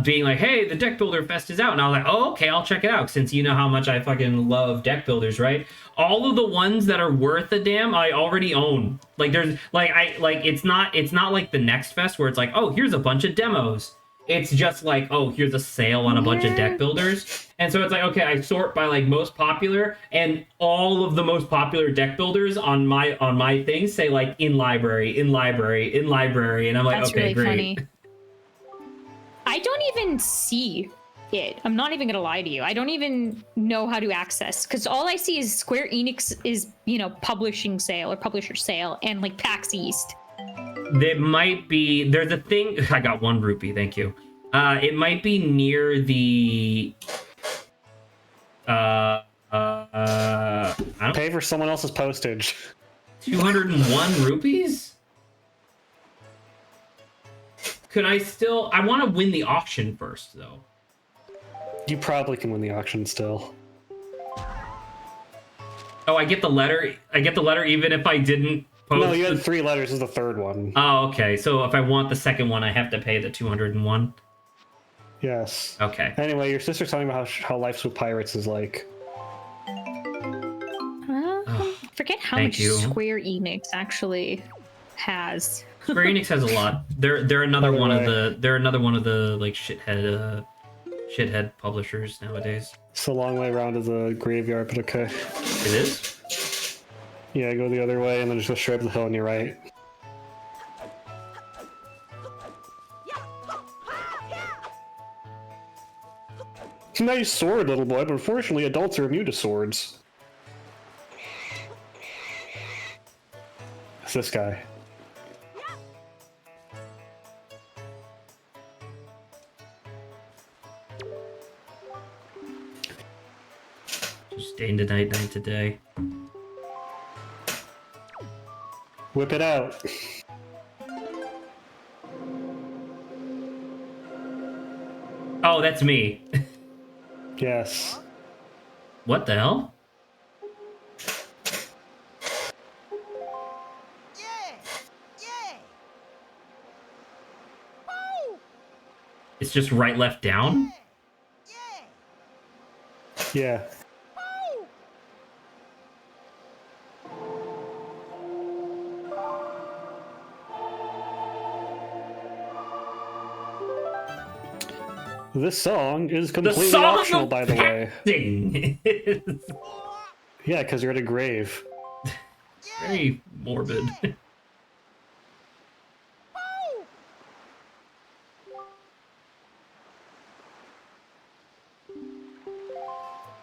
S1: being like, hey, the Deck Builder Fest is out. And I was like, oh, okay, I'll check it out, since you know how much I fucking love deck builders, right? All of the ones that are worth a damn, I already own. Like there's like it's not like the next fest where it's like, oh, here's a bunch of demos. It's just like, oh, here's a sale on a bunch of deck builders. And so it's like, okay, I sort by like most popular, and all of the most popular deck builders on my thing say like in library, in library, in library, and I'm like,
S2: That's
S1: okay,
S2: really
S1: great.
S2: funny. I don't even see it. I'm not even gonna lie to you. I don't even know how to access, because all I see is Square Enix is, publishing sale or publisher sale, and like PAX East.
S1: There might be, there's a thing. I got 1 rupee, thank you. It might be near the I don't,
S3: Pay for someone else's postage.
S1: 201 rupees. Could I still? I want to win the auction first, though.
S3: You probably can win the auction still.
S1: Oh, I get the letter. I get the letter even if I didn't post.
S3: No, you had 3 letters. This is the 3rd one.
S1: Oh, okay. So if I want the 2nd one, I have to pay the 201.
S3: Yes.
S1: Okay.
S3: Anyway, your sister's talking about how Life's with Pirates is like.
S2: Forget how
S1: Thank
S2: much
S1: you.
S2: Square Enix actually has.
S1: Square Enix has a lot. They're another
S3: By the
S1: one
S3: way.
S1: of the like shithead publishers nowadays.
S3: It's a long way around to the graveyard, but okay.
S1: It is.
S3: Yeah, go the other way and then just go straight up the hill on your right. Nice sword, little boy, but unfortunately adults are immune to swords. It's this guy.
S1: Just day to night to day.
S3: Whip it out.
S1: Oh, that's me.
S3: Yes.
S1: What the hell? It's just right, left, down?
S3: Yeah. This song is completely
S1: song
S3: optional,
S1: of
S3: by the way.
S1: Ding.
S3: Yeah, because you're at a grave.
S1: Very morbid.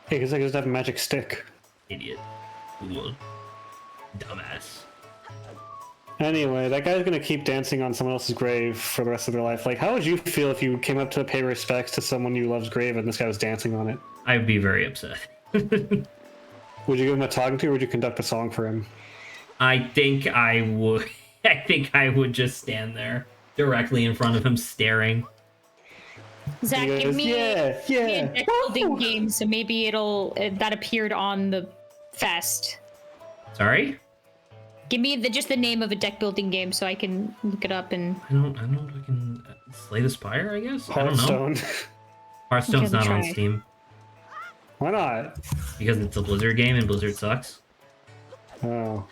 S3: Hey, because I just have a magic stick.
S1: Idiot. Fool. Dumbass.
S3: Anyway, that guy's gonna keep dancing on someone else's grave for the rest of their life. Like, how would you feel if you came up to pay respects to someone you love's grave and this guy was dancing on it?
S1: I'd be very upset.
S3: Would you give him a talking to, or would you conduct a song for him?
S1: I think I would. I think I would just stand there directly in front of him, staring.
S2: Zach,
S3: He
S2: give
S3: goes,
S2: me
S3: yeah,
S2: a
S3: yeah.
S2: deck building game, so maybe that appeared on the fest.
S1: Sorry?
S2: Give me just the name of a deck building game so I can look it up and.
S1: I don't know if I can Slay the Spire, I guess? I don't know.
S3: Hearthstone.
S1: Hearthstone's
S2: Okay,
S1: not on
S2: try.
S1: Steam.
S3: Why not?
S1: Because it's a Blizzard game and Blizzard sucks.
S3: Oh.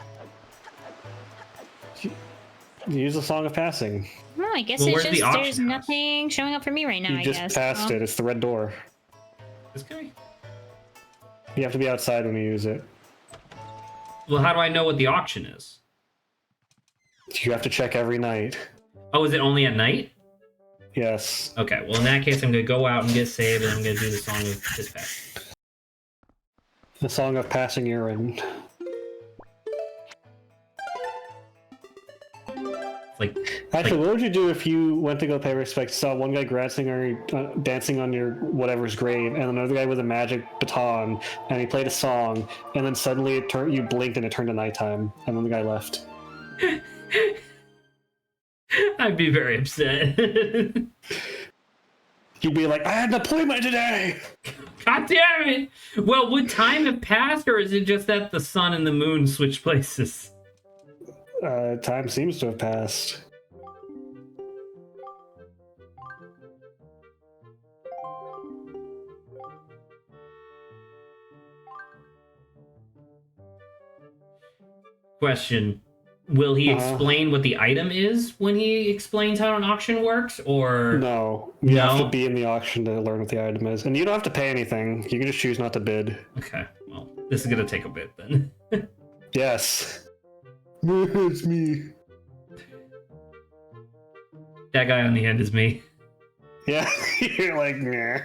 S3: Use the Song of Passing.
S2: No, I guess
S1: Well,
S2: it's
S1: where's the
S2: just
S1: auction
S2: there's
S1: house?
S2: nothing showing up for me right now.
S3: You
S2: I
S3: just
S2: guess.
S3: passed it. It's the red door.
S1: This guy?
S3: You have to be outside when you use it.
S1: Well, how do I know what the auction is?
S3: You have to check every night.
S1: Oh, is it only at night?
S3: Yes.
S1: Okay, well in that case I'm gonna go out and get saved and I'm gonna do the Song of Dispatch.
S3: The Song of Passing Urine.
S1: Like,
S3: Actually, what would you do if you went to go pay respects, saw one guy dancing on your whatever's grave, and another guy with a magic baton, and he played a song, and then suddenly you blinked and it turned to nighttime, and then the guy left.
S1: I'd be very upset.
S3: You'd be like, I had an appointment today!
S1: God damn it! Well, would time have passed, or is it just that the sun and the moon switch places?
S3: Time seems to have passed.
S1: Question. will he explain what the item is when he explains how an auction works, or
S3: No, you have to
S1: no?
S3: be in the auction to learn what the item is, and you don't have to pay anything. You can just choose not to bid.
S1: Okay, well, this is gonna take a bit then.
S3: Yes. It's me.
S1: That guy on the end is me.
S3: Yeah, you're like, nah.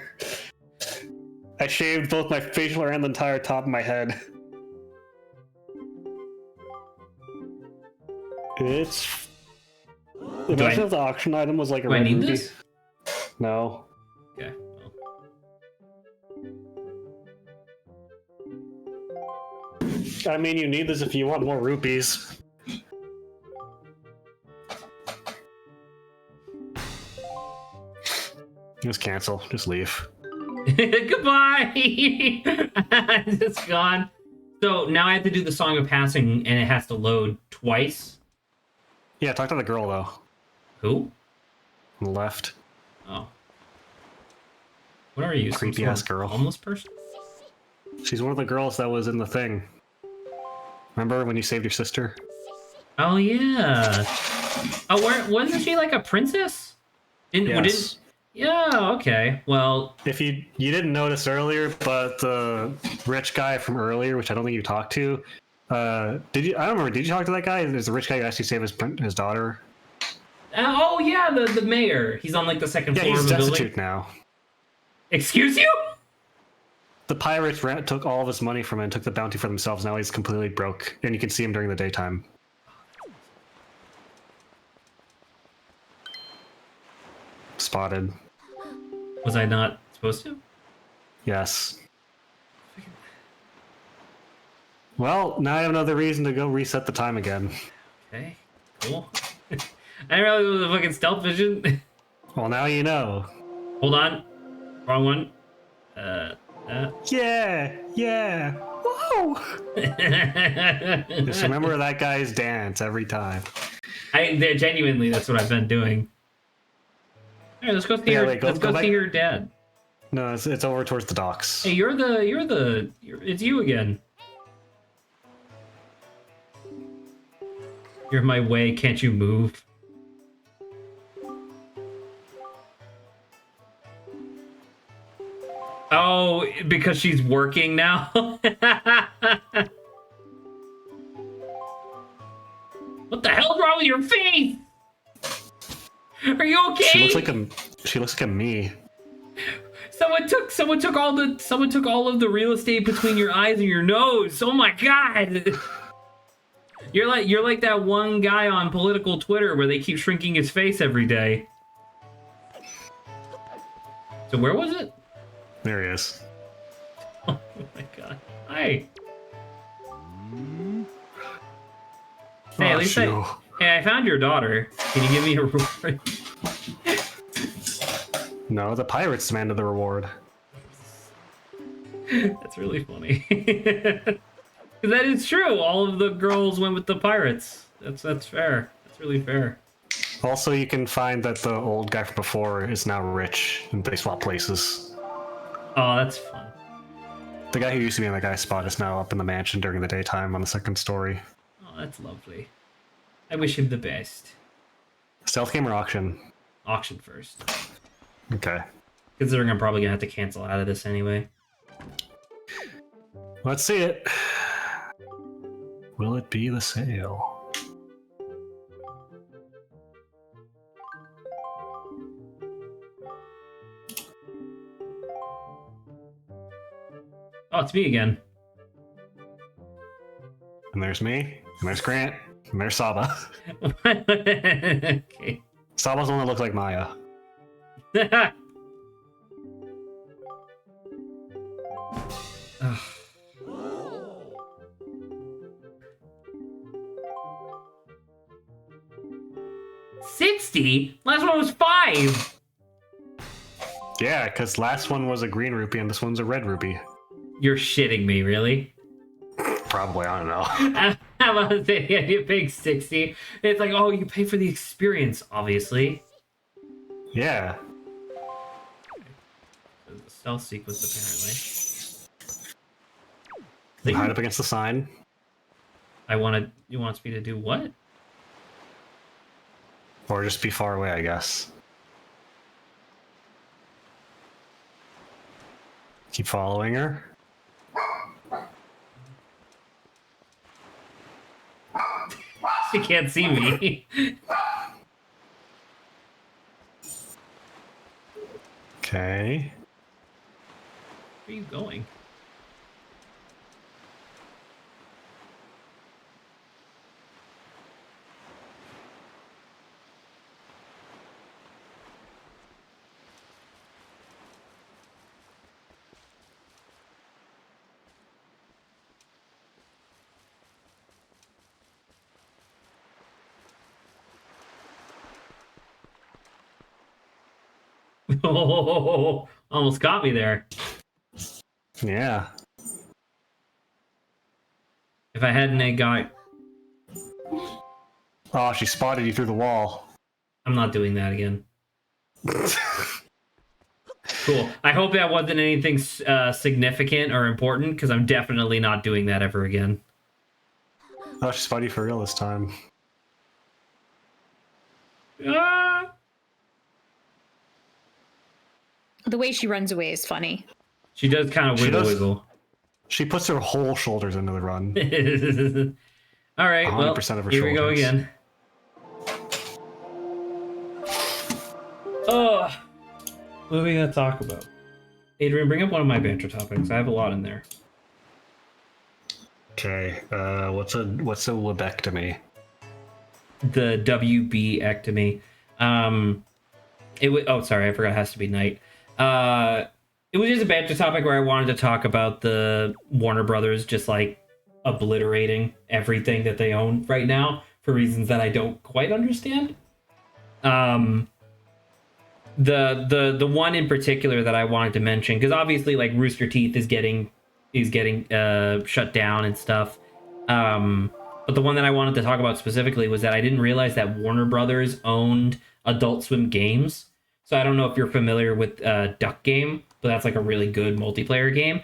S3: I shaved both my facial hair and the entire top of my head. It's. Imagine if the auction item was like a
S1: Do I
S3: red
S1: need
S3: ruby.
S1: this?
S3: No.
S1: Okay. Well.
S3: I mean, you need this if you want more rupees. Just cancel. Just leave.
S1: Goodbye. It's gone. So now I have to do the Song of Passing, and it has to load twice.
S3: Yeah, talk to the girl though.
S1: Who?
S3: On the left.
S1: Oh. What are you?
S3: Creepy ass girl.
S1: Homeless person?
S3: She's one of the girls that was in the thing. Remember when you saved your sister?
S1: Oh yeah. Oh, wasn't she like a princess?
S3: Yes.
S1: Yeah. Okay. Well,
S3: If you didn't notice earlier, but the rich guy from earlier, which I don't think you talked to, did you? I don't remember. Did you talk to that guy? There's a rich guy who actually saved his daughter.
S1: oh yeah, the mayor. He's on like the second
S3: Yeah,
S1: floor
S3: he's
S1: of the
S3: destitute
S1: building.
S3: now.
S1: Excuse you?
S3: The pirates took all of his money from him and took the bounty for themselves. Now he's completely broke, and you can see him during the daytime. Spotted.
S1: Was I not supposed to?
S3: Yes. Well, now I have another reason to go reset the time again.
S1: Okay. Cool. I didn't realize it was a fucking stealth vision.
S3: Well, now you know.
S1: Hold on. Wrong one.
S3: Yeah. Whoa! Just remember that guy's dance every time.
S1: Genuinely, that's what I've been doing. All right, let's go see let's go see your dad.
S3: No, it's over towards the docks.
S1: Hey, it's you again. You're in my way. Can't you move? Oh, because she's working now? What the hell's wrong with your face? Are you okay?
S3: She looks like a me.
S1: Someone took all of the real estate between your eyes and your nose. Oh my god. You're like that one guy on political Twitter where they keep shrinking his face every day. So where was it?
S3: There he is.
S1: Oh my god. Hi. Hey, at least I found your daughter. Can you give me a reward?
S3: No, the pirates demanded the reward.
S1: That's really funny. That is true. All of the girls went with the pirates. That's fair. That's really fair.
S3: Also, you can find that the old guy from before is now rich, and they swap places.
S1: Oh, that's fun.
S3: The guy who used to be in that guy's spot is now up in the mansion during the daytime on the second story.
S1: Oh, that's lovely. I wish him the best.
S3: Stealth game or auction?
S1: Auction first.
S3: Okay.
S1: Considering I'm probably gonna have to cancel out of this anyway.
S3: Let's see it. Will it be the sale?
S1: Oh, it's me again.
S3: And there's me, and there's Grant, and there's Saba.
S1: Okay.
S3: Saba's the one that looks like Maya.
S1: $60? Last one was $5.
S3: Yeah, because last one was a green rupee and this one's a red rupee.
S1: You're shitting me, really?
S3: Probably, I don't know.
S1: How about saying you pay 60? It's like, oh, you pay for the experience, obviously.
S3: Yeah.
S1: The stealth sequence,
S3: Hide up against the sign.
S1: apparently. You want me to do what?
S3: Or just be far away, I guess. Keep following her.
S1: She can't see me.
S3: Okay.
S1: Where are you going? Oh, almost got me there.
S3: Yeah.
S1: If I hadn't got...
S3: Oh, she spotted you through the wall.
S1: I'm not doing that again. Cool. I hope that wasn't anything significant or important, because I'm definitely not doing that ever again.
S3: Oh, she spotted you for real this time.
S1: Ah!
S2: The way she runs away is funny.
S1: She does kind of wiggle wiggle.
S3: She puts her whole shoulders into the run.
S1: All right, well,
S3: 100% of her
S1: here we go
S3: shoulders.
S1: again. Oh, what are we gonna talk about? Adrian, bring up one of my banter topics. I have a lot in there.
S3: Okay, what's a lobectomy?
S1: The WB-ectomy. Oh, sorry, I forgot it has to be night. It was just a banter topic where I wanted to talk about the Warner Brothers just like obliterating everything that they own right now for reasons that I don't quite understand. The one in particular that I wanted to mention, because obviously like Rooster Teeth is getting shut down and stuff. But the one that I wanted to talk about specifically was that I didn't realize that Warner Brothers owned Adult Swim Games. So I don't know if you're familiar with Duck Game, but that's like a really good multiplayer game.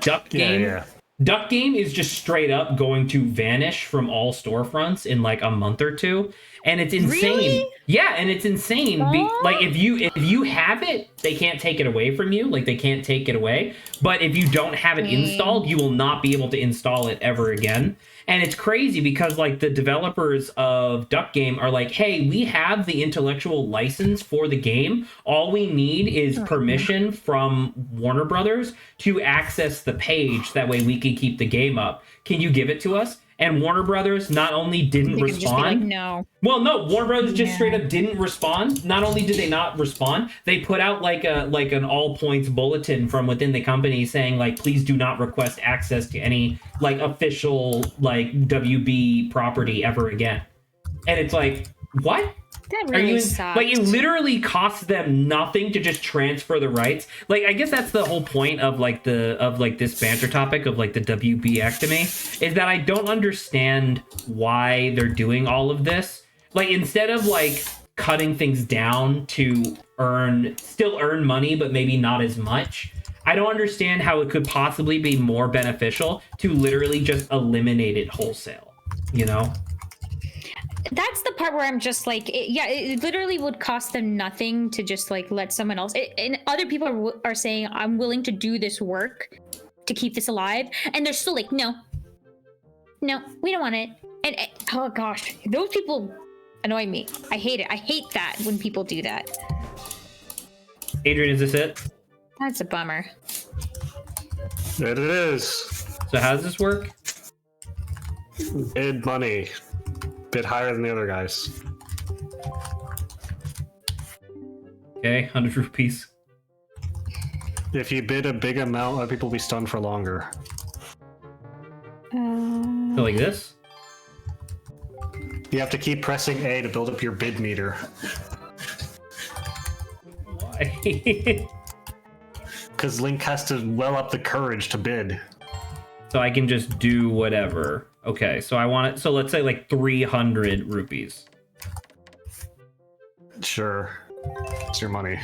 S1: Duck Game.
S3: Yeah.
S1: Duck Game is just straight up going to vanish from all storefronts in like a month or two, and it's insane.
S2: Really?
S1: Yeah, and it's insane. Like if you have it, they can't take it away from you. Like they can't take it away. But if you don't have it installed, you will not be able to install it ever again. And it's crazy because like the developers of Duck Game are like, hey, we have the intellectual license for the game. All we need is permission from Warner Brothers to access the page. That way we can keep the game up. Can you give it to us? And Warner Brothers not only didn't respond.
S2: Just be like, no.
S1: Well, no, Warner Brothers just straight up didn't respond. Not only did they not respond, they put out like an all points bulletin from within the company saying like, please do not request access to any like official like WB property ever again. And it's like, what?
S2: That really sucks.
S1: Like it literally costs them nothing to just transfer the rights. Like I guess that's the whole point of like this banter topic of like the WB-ectomy is that I don't understand why they're doing all of this. Like instead of like cutting things down to still earn money but maybe not as much, I don't understand how it could possibly be more beneficial to literally just eliminate it wholesale, you know?
S2: That's the part where I'm just like, it literally would cost them nothing to just like let someone else. And other people are saying, I'm willing to do this work to keep this alive. And they're still like, no, we don't want it. And oh gosh, those people annoy me. I hate it. I hate that when people do that.
S1: Adrian, is this it?
S2: That's a bummer.
S3: It is.
S1: So how does this work?
S3: Bid money. Bit higher than the other guys.
S1: Okay, 100 rupees.
S3: If you bid a big amount, other people will be stunned for longer.
S1: So like this?
S3: You have to keep pressing A to build up your bid meter.
S1: Why?
S3: Because Link has to well up the courage to bid.
S1: So I can just do whatever. Okay, so I want it. So let's say like 300 rupees.
S3: Sure. It's your money.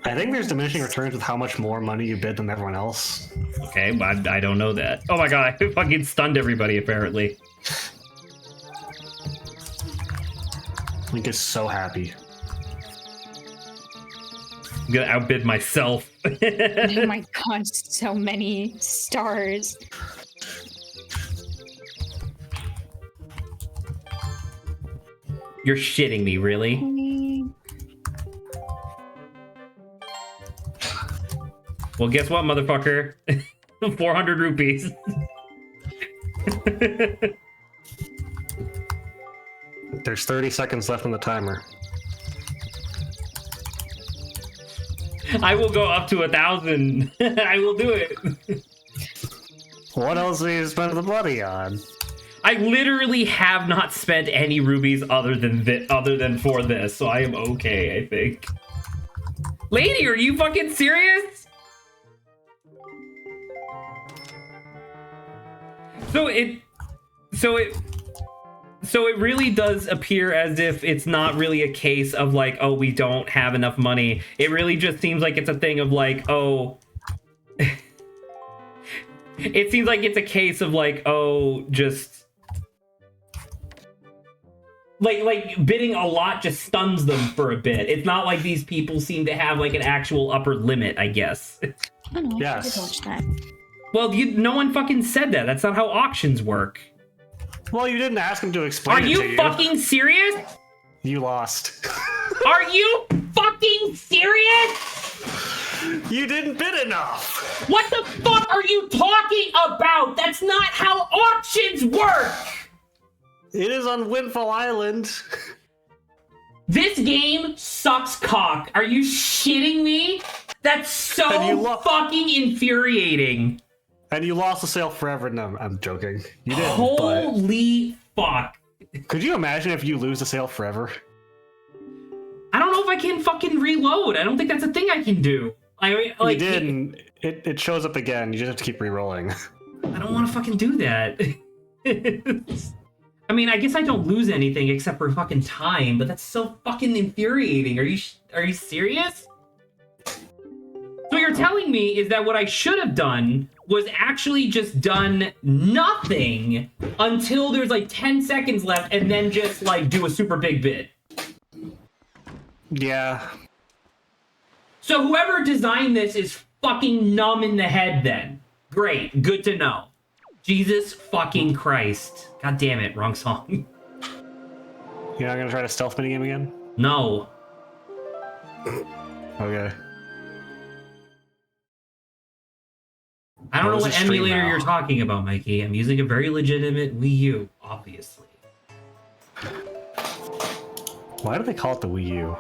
S3: I think there's diminishing returns with how much more money you bid than everyone else.
S1: Okay, but I don't know that. Oh my god, I fucking stunned everybody apparently.
S3: Link is so happy.
S1: I'm gonna outbid myself.
S2: Oh my god, so many stars.
S1: You're shitting me, really? Well, guess what, motherfucker? 400 rupees.
S3: There's 30 seconds left on the timer.
S1: I will go up to 1,000. I will do it.
S3: What else do you spend the money on?
S1: I literally have not spent any rubies other than for this, so I am okay, I think. Lady, are you fucking serious? So it really does appear as if it's not really a case of like, oh, we don't have enough money. It really just seems like it's a thing of like, oh, it seems like it's a case of like, oh, just like bidding a lot just stuns them for a bit. It's not like these people seem to have like an actual upper limit, I guess.
S2: I don't know.
S3: Yes.
S2: I did watch that.
S1: Well, no one fucking said that. That's not how auctions work.
S3: Well, you didn't ask him to explain
S1: Are
S3: it to
S1: you
S3: you.
S1: fucking serious?
S3: You lost.
S1: Are you fucking serious?
S3: You didn't bid enough.
S1: What the fuck are you talking about? That's not how auctions work!
S3: It is on Windfall Island.
S1: This game sucks cock. Are you shitting me? That's
S3: And you
S1: so fucking infuriating.
S3: And you lost the sale forever. No, I'm joking. You didn't.
S1: Holy fuck.
S3: But could you imagine if you lose the sale forever?
S1: I don't know if I can fucking reload. I don't think that's a thing I can do. Like,
S3: you did, and it shows up again. You just have to keep re-rolling.
S1: I don't want to fucking do that. I mean, I guess I don't lose anything except for fucking time, but that's so fucking infuriating. Are you serious? So what you're telling me is that what I should have done was actually just done nothing until there's like 10 seconds left and then just like do a super big bid.
S3: Yeah.
S1: So whoever designed this is fucking numb in the head then. Great, good to know. Jesus fucking Christ. God damn it, wrong song.
S3: You're not gonna try to stealth minigame again?
S1: No.
S3: Okay.
S1: I don't know
S3: What
S1: what
S3: was the stream
S1: emulator
S3: now?
S1: you're talking about, Mikey. I'm using a very legitimate Wii U, obviously.
S3: Why do they call it the Wii U?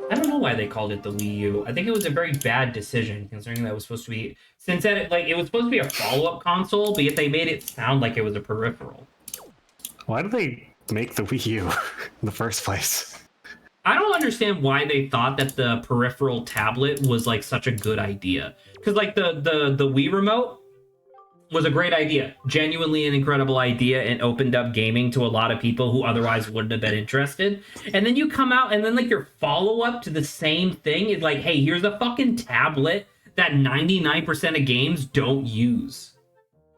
S1: I don't know why they called it the Wii U. I think it was a very bad decision, considering that it was supposed to be... Since that, it was supposed to be a follow-up console, but yet they made it sound like it was a peripheral.
S3: Why did they make the Wii U in the first place?
S1: I don't understand why they thought that the peripheral tablet was like such a good idea. Because like the Wii remote was a great idea, genuinely an incredible idea, and opened up gaming to a lot of people who otherwise wouldn't have been interested. And then you come out and then like your follow-up to the same thing is like, hey, here's a fucking tablet that 99% of games don't use.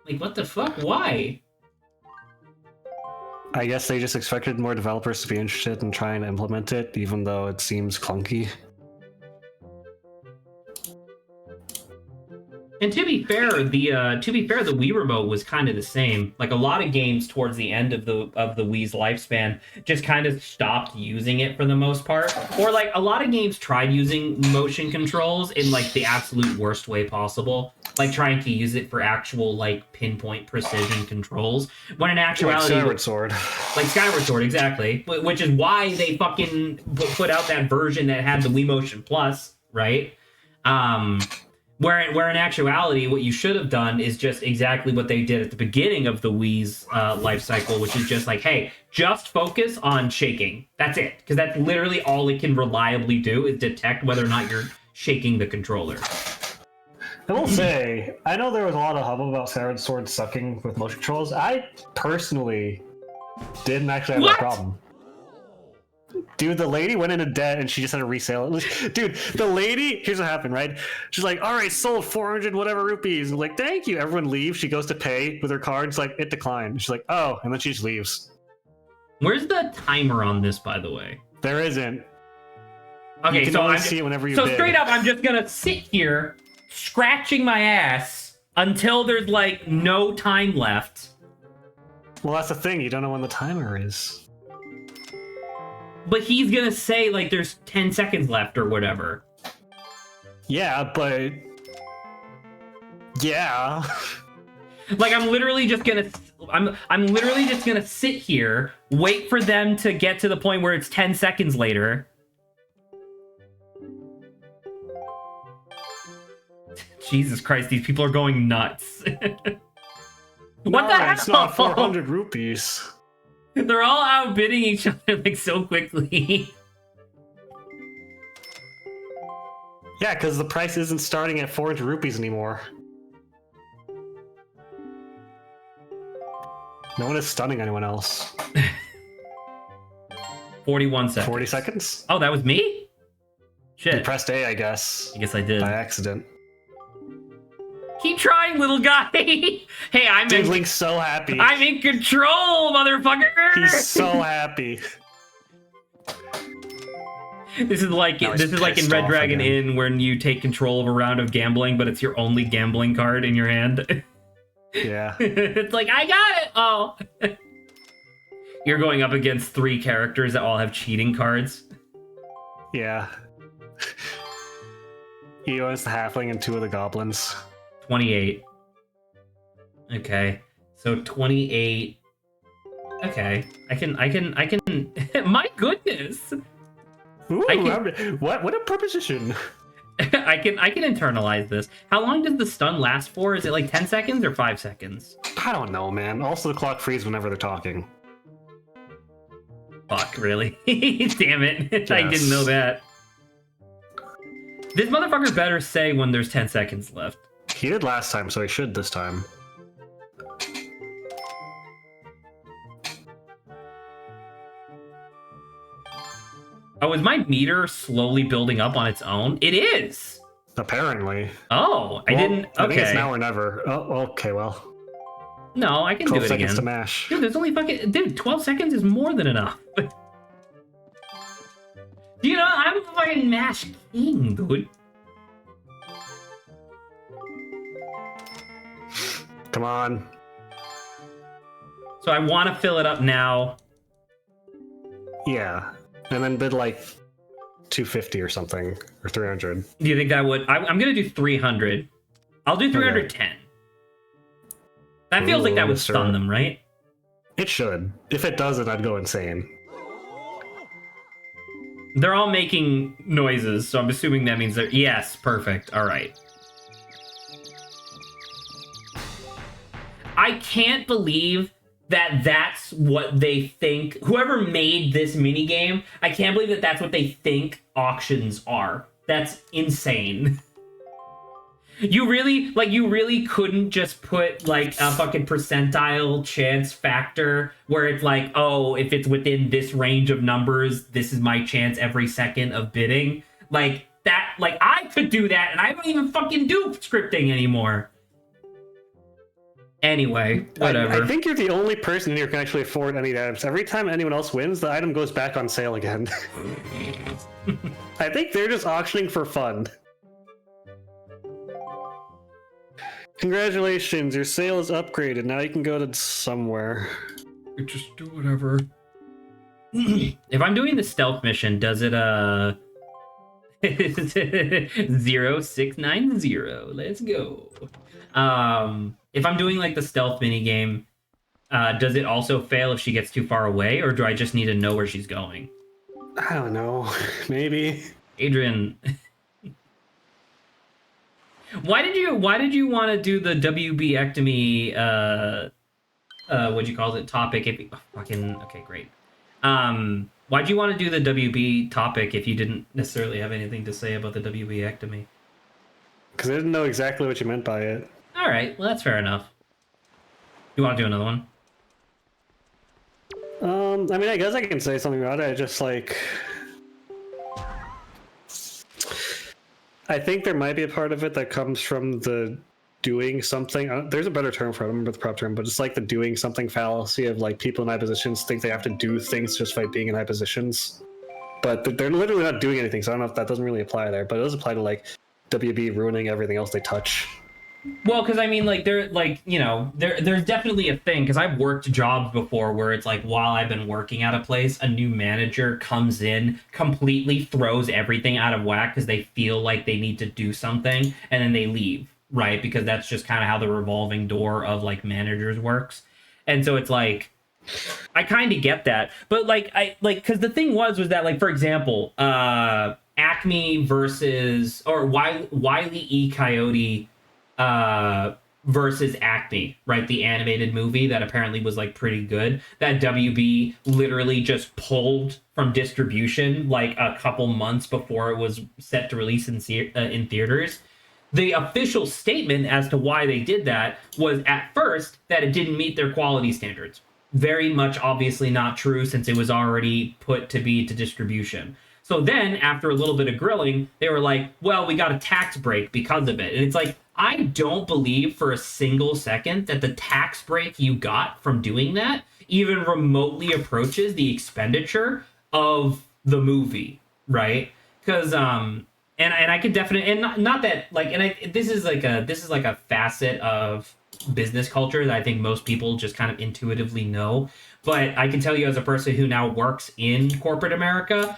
S1: Like, what the fuck? Why?
S3: I guess they just expected more developers to be interested in trying to implement it, even though it seems clunky.
S1: And to be fair, the Wii remote was kind of the same. Like a lot of games towards the end of the Wii's lifespan just kind of stopped using it for the most part. Or like a lot of games tried using motion controls in like the absolute worst way possible, like trying to use it for actual like pinpoint precision controls. When in actuality,
S3: Like Skyward Sword.
S1: Like Skyward Sword, exactly. Which is why they fucking put out that version that had the Wii Motion Plus, right? Where in actuality, what you should have done is just exactly what they did at the beginning of the Wii's life cycle, which is just like, hey, just focus on shaking. That's it. Because that's literally all it can reliably do is detect whether or not you're shaking the controller.
S3: I will say, I know there was a lot of hubbub about Skyward Sword sucking with motion controls. I personally didn't actually have
S1: What?
S3: that problem. Dude, the lady went into debt and she just had to resale it. Dude, the lady, here's what happened, right? She's like, all right, sold 400 whatever rupees. I'm like, thank you. Everyone leaves. She goes to pay with her card. It's like, it declined. She's like, oh, and then she just leaves.
S1: Where's the timer on this, by the way?
S3: There isn't.
S1: Okay,
S3: You can
S1: so
S3: only
S1: I'm
S3: see it whenever you
S1: so
S3: bid.
S1: straight up, I'm just gonna sit here, scratching my ass until there's like no time left.
S3: Well, that's the thing. You don't know when the timer is.
S1: But he's gonna say like there's 10 seconds left or whatever.
S3: Yeah, but yeah.
S1: Like I'm literally just gonna sit here, wait for them to get to the point where it's 10 seconds later. Jesus Christ, these people are going nuts. What the hell?
S3: It's not 400 rupees.
S1: They're all outbidding each other like so quickly.
S3: Yeah, because the price isn't starting at 400 rupees anymore. No one is stunning anyone else.
S1: 41 seconds.
S3: 40 seconds?
S1: Oh, that was me? Shit.
S3: You pressed A, I guess.
S1: I guess I did.
S3: By accident.
S1: Keep trying, little guy. Hey,
S3: Dude, Link's so happy.
S1: I'm in control, motherfucker.
S3: He's so happy.
S1: This is like
S3: Now he's
S1: in Red
S3: pissed
S1: Dragon
S3: off again.
S1: Inn when you take control of a round of gambling, but it's your only gambling card in your hand.
S3: Yeah.
S1: It's like, I got it. Oh. You're going up against 3 characters that all have cheating cards.
S3: Yeah. He owns the halfling and 2 of the goblins.
S1: 28. Okay. So 28. Okay. I can my goodness.
S3: Ooh,
S1: I can-
S3: what a proposition.
S1: I can internalize this. How long does the stun last for? Is it like 10 seconds or 5 seconds?
S3: I don't know, man. Also, the clock freezes whenever they're talking.
S1: Fuck, really? Damn it. I
S3: Yes.
S1: didn't know that. This motherfucker better say when there's 10 seconds left.
S3: He did last time, so he should this time.
S1: Oh, is my meter slowly building up on its own? It is!
S3: Apparently.
S1: Oh, I
S3: Well,
S1: didn't.
S3: I think it's
S1: Okay.
S3: now or never. Oh, okay, well.
S1: No, I can do
S3: 12
S1: it
S3: seconds
S1: again.
S3: to mash.
S1: Dude, there's only fucking. Dude, 12 seconds is more than enough. You know, I'm a fucking mash king, dude.
S3: Come on.
S1: So I want to fill it up now.
S3: Yeah. And then bid like 250 or something, or 300.
S1: Do you think that would? I'm gonna do 300. I'll do 310. That feels like that would
S3: Sure.
S1: stun them, right?
S3: It should. If it doesn't, I'd go insane.
S1: They're all making noises, so I'm assuming that means they're. Yes, perfect. All right. I can't believe that that's what they think. Whoever made this minigame, I can't believe that that's what they think auctions are. That's insane. You really couldn't just put like a fucking percentile chance factor where it's like, oh, if it's within this range of numbers, this is my chance every second of bidding. Like that, like I could do that, and I don't even fucking do scripting anymore. Anyway, whatever.
S3: I think you're the only person here who can actually afford any items. Every time anyone else wins, the item goes back on sale again. I think they're just auctioning for fun. Congratulations, your sale is upgraded. Now you can go to somewhere.
S1: Just do whatever. If I'm doing the stealth mission, does it 0690? Let's go. If I'm doing like the stealth mini game, does it also fail if she gets too far away, or do I just need to know where she's going?
S3: I don't know. Maybe.
S1: Adrian, why did you want to do the WB-ectomy what'd you call it topic if fucking okay, great. Why'd you want to do the WB topic if you didn't necessarily have anything to say about the WB-ectomy?
S3: Because I didn't know exactly what you meant by it.
S1: All right, well, that's fair enough. You want to do another one?
S3: I mean, I guess I can say something about it. I just like, I think there might be a part of it that comes from the doing something. There's a better term for it. I don't remember the proper term, but it's like the doing something fallacy of like people in high positions think they have to do things just by being in high positions, but they're literally not doing anything. So I don't know if that doesn't really apply there, but it does apply to like WB ruining everything else they touch.
S1: Well, because I mean, like, there's definitely a thing, because I've worked jobs before where it's like, while I've been working at a place, a new manager comes in, completely throws everything out of whack because they feel like they need to do something, and then they leave, right? Because that's just kind of how the revolving door of, like, managers works. And so it's like, I kind of get that. But, because the thing was that, like, for example, Acme versus, or Wile E. Coyote versus Acme, right? The animated movie that apparently was like pretty good, that WB literally just pulled from distribution like a couple months before it was set to release in theaters. The official statement as to why they did that was at first that it didn't meet their quality standards. Very much obviously not true, since it was already put to be to distribution. So then, after a little bit of grilling, they were like, well, we got a tax break because of it. And it's like, I don't believe for a single second that the tax break you got from doing that even remotely approaches the expenditure of the movie, right? Because and I could definitely, and not that, like, and this is like a facet of business culture that I think most people just kind of intuitively know. But I can tell you, as a person who now works in corporate America,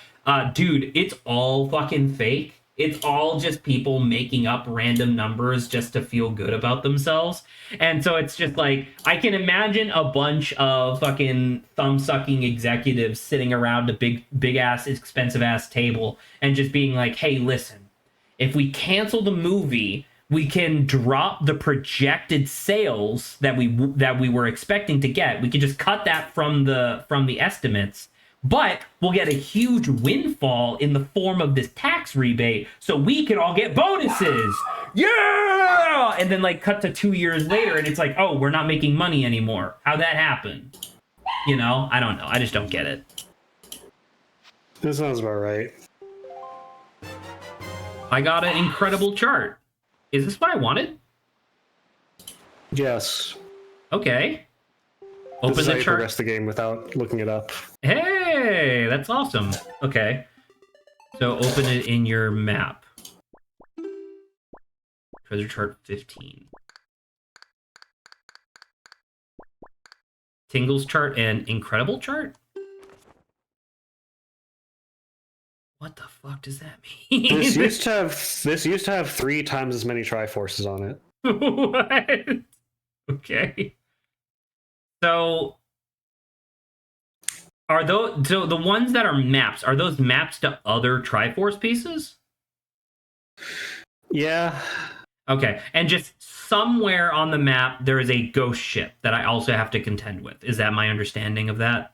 S1: dude, it's all fucking fake. It's all just people making up random numbers just to feel good about themselves. And so it's just like, I can imagine a bunch of fucking thumb-sucking executives sitting around a big ass, expensive ass table and just being like, hey, listen, if we cancel the movie, we can drop the projected sales that we were expecting to get. We can just cut that from the estimates. But we'll get a huge windfall in the form of this tax rebate, so we can all get bonuses. Yeah! And then, like, cut to 2 years later, and it's like, oh, we're not making money anymore. How'd that happen? You know? I don't know. I just don't get it.
S3: This sounds about right.
S1: I got an incredible chart. Is this what I wanted?
S3: Yes.
S1: Okay. Open
S3: this is
S1: the
S3: how you
S1: chart.
S3: progress the game without looking it up.
S1: Hey, that's awesome. Okay. So open it in your map. Treasure chart 15. Tingles chart and incredible chart? What the fuck does that mean?
S3: This used to have 3 times as many Triforces on it.
S1: What? Okay. So the ones that are maps, are those maps to other Triforce pieces?
S3: Yeah.
S1: Okay. And just somewhere on the map there is a ghost ship that I also have to contend with. Is that my understanding of that?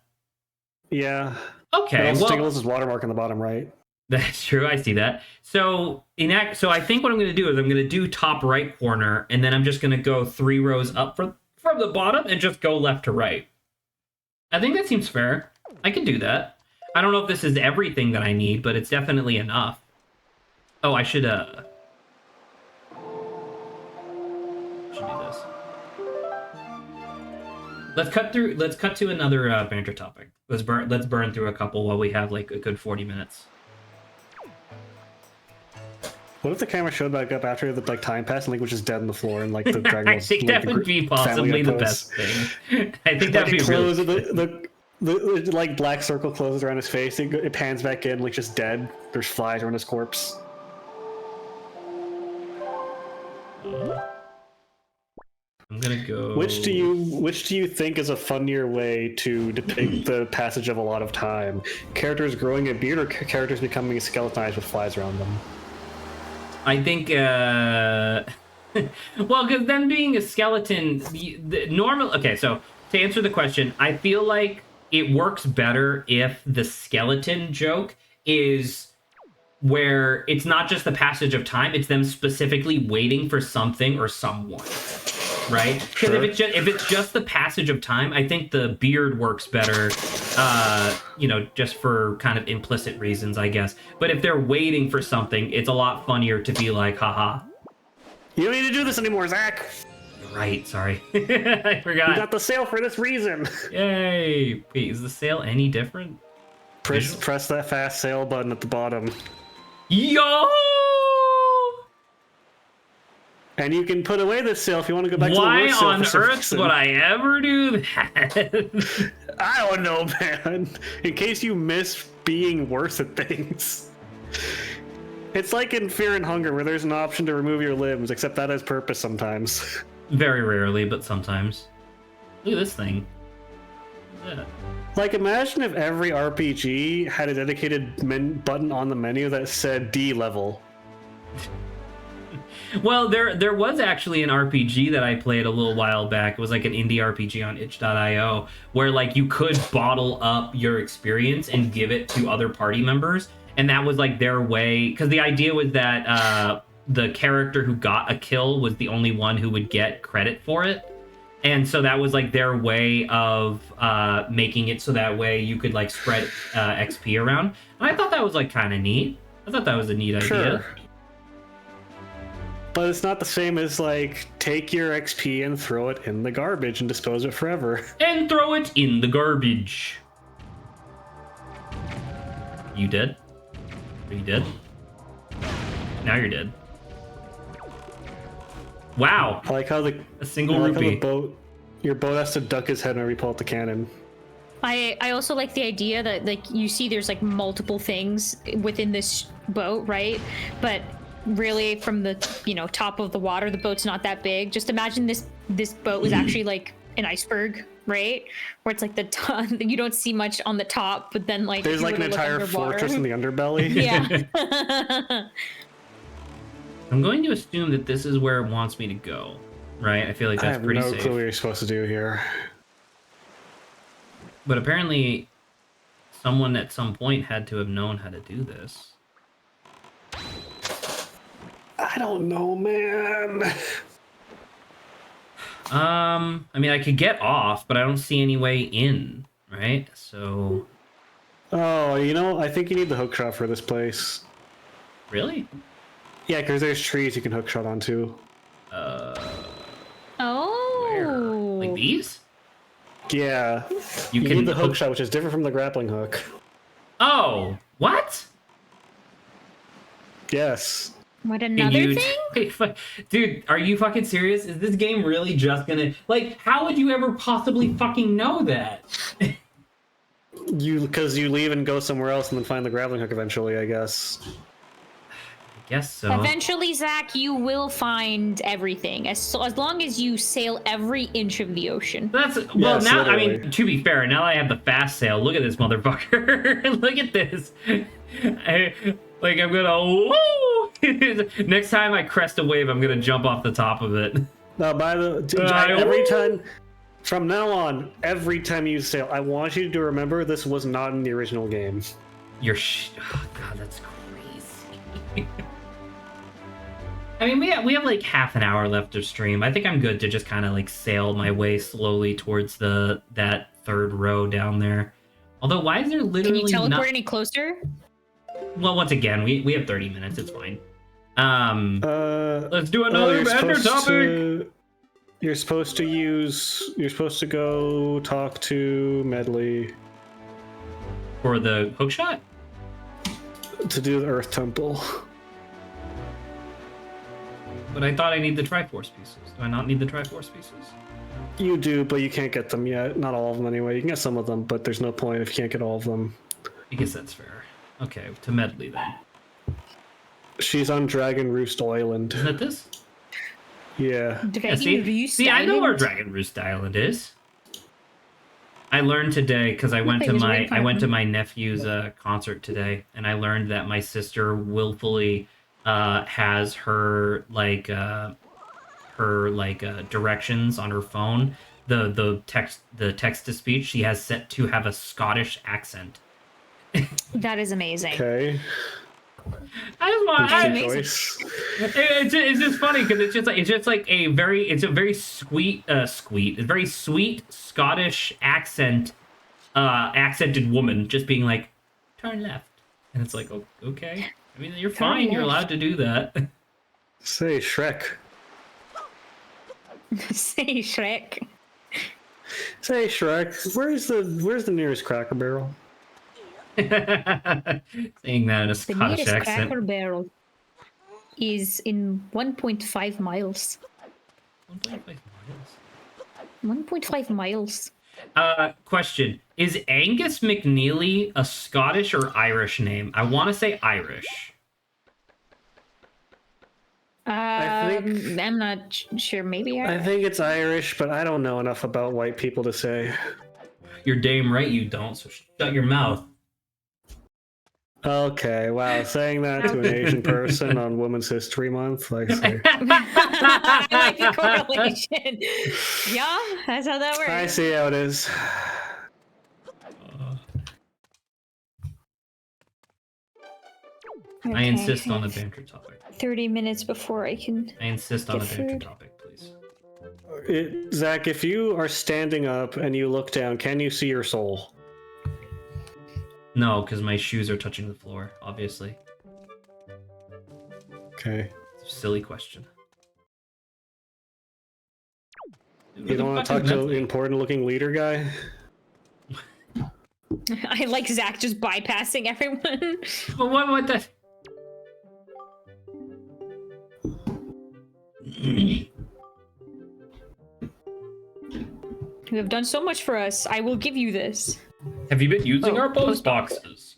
S3: Yeah.
S1: Okay.
S3: Well, Tingles is watermark on the bottom right.
S1: That's true. I see that. So I think what I'm going to do is I'm going to do top right corner, and then I'm just going to go 3 rows up from the bottom and just go left to right. I think that seems fair. I can do that. I don't know if this is everything that I need, but it's definitely enough. Oh, I should do this. Let's cut to another banter topic. Let's burn through a couple while we have like a good 40 minutes.
S3: What if the camera showed back up after the like time passed and like was just dead on the floor and like the Dragon
S1: I
S3: Ball's,
S1: think
S3: like,
S1: that would be possibly the best thing. I think that would be really...
S3: the like black circle closes around his face. It pans back in, like just dead. There's flies around his corpse.
S1: I'm gonna go.
S3: Which do you think is a funnier way to depict the passage of a lot of time? Characters growing a beard or characters becoming skeletonized with flies around them?
S1: I think, well, because them being a skeleton, the normal. Okay, so to answer the question, I feel like it works better if the skeleton joke is where it's not just the passage of time; it's them specifically waiting for something or someone, right? Because
S3: Sure.
S1: if it's just the passage of time, I think the beard works better. Just for kind of implicit reasons, I guess. But if they're waiting for something, it's a lot funnier to be like, haha.
S3: You don't need to do this anymore, Zach.
S1: Right, sorry. I
S3: You
S1: forgot.
S3: got the sale for this reason.
S1: Yay! Wait, is the sail any different?
S3: Press that fast sail button at the bottom.
S1: Yo!
S3: And you can put away this sail if you want to go back to the
S1: Why
S3: worst sail
S1: on
S3: for some
S1: earth
S3: reason.
S1: would I ever do that?
S3: I don't know, man. In case you miss being worse at things. It's like in Fear and Hunger, where there's an option to remove your limbs, except that has purpose sometimes.
S1: Very rarely, but sometimes. Look at this thing. Yeah.
S3: Like, imagine if every RPG had a dedicated button on the menu that said D level.
S1: Well, there was actually an RPG that I played a little while back. It was like an indie RPG on itch.io where like you could bottle up your experience and give it to other party members. And that was like their way, because the idea was that the character who got a kill was the only one who would get credit for it. And so that was like their way of making it so that way you could like spread XP around. And I thought that was like kind of neat. I thought that was a neat idea.
S3: Sure. But it's not the same as like take your XP and throw it in the garbage and dispose it forever.
S1: And throw it in the garbage. You did? Are you dead? Now you're dead. Wow.
S3: I like how
S1: A single
S3: I like how
S1: rupee.
S3: your boat has to duck his head whenever you pull out the cannon.
S2: I also like the idea that like you see there's like multiple things within this boat, right? But really from the top of the water, the boat's not that big. Just imagine this boat was actually like an iceberg, right? Where it's like the top, you don't see much on the top, but then like
S3: There's
S2: you
S3: like an
S2: look
S3: entire
S2: underwater.
S3: fortress in the underbelly.
S2: Yeah.
S1: I'm going to assume that this is where it wants me to go, right? I feel like
S3: I
S1: that's
S3: have
S1: pretty
S3: no
S1: safe.
S3: clue what you're supposed to do here.
S1: But apparently, someone at some point had to have known how to do this.
S3: I don't know, man.
S1: I mean, I could get off, but I don't see any way in, right? So,
S3: Oh, I think you need the hook shot for this place.
S1: really?
S3: Yeah, because there's trees you can hook shot onto.
S2: Oh.
S1: Like these?
S3: Yeah.
S1: You
S3: You
S1: can
S3: need the hook shot, which is different from the grappling hook.
S1: Oh, what?
S3: Yes.
S2: What
S1: Can
S2: another
S1: you-
S2: thing?
S1: Dude, are you fucking serious? Is this game really just gonna like? How would you ever possibly fucking know that?
S3: Because you leave and go somewhere else and then find the grappling hook eventually, I guess.
S1: I guess so.
S2: Eventually, Zach, you will find everything as long as you sail every inch of the ocean.
S1: That's well
S3: Yes,
S1: now. I
S3: literally.
S1: mean, to be fair, now I have the fast sail. Look at this motherfucker. Look at this. I'm gonna. Woo! Next time I crest a wave, I'm gonna jump off the top of it.
S3: Now, every time, from now on, every time you sail, I want you to remember this was not in the original game.
S1: Oh god, that's crazy. I mean, we have like half an hour left of stream. I think I'm good to just kind of like sail my way slowly towards that third row down there. Although, why is there
S2: Can
S1: literally
S2: you teleport
S1: not?
S2: any closer?
S1: Well, once again, we have 30 minutes. It's fine. Let's do
S3: Oh,
S1: another
S3: you're
S1: banner
S3: supposed
S1: topic.
S3: You're supposed to go talk to Medley
S1: For the hook shot.
S3: to do the Earth Temple.
S1: But I thought I need the Triforce pieces. Do I not need the Triforce pieces?
S3: You do, but you can't get them yet. Not all of them anyway. You can get some of them, but there's no point if you can't get all of them.
S1: I guess that's fair. Okay, to Medley then.
S3: She's on Dragon Roost Island.
S1: Isn't it this?
S3: Yeah.
S1: Yeah, see, I know where Dragon Roost Island is. I learned today because I went to my nephew's concert today, and I learned that my sister willfully has her directions on her phone. The text to speech she has set to have a Scottish accent.
S2: That is amazing.
S3: Okay.
S1: I just want.
S3: Interesting
S2: amazing.
S3: choice.
S1: It's just funny because it's just like a very sweet Scottish accent accented woman just being like turn left, and it's like, oh, okay. I mean, you're fine. You're allowed to do that.
S3: Say Shrek.
S2: Say Shrek.
S3: Say Shrek, where's the nearest Cracker Barrel?
S1: Saying that in a
S2: The
S1: Scottish
S2: nearest
S1: accent.
S2: Cracker Barrel is in 1.5 miles.
S1: 1.5 miles.
S2: 1.5 miles.
S1: Question: is Angus McNeely a Scottish or Irish name? I want to say Irish.
S2: I'm not sure. Maybe
S3: I think it's Irish, but I don't know enough about white people to say.
S1: You're damn right you don't. So shut your mouth.
S3: Okay, wow, saying that to an Asian person on Women's History Month, like, say,
S2: I like the correlation. Yeah, that's how that works.
S3: I see how it is.
S1: I
S2: Okay,
S1: insist on
S2: I
S1: a
S2: have
S1: banter topic.
S2: 30 minutes before I can.
S1: I insist on a
S2: Get
S1: banter
S2: food.
S1: topic, please.
S3: Zach, if you are standing up and you look down, can you see your soul?
S1: No, because my shoes are touching the floor, obviously.
S3: Okay.
S1: It's a silly question.
S3: You don't want to talk to an important-looking leader guy?
S2: I like Zach just bypassing everyone.
S1: But what the...
S2: You have done so much for us. I will give you this.
S1: Have you been using our post
S2: box.
S1: boxes?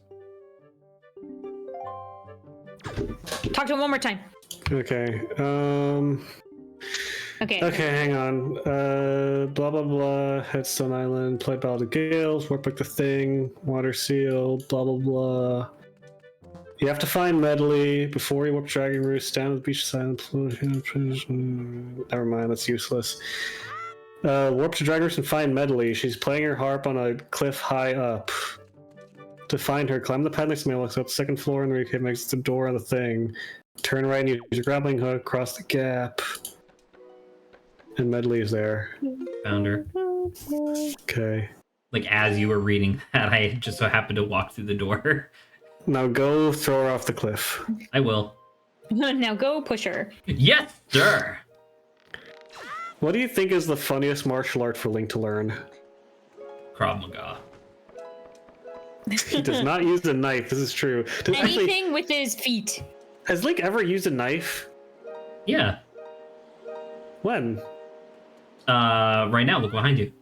S2: Talk to him one more time.
S3: Okay.
S2: Okay.
S3: Okay, hang on. Blah blah blah. Headstone Island. Play Battle of the Gales. Warp like the Thing. Water Seal. Blah blah blah. You have to find Medley before you warp Dragon Roost. Stand on the beach side. Never mind. That's useless. Warp to Dragon Roost and find Medley. She's playing her harp on a cliff high up. To find her, climb the path next to mailbox, up the second floor, and the recap makes the door on the thing. Turn right and use your grappling hook, cross the gap. And Medley is there.
S1: Found her.
S3: Okay.
S1: Like, as you were reading that, I just so happened to walk through the door.
S3: Now go throw her off the cliff.
S1: I will.
S2: Now go push her.
S1: Yes, sir!
S3: What do you think is the funniest martial art for Link to learn?
S1: Krav Maga.
S3: He does not use a knife, this is true.
S2: Anything with his feet.
S3: Has Link ever used a knife?
S1: Yeah.
S3: When?
S1: Right now, look behind you.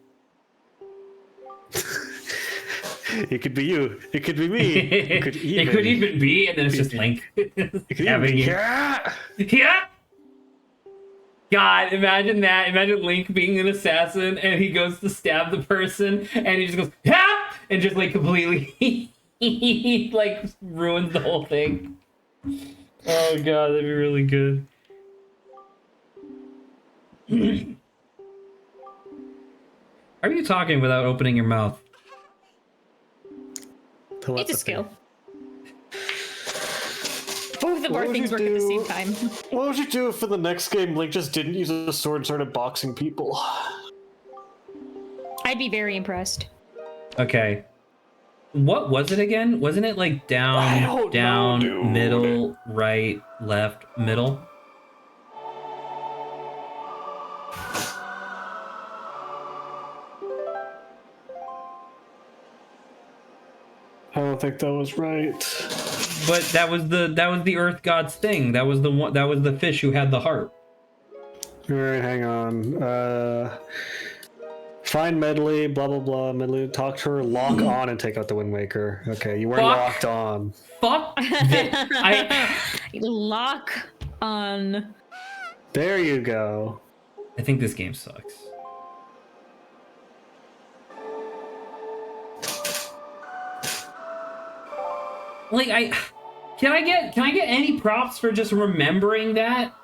S3: It could be you. It could be me. It could
S1: even be, and then it's just Link.
S3: It could even be. Yeah.
S1: Yeah! God, imagine that. Imagine Link being an assassin, and he goes to stab the person, and he just goes, yeah! And just, like, completely, like, ruins the whole thing. Oh, God, that'd be really good. How are you talking without opening your mouth?
S2: It's a skill. Both of our things work at the same time.
S3: What would you do if in the next game Link just didn't use a sword and started boxing people?
S2: I'd be very impressed.
S1: Okay. What was it again? Wasn't it like down, middle, right, left, middle?
S3: I don't think that was right.
S1: But that was the Earth God's thing. That was the one. That was the fish who had the heart.
S3: All right, hang on. Find Medley. Blah blah blah. Medley. Talk to her. Lock on and take out the Wind Waker. Okay, you weren't locked on.
S1: Fuck.
S2: Lock on.
S3: There you go.
S1: I think this game sucks. Like can I get any props for just remembering that?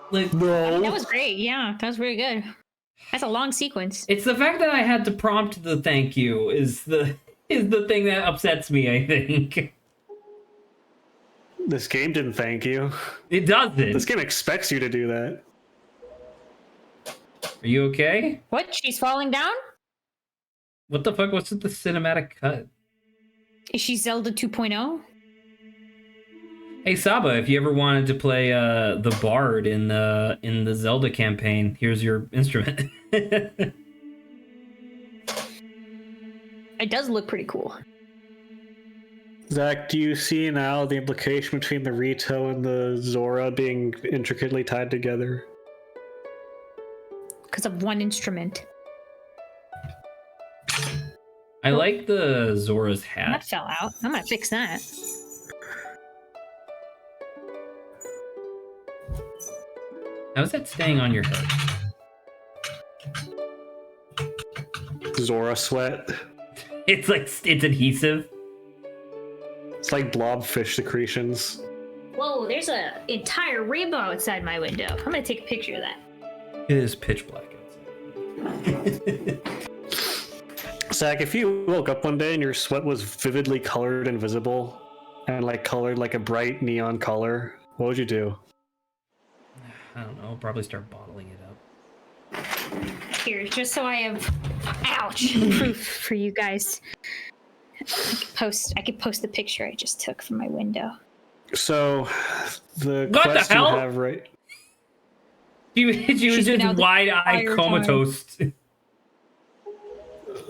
S1: Like
S3: No.
S2: That was great. Yeah, that was very good. That's a long sequence.
S1: It's the fact that I had to prompt the thank you is the thing that upsets me, I think.
S3: This game didn't thank you.
S1: It doesn't.
S3: This game expects you to do that.
S1: Are you okay?
S2: What? She's falling down?
S1: What the fuck? What's with the cinematic cut?
S2: Is she Zelda 2.0?
S1: Hey Saba, if you ever wanted to play the bard in the Zelda campaign, here's your instrument.
S2: It does look pretty cool.
S3: Zach, do you see now the implication between the Rito and the Zora being intricately tied together?
S2: Because of one instrument.
S1: I like the Zora's
S2: That
S1: hat.
S2: fell out. I'm gonna fix that.
S1: How's that staying on your head?
S3: Zora sweat.
S1: It's like it's adhesive.
S3: It's like blobfish secretions.
S2: Whoa, there's an entire rainbow outside my window. I'm gonna take a picture of that.
S1: It is pitch black outside.
S3: Zach, if you woke up one day and your sweat was vividly colored and visible, and like colored like a bright neon color, what would you do?
S1: I don't know. Probably start bottling it up.
S2: Here, just so I have, ouch, proof for you guys. I could post the picture I just took from my window.
S3: So, the
S1: What the
S3: quest you
S1: hell?
S3: have right.
S1: She was
S2: She's been
S1: just
S2: out the
S1: wide-eyed
S2: entire
S1: comatose.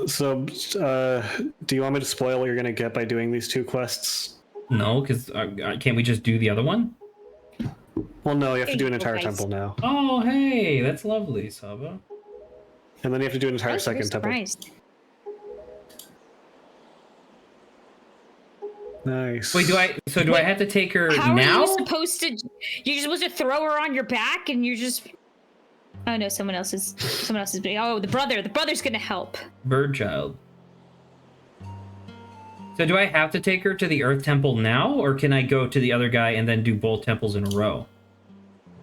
S3: So, do you want me to spoil what you're gonna get by doing these two quests?
S1: No, because can't we just do the other one?
S3: Well, no, you have to do an
S2: Here you go,
S3: entire
S2: guys.
S3: temple now,
S1: Oh, hey, that's lovely, Saba.
S3: and then you have to do an entire
S2: I was very
S3: second temple.
S2: surprised.
S3: Nice.
S1: Wait, do I have to take her
S2: How
S1: now?
S2: are you supposed to? You're supposed to throw her on your back, and you're just. Oh no! Someone else is. Oh, the brother. The brother's gonna help.
S1: Bird child. So do I have to take her to the Earth Temple now, or can I go to the other guy and then do both temples in a row?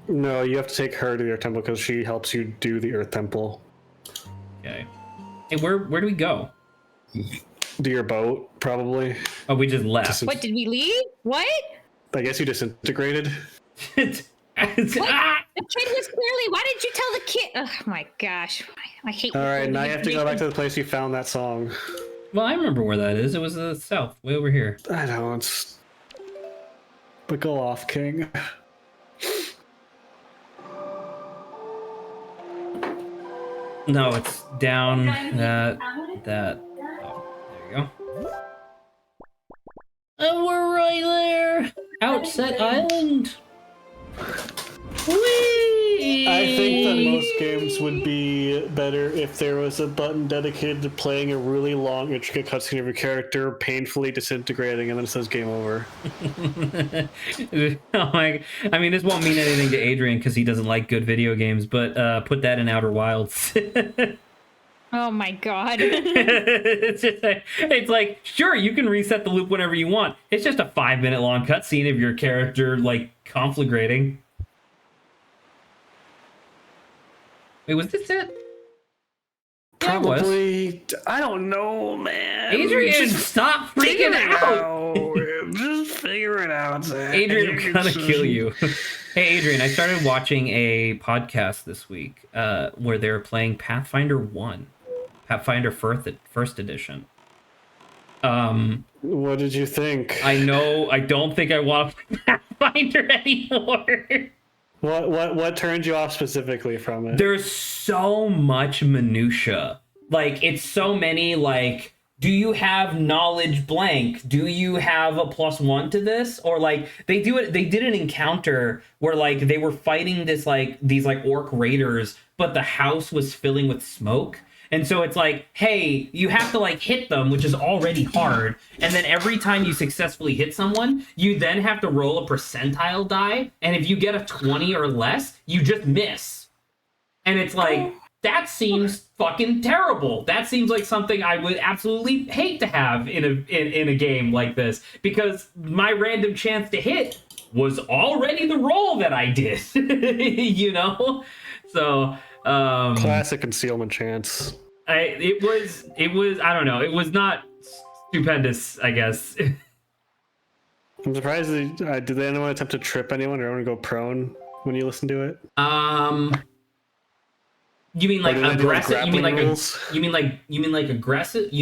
S3: No, you have to take her to your temple because she helps you do the Earth Temple.
S1: Okay. Hey, where do we go?
S3: Do your boat, probably.
S1: Oh, we just left.
S2: What did we leave? What?
S3: I guess you disintegrated.
S1: What?
S2: What? The kid was clearly. Why didn't you tell the kid? Oh my gosh! I hate.
S3: All right, now you have to go back
S2: information.
S3: to the place you found that song.
S1: Well, I remember where that is. It was the south, way over here.
S3: I don't. But go off, King.
S1: No, it's down that. Oh, there you go. And we're right there. Outset Island. Whee!
S3: I think that most games would be better if there was a button dedicated to playing a really long, intricate cutscene of your character painfully disintegrating, and then it says game over.
S1: Oh my! I mean, this won't mean anything to Adrian because he doesn't like good video games. But put that in Outer Wilds.
S2: Oh my god!
S1: it's like sure you can reset the loop whenever you want. It's just a 5-minute long cutscene of your character like conflagrating. Wait, was this it? Yeah, it was.
S3: Probably. I don't know, man.
S1: Adrian, stop freaking out!
S3: Just figure it out, Zach.
S1: Adrian, I'm gonna kill you. Hey, Adrian, I started watching a podcast this week where they were playing Pathfinder 1, Pathfinder first edition.
S3: What did you think?
S1: I know. I don't think I want to play Pathfinder anymore.
S3: What turned you off specifically from it?
S1: There's so much minutia. Like it's so many. Like, do you have knowledge blank? Do you have a +1 to this? Or like they do it. They did an encounter where like they were fighting these like orc raiders, but the house was filling with smoke. And so it's like, hey, you have to like hit them, which is already hard. And then every time you successfully hit someone, you then have to roll a percentile die. And if you get a 20 or less, you just miss. And it's like, that seems fucking terrible. That seems like something I would absolutely hate to have in a game like this. Because my random chance to hit was already the roll that I did. You know? So...
S3: Classic concealment chance.
S1: It was I don't know, it was not stupendous, I guess.
S3: I'm surprised. Did anyone attempt to trip anyone or anyone go prone when you listen to it?
S1: You mean like
S3: Or did they do, like,
S1: aggressive? You mean
S3: grappling
S1: like
S3: rules?
S1: aggressive? You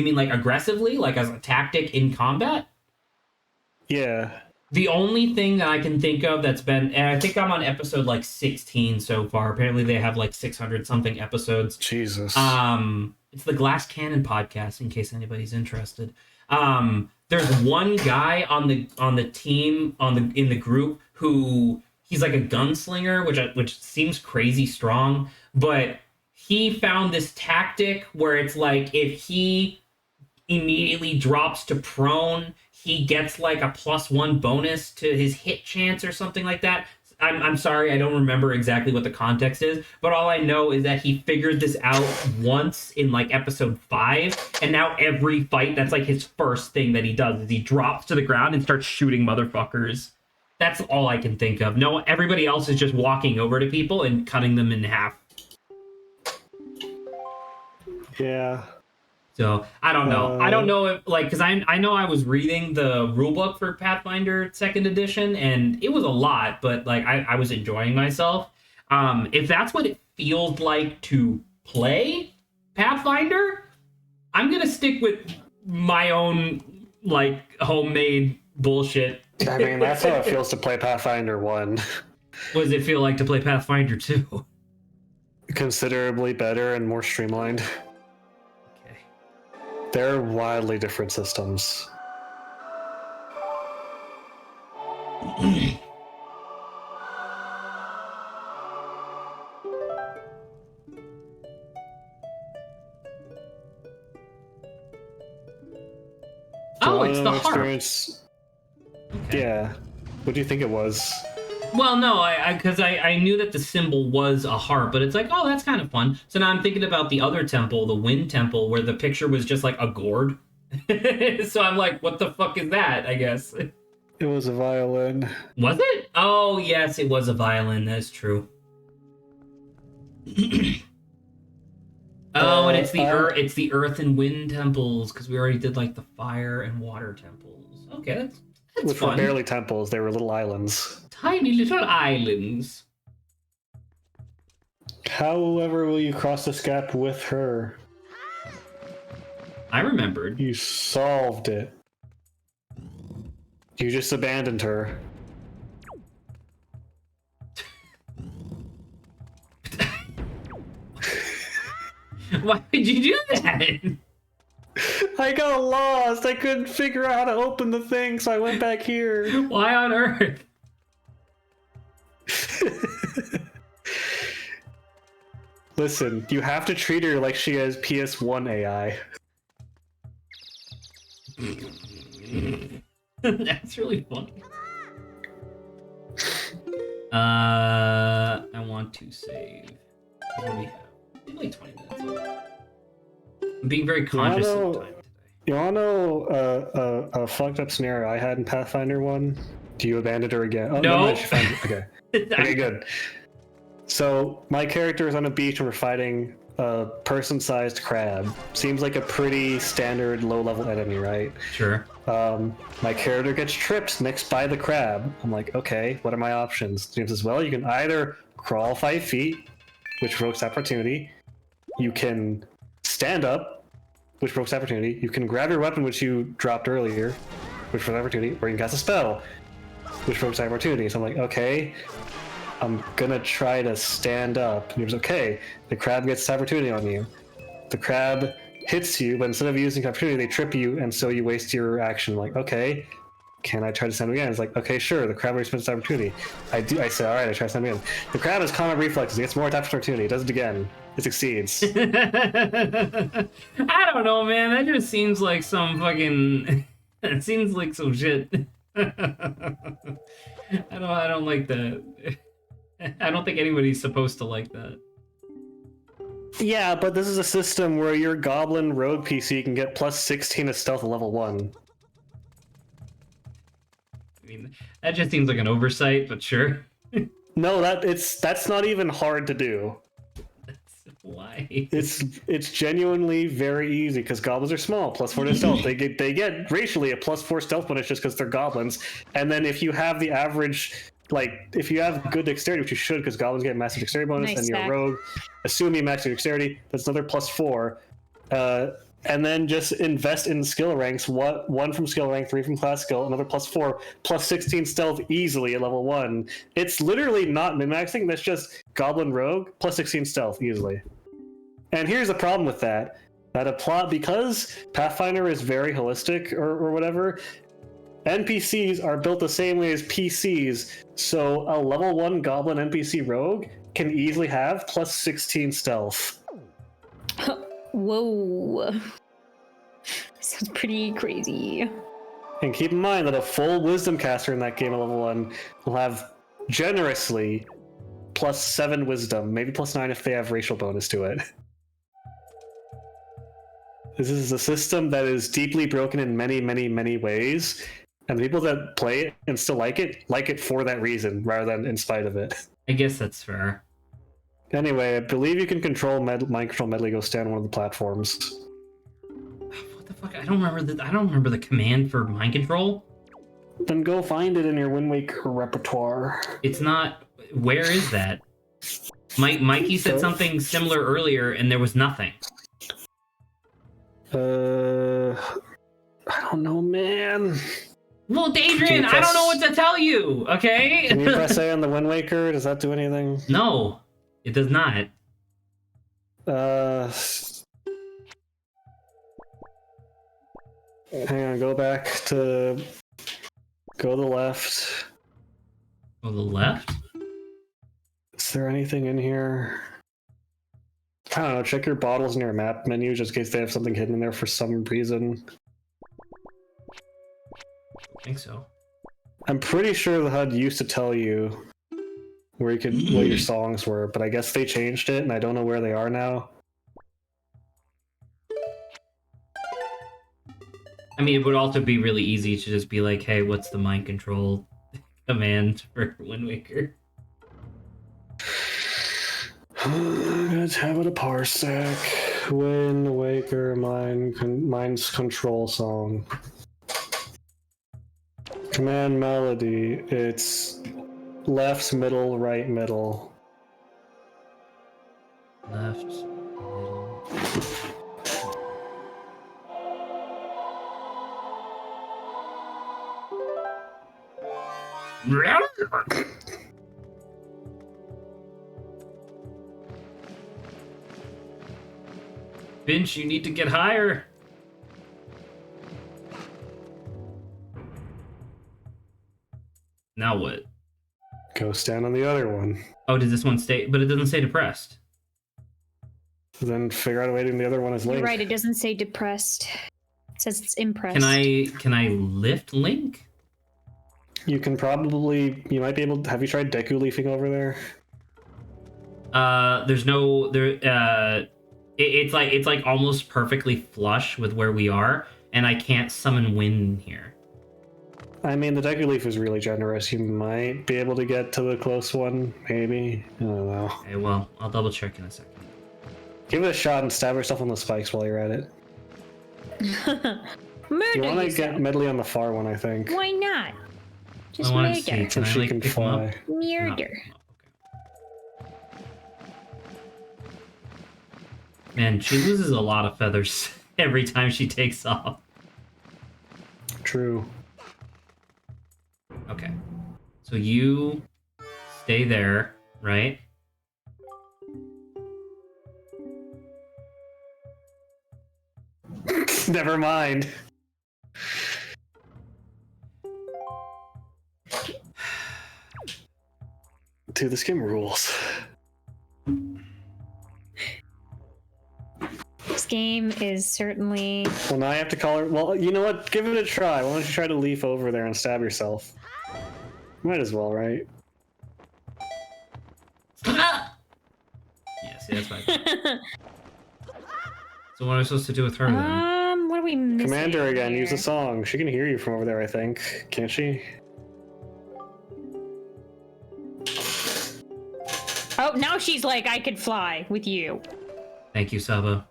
S1: mean like aggressively, like as a tactic in combat?
S3: Yeah.
S1: The only thing that I can think of that's been, and I think I'm on episode like 16 so far. Apparently they have like 600 something episodes.
S3: Jesus.
S1: It's the Glass Cannon podcast, in case anybody's interested. There's one guy on the team in the group who he's like a gunslinger, which seems crazy strong, but he found this tactic where it's like if he immediately drops to prone, he gets like a +1 bonus to his hit chance or something like that. I'm sorry, I don't remember exactly what the context is, but all I know is that he figured this out once in like episode 5, and now every fight, that's like his first thing that he does is he drops to the ground and starts shooting motherfuckers. That's all I can think of. No, everybody else is just walking over to people and cutting them in half.
S3: Yeah.
S1: So I don't know. I don't know if like because I know I was reading the rulebook for Pathfinder 2nd edition and it was a lot, but like I was enjoying myself. If that's what it feels like to play Pathfinder, I'm gonna stick with my own like homemade bullshit.
S3: I mean, that's how it feels to play Pathfinder 1.
S1: What does it feel like to play Pathfinder 2?
S3: Considerably better and more streamlined.
S1: Okay.
S3: They're wildly different systems.
S1: Oh, it's the harp.
S3: Okay. Yeah. What do you think it was?
S1: Well, no, because I knew that the symbol was a harp, but it's like, oh, that's kind of fun. So now I'm thinking about the other temple, the Wind Temple, where the picture was just like a gourd. So I'm like, what the fuck is that, I guess?
S3: It was a violin.
S1: Was it? Oh, yes, it was a violin. That's true. Oh, and it's the earth and wind temples, because we already did like the fire and water temples. Okay, that's
S3: Which
S1: fun.
S3: were barely temples, they were little islands.
S1: Tiny little islands.
S3: However, will you cross this gap with her?
S1: I remembered.
S3: You solved it. You just abandoned her.
S1: Why did you do that?
S3: I got lost. I couldn't figure out how to open the thing, so I went back here.
S1: Why on earth?
S3: Listen, you have to treat her like she has PS1 AI.
S1: That's really funny. I want to save. What do we have? We have like 20 minutes. I'm being very conscious of time today.
S3: You wanna know a fucked up scenario I had in Pathfinder 1? Do you abandon her again? Oh,
S1: no.
S3: Okay. Okay, good. So my character is on a beach and we're fighting a person-sized crab. Seems like a pretty standard low-level enemy, right?
S1: Sure.
S3: My character gets tripped next by the crab. I'm like, okay, what are my options? James says, well, you can either crawl 5 feet, which provokes opportunity. You can stand up, which provokes opportunity. You can grab your weapon, which you dropped earlier, which provokes opportunity. Or you can cast a spell, which provokes opportunity. So I'm like, okay, I'm gonna try to stand up. And he was okay. The crab gets opportunity on you. The crab hits you, but instead of using opportunity, they trip you, and so you waste your action. Like, okay, can I try to stand again? It's like, okay, sure. The crab wastes its opportunity. I say, all right, I try to stand again. The crab has combat reflexes. It gets more attack opportunity. It does it again. It succeeds.
S1: I don't know, man. That just seems like some fucking. It seems like some shit. I don't like that. I don't think anybody's supposed to like that.
S3: Yeah, but this is a system where your goblin rogue PC can get plus 16 to stealth at level 1.
S1: I mean, that just seems like an oversight, but sure.
S3: No, that's not even hard to do.
S1: Why?
S3: It's genuinely very easy because goblins are small. Plus 4 to stealth. They get racially a plus 4 stealth bonus just because they're goblins. And then if you have the average, like if you have good dexterity, which you should, because goblins get massive dexterity bonus,
S2: Nice
S3: and you're a
S2: stack.
S3: rogue, assuming max dexterity, that's another plus 4. and then just invest in skill ranks. One from skill rank, 3 from class skill, another +4, +16 stealth easily at level 1. It's literally not min-maxing. That's just Goblin Rogue +16 stealth easily. And here's the problem with that. That apply because Pathfinder is very holistic or whatever. NPCs are built the same way as PCs, so a level 1 Goblin NPC Rogue can easily have +16 stealth.
S2: Whoa. Sounds pretty crazy.
S3: And keep in mind that a full Wisdom caster in that game at level 1 will have generously +7 Wisdom, maybe +9 if they have racial bonus to it. This is a system that is deeply broken in many, many, many ways, and the people that play it and still like it for that reason, rather than in spite of it.
S1: I guess that's fair.
S3: Anyway, I believe you can control Mind Control Medley go stand on one of the platforms.
S1: What the fuck? I don't remember the command for mind control.
S3: Then go find it in your Wind Waker repertoire.
S1: It's not. Where is that? Mikey said something similar earlier, and there was nothing.
S3: I don't know, man.
S1: Well, Adrian, I don't know what to tell you. Okay.
S3: Can you press A on the Wind Waker? Does that do anything?
S1: No, it does not.
S3: Hang on. Go to the left.
S1: Oh, the left.
S3: Is there anything in here? I don't know. Check your bottles in your map menu just in case they have something hidden in there for some reason.
S1: I think so.
S3: I'm pretty sure the HUD used to tell you where you could what your songs were, but I guess they changed it, and I don't know where they are now.
S1: I mean, it would also be really easy to just be like, "Hey, what's the mind control command for Wind Waker?"
S3: Let's have it a parsec. Wind Waker Mind's Control song. Command melody. It's left, middle, right, middle.
S1: Left, middle. Finch, you need to get higher. Now what?
S3: Go stand on the other one.
S1: Oh, does this one stay? But it doesn't say depressed.
S3: Then figure out a way to the other one is Link.
S2: You're right, it doesn't say depressed. It says it's impressed.
S1: Can I lift Link?
S3: You can probably. You might be able to. Have you tried Deku leafing over there?
S1: There's no there. It's like almost perfectly flush with where we are, and I can't summon wind here.
S3: I mean, the Deku Leaf is really generous. You might be able to get to the close one, maybe. I don't know.
S1: Okay, well, I'll double check in a second.
S3: Give it a shot and stab yourself on the spikes while you're at it.
S2: Murder
S3: You want to
S2: yourself.
S3: get Medley on the far one, I think.
S2: Why not? Just
S1: I want to see.
S2: murder.
S1: Can
S3: So
S1: I
S3: she
S1: like
S3: can
S1: pick him up?
S3: fly.
S2: Murder.
S1: No. Okay. Man, she loses a lot of feathers every time she takes off.
S3: True.
S1: Okay. So you stay there, right?
S3: Never mind. Dude, this game rules.
S2: This game is certainly.
S3: Well, now I have to call her. Well, you know what? Give it a try. Why don't you try to leaf over there and stab yourself? Might as well, right?
S1: Yeah, see, that's fine. So what am I supposed to do with her then?
S2: What are we missing?
S3: Commander again.
S2: here?
S3: Use the song. She can hear you from over there, I think. Can't she?
S2: Oh, now she's like, I could fly with you.
S1: Thank you, Saba.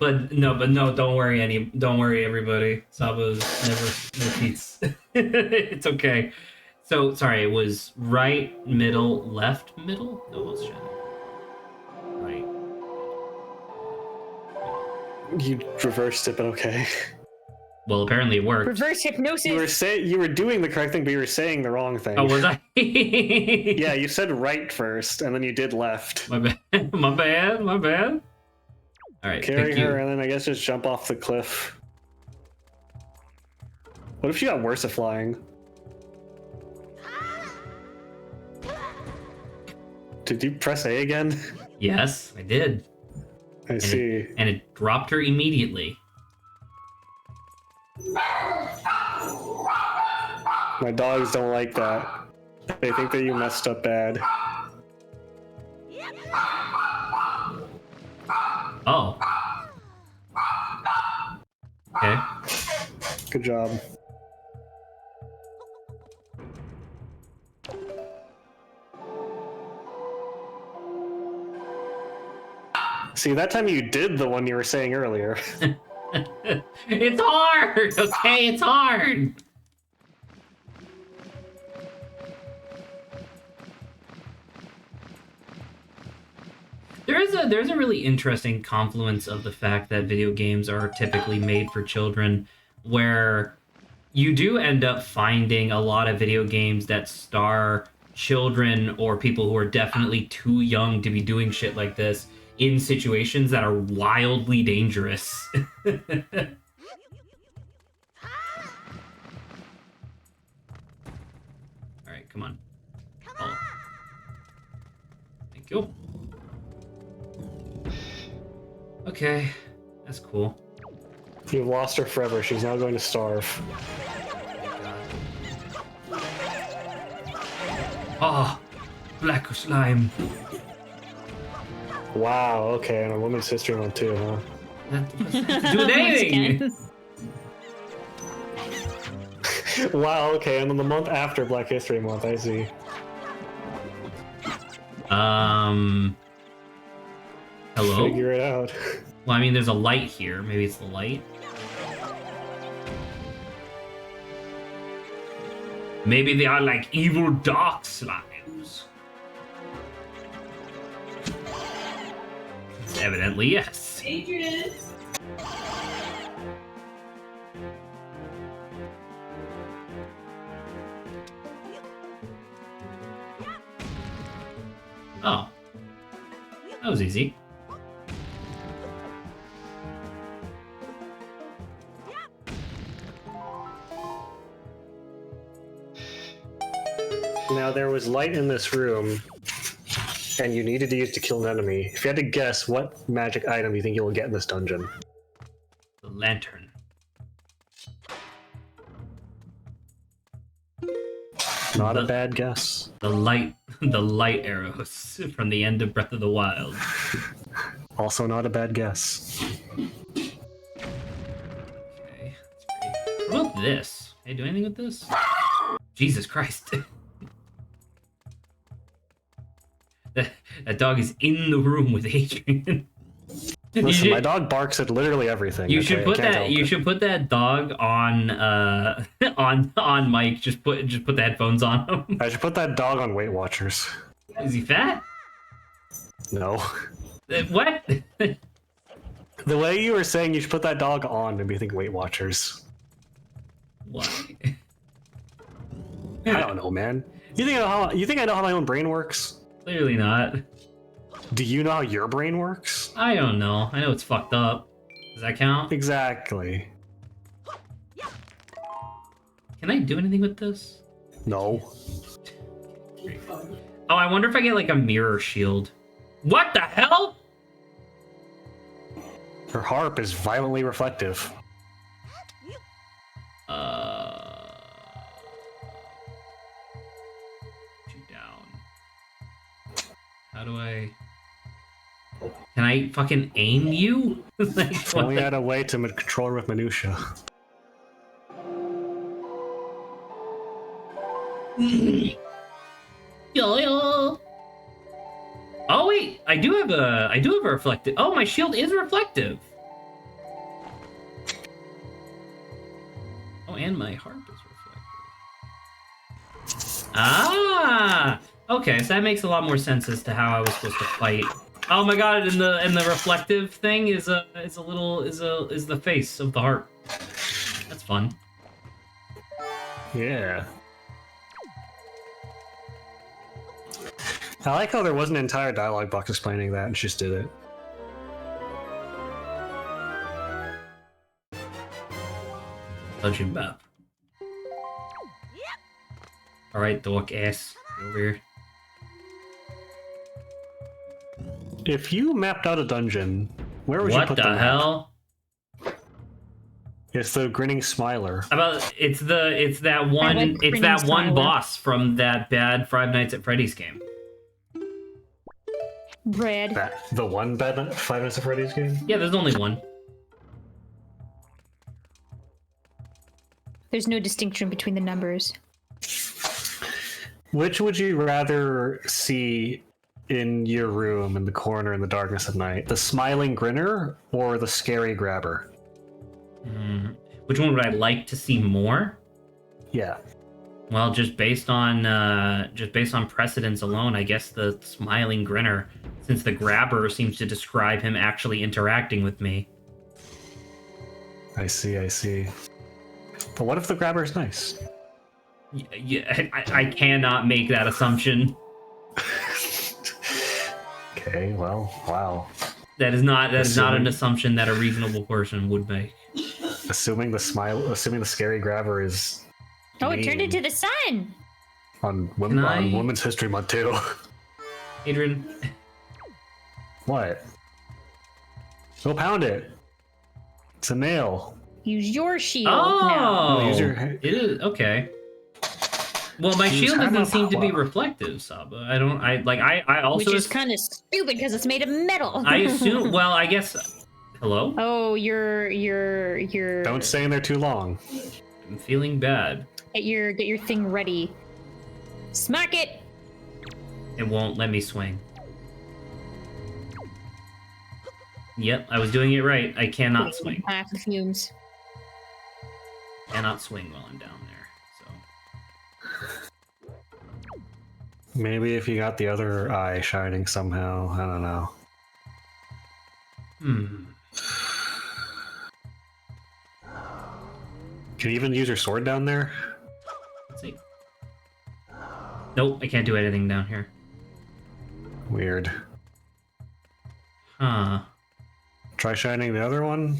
S1: But no, don't worry, everybody. Saba never repeats. It's okay. So sorry, it was right, middle, left, middle. No, let's check. Right.
S3: You reversed it, but okay.
S1: Well, apparently it worked.
S2: Reverse hypnosis.
S3: You were doing the correct thing, but you were saying the wrong thing.
S1: Oh, was I?
S3: Yeah, you said right first, and then you did left.
S1: My bad. My bad. My bad. All right.
S3: Carry
S1: thank you.
S3: her, and then I guess just jump off the cliff. What if she got worse at flying? Did you press A again?
S1: Yes, I did.
S3: I see.
S1: And it dropped her immediately.
S3: My dogs don't like that. They think that you messed up bad.
S1: Oh. Okay.
S3: Good job. See, that time you did the one you were saying earlier.
S1: It's hard. Okay, it's hard. There's a really interesting confluence of the fact that video games are typically made for children, where you do end up finding a lot of video games that star children or people who are definitely too young to be doing shit like this in situations that are wildly dangerous. All right, come on. Oh. Thank you. Okay, that's cool.
S3: You've lost her forever. She's now going to starve.
S1: Oh, black slime.
S3: Wow, okay, and a Women's History Month too, huh?
S1: Do anything.
S3: Wow, okay, and then the month after Black History Month, I see.
S1: Hello?
S3: Figure it out.
S1: Well, I mean, there's a light here. Maybe it's the light. Maybe they are like evil dark slimes. Evidently, yes.
S4: Adrian.
S1: Oh. That was easy.
S3: Now, there was light in this room, and you needed to use to kill an enemy. If you had to guess, what magic item do you think you'll get in this dungeon?
S1: The lantern.
S3: Not a bad guess.
S1: The light arrows from the end of Breath of the Wild.
S3: Also not a bad guess.
S1: Okay, that's pretty. What about this? Can I do anything with this? Jesus Christ. That dog is in the room with Adrian.
S3: Listen, my dog barks at literally everything.
S1: You
S3: okay?
S1: should put
S3: I can't
S1: that.
S3: help
S1: You
S3: it.
S1: should put that dog on on Mike. Just put the headphones on him.
S3: I should put that dog on Weight Watchers.
S1: Is he fat?
S3: No.
S1: What?
S3: The way you were saying you should put that dog on made me think Weight Watchers.
S1: Why?
S3: I don't know, man. You think I know how my own brain works?
S1: Clearly not.
S3: Do you know how your brain works?
S1: I don't know. I know it's fucked up. Does that count?
S3: Exactly.
S1: Can I do anything with this?
S3: No.
S1: Oh, I wonder if I get like a mirror shield. What the hell?
S3: Her harp is violently reflective.
S1: Put you down. How do I? Can I fucking aim you? Like,
S3: If
S1: what
S3: only
S1: the-
S3: had a way to control her with minutia.
S1: Yo. Oh wait, I do have a reflective. Oh, my shield is reflective. Oh, and my harp is reflective. Ah, okay, so that makes a lot more sense as to how I was supposed to fight Oh my god! And the reflective thing is the face of the heart. That's fun.
S3: Yeah. I like how there was an entire dialogue box explaining that, and she just did it.
S1: Dungeon map. All right, dork ass, get over here.
S3: If you mapped out a dungeon, where would you
S1: What
S3: put
S1: the
S3: the map?
S1: hell?
S3: It's the grinning smiler.
S1: How about it's that one
S2: like
S1: it's that
S2: Grinning
S1: one
S2: Smiler.
S1: boss from that bad Five Nights at Freddy's game.
S2: Red.
S3: That the one bad Five Nights at Freddy's game?
S1: Yeah, there's only one.
S2: There's no distinction between the numbers.
S3: Which would you rather see in your room in the corner in the darkness of night? The smiling grinner or the scary grabber?
S1: Which one would I like to see more?
S3: Yeah.
S1: Well, just based on precedence alone, I guess the smiling grinner, since the grabber seems to describe him actually interacting with me.
S3: I see. But what if the grabber is nice?
S1: Yeah, I cannot make that assumption.
S3: Okay, well, wow.
S1: That is not an assumption that a reasonable person would make.
S3: Assuming the scary grabber is
S2: Oh, it turned
S3: mean
S2: into the sun.
S3: on
S1: Can I-
S3: Women's History Month too.
S1: Adrian,
S3: What? Go pound it. It's a nail.
S2: Use your shield now.
S1: oh,
S3: Use your-
S1: it is okay. Well, my
S3: Use
S1: shield
S3: hammer
S1: doesn't seem to be
S3: power.
S1: reflective, Saba. I also
S2: Which is kind of stupid because it's made of metal.
S1: I assume. Well, I guess. Hello.
S2: Oh, you're
S3: Don't stay in there too long.
S1: I'm feeling bad.
S2: get your thing ready. Smack it.
S1: It won't let me swing. Yep, I was doing it right. I cannot swing.
S2: Half the fumes.
S1: Cannot swing while I'm down there. So.
S3: Maybe if you got the other eye shining somehow. I don't know. Can you even use your sword down there?
S1: Let's see. Nope, I can't do anything down here.
S3: Weird.
S1: Huh.
S3: Try shining the other one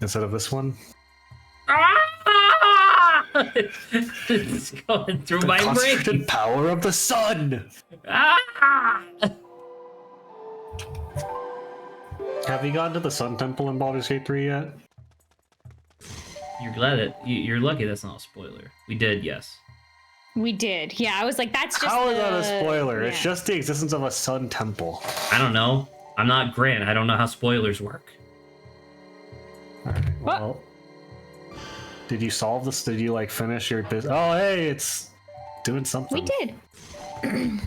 S3: instead of this one.
S1: Ah! It's going through my
S3: Concentrated
S1: brain.
S3: power of the sun.
S1: Ah!
S3: Have you gone to the Sun Temple in Baldur's Gate 3 yet?
S1: You're lucky that's not a spoiler. We did, yes.
S2: We did. Yeah, I was like, that's just
S3: How is
S2: the...
S3: that a spoiler? It's
S2: yeah.
S3: just the existence of a Sun Temple.
S1: I don't know. I'm not Grant. I don't know how spoilers work.
S3: Alright, well. Did you solve this? Did you like finish your business? Oh, hey, it's doing something.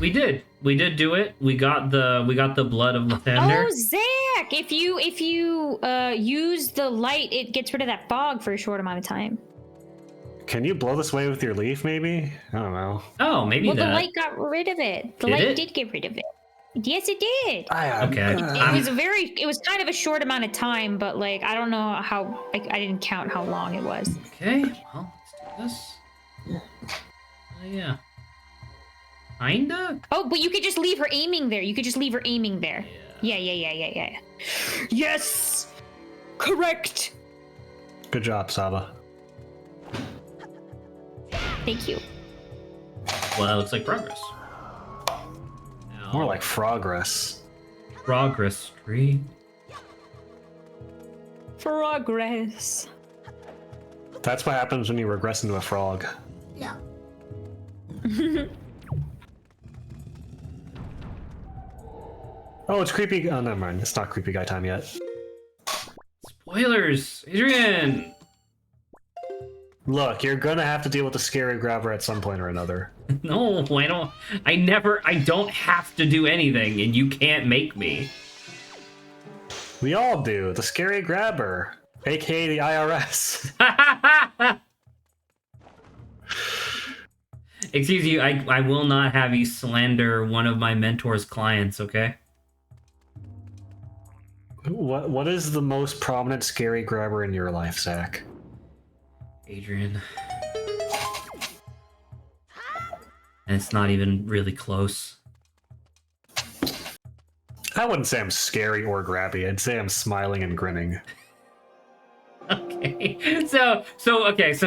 S2: We did.
S1: We did do it. We got the blood of Lathander.
S2: Oh, Zach! If you use the light, it gets rid of that fog for a short amount of time.
S3: Can you blow this away with your leaf, maybe? I don't know.
S1: Oh, maybe
S2: Well,
S1: that.
S2: the light got rid of it. The
S1: Did
S2: light
S1: it?
S2: did get rid of it. Yes, it did.
S1: Okay.
S2: It was kind of a short amount of time, but like I don't know how I didn't count how long it was.
S1: Okay. Well, let's do this. Yeah. Kinda.
S2: Oh, but you could just leave her aiming there. You could just leave her aiming there. Yeah. Yes. Correct.
S3: Good job, Saba.
S2: Thank you.
S1: Well, that looks like progress. Now,
S3: More like progress.
S1: progress tree.
S2: Progress.
S3: That's what happens when you regress into a frog.
S4: No.
S3: Oh, it's creepy. Oh, never mind. It's not creepy guy time yet.
S1: Spoilers, Adrian.
S3: Look, you're gonna have to deal with the scary grabber at some point or another.
S1: No, I don't. I don't have to do anything, and you can't make me.
S3: We all do. The scary grabber, aka the IRS.
S1: Excuse you. I will not have you slander one of my mentor's clients. Okay.
S3: What is the most prominent scary grabber in your life, Zach?
S1: Adrian. And it's not even really close.
S3: I wouldn't say I'm scary or grabby. I'd say I'm smiling and grinning.
S1: Okay. So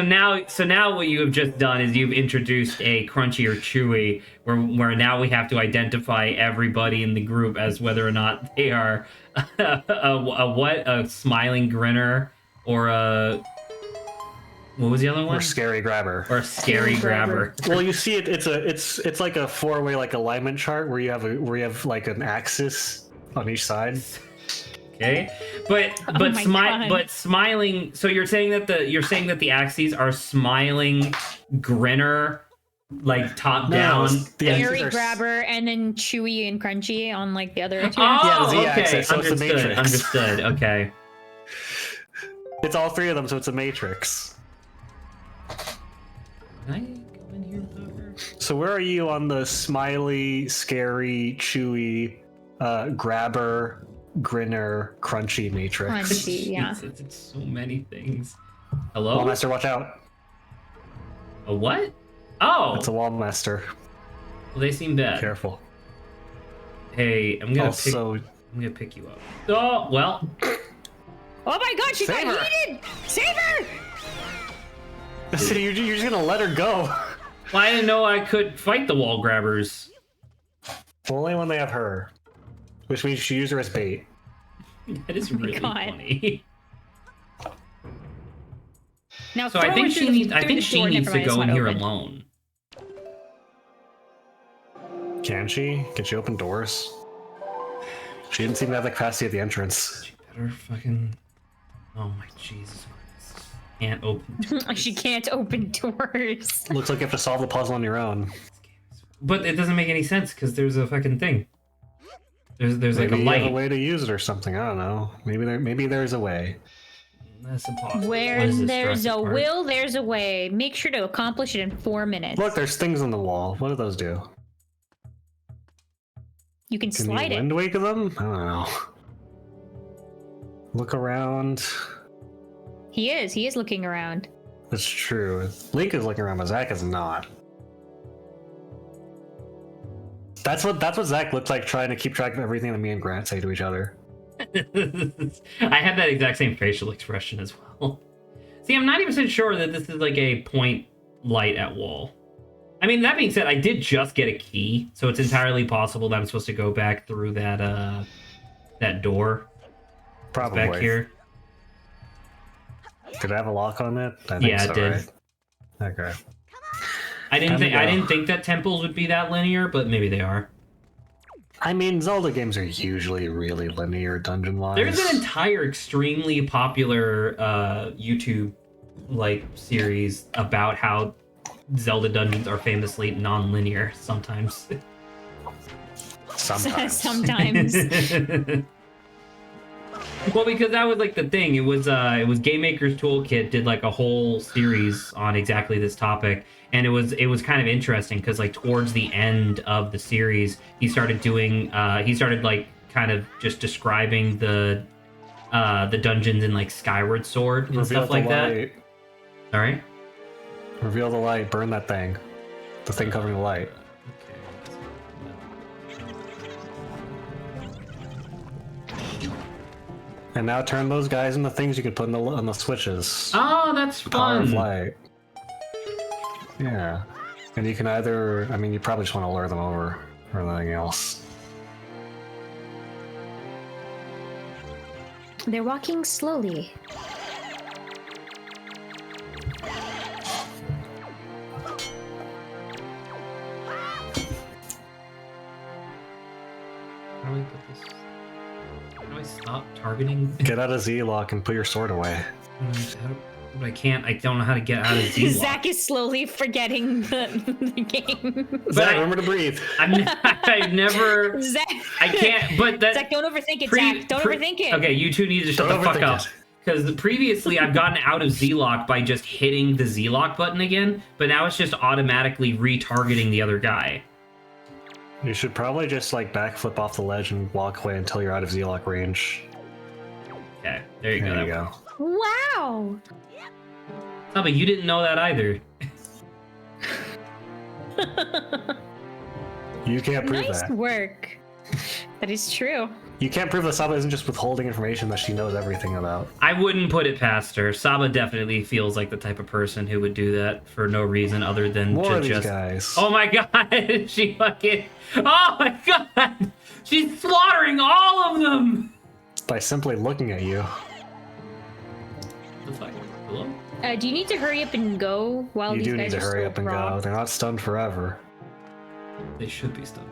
S1: now what you have just done is you've introduced a crunchy or chewy, where now we have to identify everybody in the group as whether or not they are a smiling grinner or a what was the other one?
S3: Or scary grabber.
S1: Or a scary grabber.
S3: Well, you see it. It's like a four-way like alignment chart where you have like an axis on each side.
S1: Okay, but smiling. So you're saying that the axes are smiling, grinner, like top down.
S2: Scary grabber, and then chewy and crunchy on like the other two.
S1: Oh,
S3: yeah,
S1: okay,
S3: axis, so
S1: understood.
S3: it's a matrix.
S1: Understood. Okay.
S3: It's all three of them, so it's a matrix.
S1: Can I go in here without her?
S3: So where are you on the smiley, scary, chewy, grabber, grinner, crunchy matrix?
S2: Crunchy, yeah.
S1: It's so many things. Hello?
S3: Wallmaster, watch out.
S1: A what? Oh!
S3: It's a Wallmaster.
S1: Well, they seem dead.
S3: Careful.
S1: Hey, I'm gonna pick you up. Oh, well.
S2: Oh my god, she
S3: Save
S2: got
S3: her.
S2: heated! Save her!
S3: So you're just gonna let her go.
S1: Well, I didn't know I could fight the wall grabbers.
S3: Only when they have her. Which means you should use her as bait.
S1: That is really funny.
S2: Now,
S1: So I think she needs to go in here
S2: open.
S1: alone.
S3: Can she? Can she open doors? She didn't seem to have the capacity at the entrance.
S1: She better fucking... Oh my Jesus Christ. Can't open doors.
S2: She can't open doors.
S3: Looks like you have to solve the puzzle on your own.
S1: But it doesn't make any sense because there's a fucking thing. There's like
S3: Maybe
S1: a
S3: you have
S1: light.
S3: a way to use it or something. I don't know. Maybe there's a way.
S1: That's impossible.
S2: Where
S1: What is this,
S2: there's
S1: Jurassic
S2: a
S1: Park?
S2: will, there's a way. Make sure to accomplish it in 4 minutes.
S3: Look, there's things on the wall. What do those do?
S2: You can
S3: Can
S2: slide
S3: you
S2: it.
S3: wind wake them? I don't know. Look around.
S2: He is looking around.
S3: That's true. Link is looking around, but Zach is not. That's what Zach looked like trying to keep track of everything that me and Grant say to each other.
S1: I had that exact same facial expression as well. See, I'm not even sure that this is like a point light at wall. I mean, that being said, I did just get a key, so it's entirely possible that I'm supposed to go back through that that door.
S3: Probably.
S1: Back here.
S3: Did I have a lock on it? I think
S1: Yeah,
S3: so,
S1: it did.
S3: Right? Okay.
S1: I didn't
S3: Time to go.
S1: think that temples would be that linear, but maybe they are.
S3: I mean, Zelda games are usually really linear dungeon-wise.
S1: There's an entire extremely popular YouTube series about how Zelda dungeons are famously non-linear sometimes.
S3: Sometimes.
S2: Sometimes.
S1: Well, because that was like the thing. It was Game Maker's Toolkit did like a whole series on exactly this topic, and it was kind of interesting because like towards the end of the series, he started like kind of just describing the dungeons in like Skyward Sword and stuff like that. All right.
S3: Reveal the light. Burn that thing. The thing covering the light. And now turn those guys into things you can put on the switches.
S1: Oh, that's
S3: Power of
S1: fun.
S3: light. Yeah. And you can either, I mean, you probably just want to lure them over or anything else.
S2: They're walking slowly.
S1: How do I put this? How do I stop targeting?
S3: Get out of Z-Lock and put your sword away.
S1: I can't. I don't know how to get out of Z-Lock.
S2: Zach is slowly forgetting the game.
S3: Zach,
S1: I-
S3: remember to breathe.
S1: I've never.
S2: Zach,
S1: I can't. But that.
S2: Zach, don't overthink it, Zach. Don't overthink it.
S1: Okay, you two need to shut
S3: Don't
S1: the fuck
S3: overthink
S1: up.
S3: it.
S1: Because previously I've gotten out of Z-Lock by just hitting the Z-Lock button again, but now it's just automatically retargeting the other guy.
S3: You should probably just like backflip off the ledge and walk away until you're out of Z-Lock range.
S1: Okay, there you go.
S3: There you
S1: That
S3: go.
S2: Wow.
S1: No, but you didn't know that either.
S3: You can't prove
S2: Nice
S3: that.
S2: work. That is true.
S3: You can't prove that Saba isn't just withholding information that she knows everything about.
S1: I wouldn't put it past her. Saba definitely feels like the type of person who would do that for no reason other than
S3: More
S1: to
S3: of these
S1: just.
S3: guys.
S1: Oh my god! She fucking. Oh my god! She's slaughtering all of them.
S3: By simply looking at you.
S1: The fuck? Hello?
S2: Do you need to hurry up and go while
S3: You
S2: these
S3: do
S2: guys
S3: need to
S2: are
S3: hurry
S2: still
S3: up and
S2: raw?
S3: go. They're not stunned forever.
S1: They should be stunned.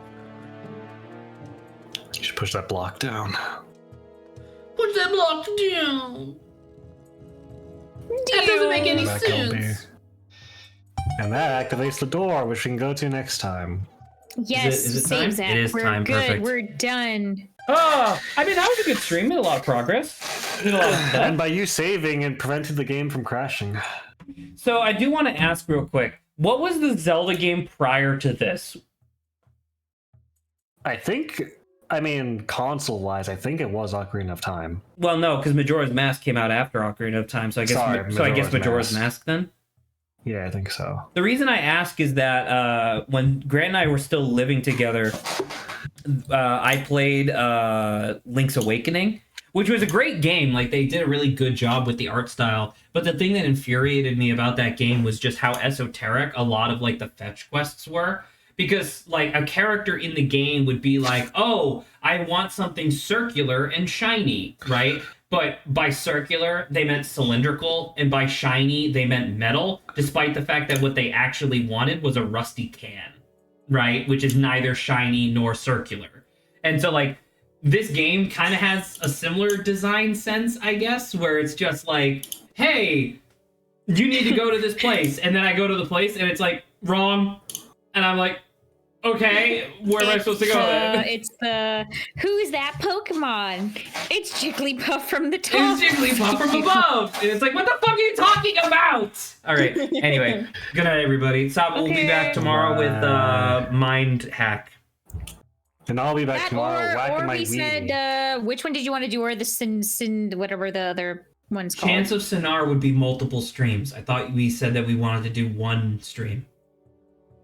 S3: You should push that block down.
S1: Push that block down. That doesn't make any
S3: Back LB.
S1: sense.
S3: And that activates the door, which we can go to next time.
S2: Yes,
S1: Is it
S2: save
S1: time?
S2: Zach.
S1: It is
S2: We're
S1: time,
S2: good.
S1: perfect.
S2: We're done.
S4: Oh, I mean, that was a good stream. Made a lot of progress. Did a lot of
S3: And
S4: stuff.
S3: by you saving, it prevented the game from crashing.
S4: So I do want to ask real quick, what was the Zelda game prior to this?
S3: I mean, console-wise, I think it was Ocarina of Time.
S4: Well, no, because Majora's Mask came out after Ocarina of Time, so I guess
S3: Sorry,
S4: I guess
S3: Majora's
S4: Majora's
S3: Mask.
S4: Mask then.
S3: Yeah, I think so.
S4: The reason I ask is that when Grant and I were still living together, I played Link's Awakening, which was a great game. Like, they did a really good job with the art style. But the thing that infuriated me about that game was just how esoteric a lot of, like, the fetch quests were. Because, like, a character in the game would be like, oh, I want something circular and shiny, right? But by circular, they meant cylindrical, and by shiny, they meant metal, despite the fact that what they actually wanted was a rusty can, right? Which is neither shiny nor circular. And so, like, this game kind of has a similar design sense, I guess, where it's just like, hey, you need to go to this place. And then I go to the place, and it's like, wrong. And I'm like, okay, where am I supposed to go then?
S2: It's the who's that Pokemon? It's Jigglypuff from the top.
S1: It's Jigglypuff from above. And it's like, what the fuck are you talking about? All right. Anyway, good night, everybody. Sab, we'll be back tomorrow with Mind Hack.
S3: And I'll be back
S2: That,
S3: tomorrow whacking
S2: or
S3: my
S2: we
S3: Wii.
S2: said, which one did you want to do? Or the sin, whatever the other one's called.
S1: Chance of Sonar would be multiple streams. I thought we said that we wanted to do one stream.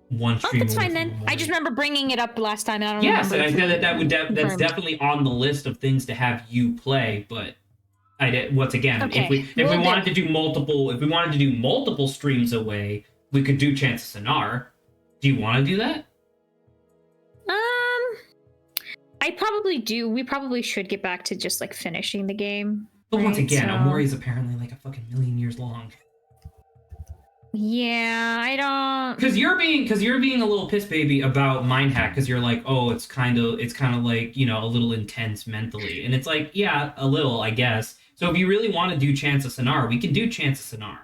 S1: One
S2: Oh,
S1: stream.
S2: that's
S1: a week
S2: fine then.
S1: for
S2: I
S1: morning.
S2: just remember bringing it up last time. I don't
S1: Yes,
S2: remember.
S1: and I said that that's
S2: Confirmed.
S1: definitely on the list of things to have you play. But I did once again.
S2: Okay,
S1: If we
S2: we'll do.
S1: wanted to do multiple streams away, we could do Chance of Sonar. Do you want to do that?
S2: I probably do. We probably should get back to just like finishing the game.
S1: But once
S2: Right,
S1: again,
S2: so-
S1: Omori is apparently like a fucking million years long.
S2: Yeah, I don't.
S1: Because you're being a little piss baby about Mind Hack because you're like, oh, it's kind of like, you know, a little intense mentally, and it's like, yeah, a little, I guess. So if you really want to do Chance of Sonar, we can do Chance of Sonar.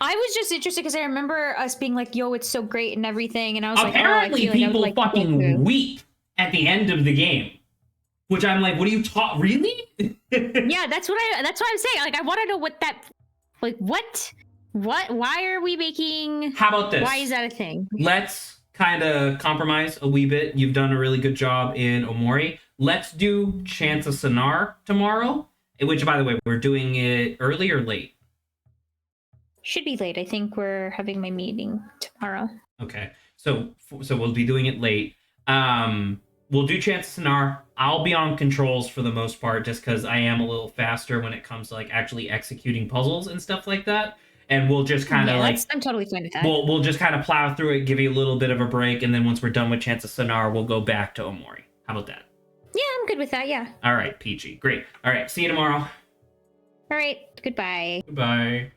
S2: I was just interested because I remember us being like, "Yo, it's so great" and everything, and I was
S1: Apparently,
S2: like, "Oh, I feel
S1: people
S2: like I would like to go
S1: fucking
S2: through."
S1: weep at the end of the game, which I'm like, what are you taught? Really?
S2: Yeah, that's what I'm saying. Like, I want to know what that, like, what, why are we making?
S1: How about this?
S2: Why is that a thing?
S1: Let's kind of compromise a wee bit. You've done a really good job in Omori. Let's do Chance of Sonar tomorrow. Which, by the way, we're doing it early or late?
S2: Should be late. I think we're having my meeting tomorrow.
S1: Okay, so we'll be doing it late. We'll do Chance of Sonar. I'll be on controls for the most part, just because I am a little faster when it comes to like actually executing puzzles and stuff like that. And we'll just kind of
S2: I'm totally fine with that.
S1: we'll just kind of plow through it, give you a little bit of a break, and then once we're done with Chance of Sonar, we'll go back to Omori. How about that?
S2: Yeah, I'm good with that. Yeah.
S1: All right, peachy, great. All right, see you tomorrow.
S2: All right. Goodbye.
S1: Goodbye.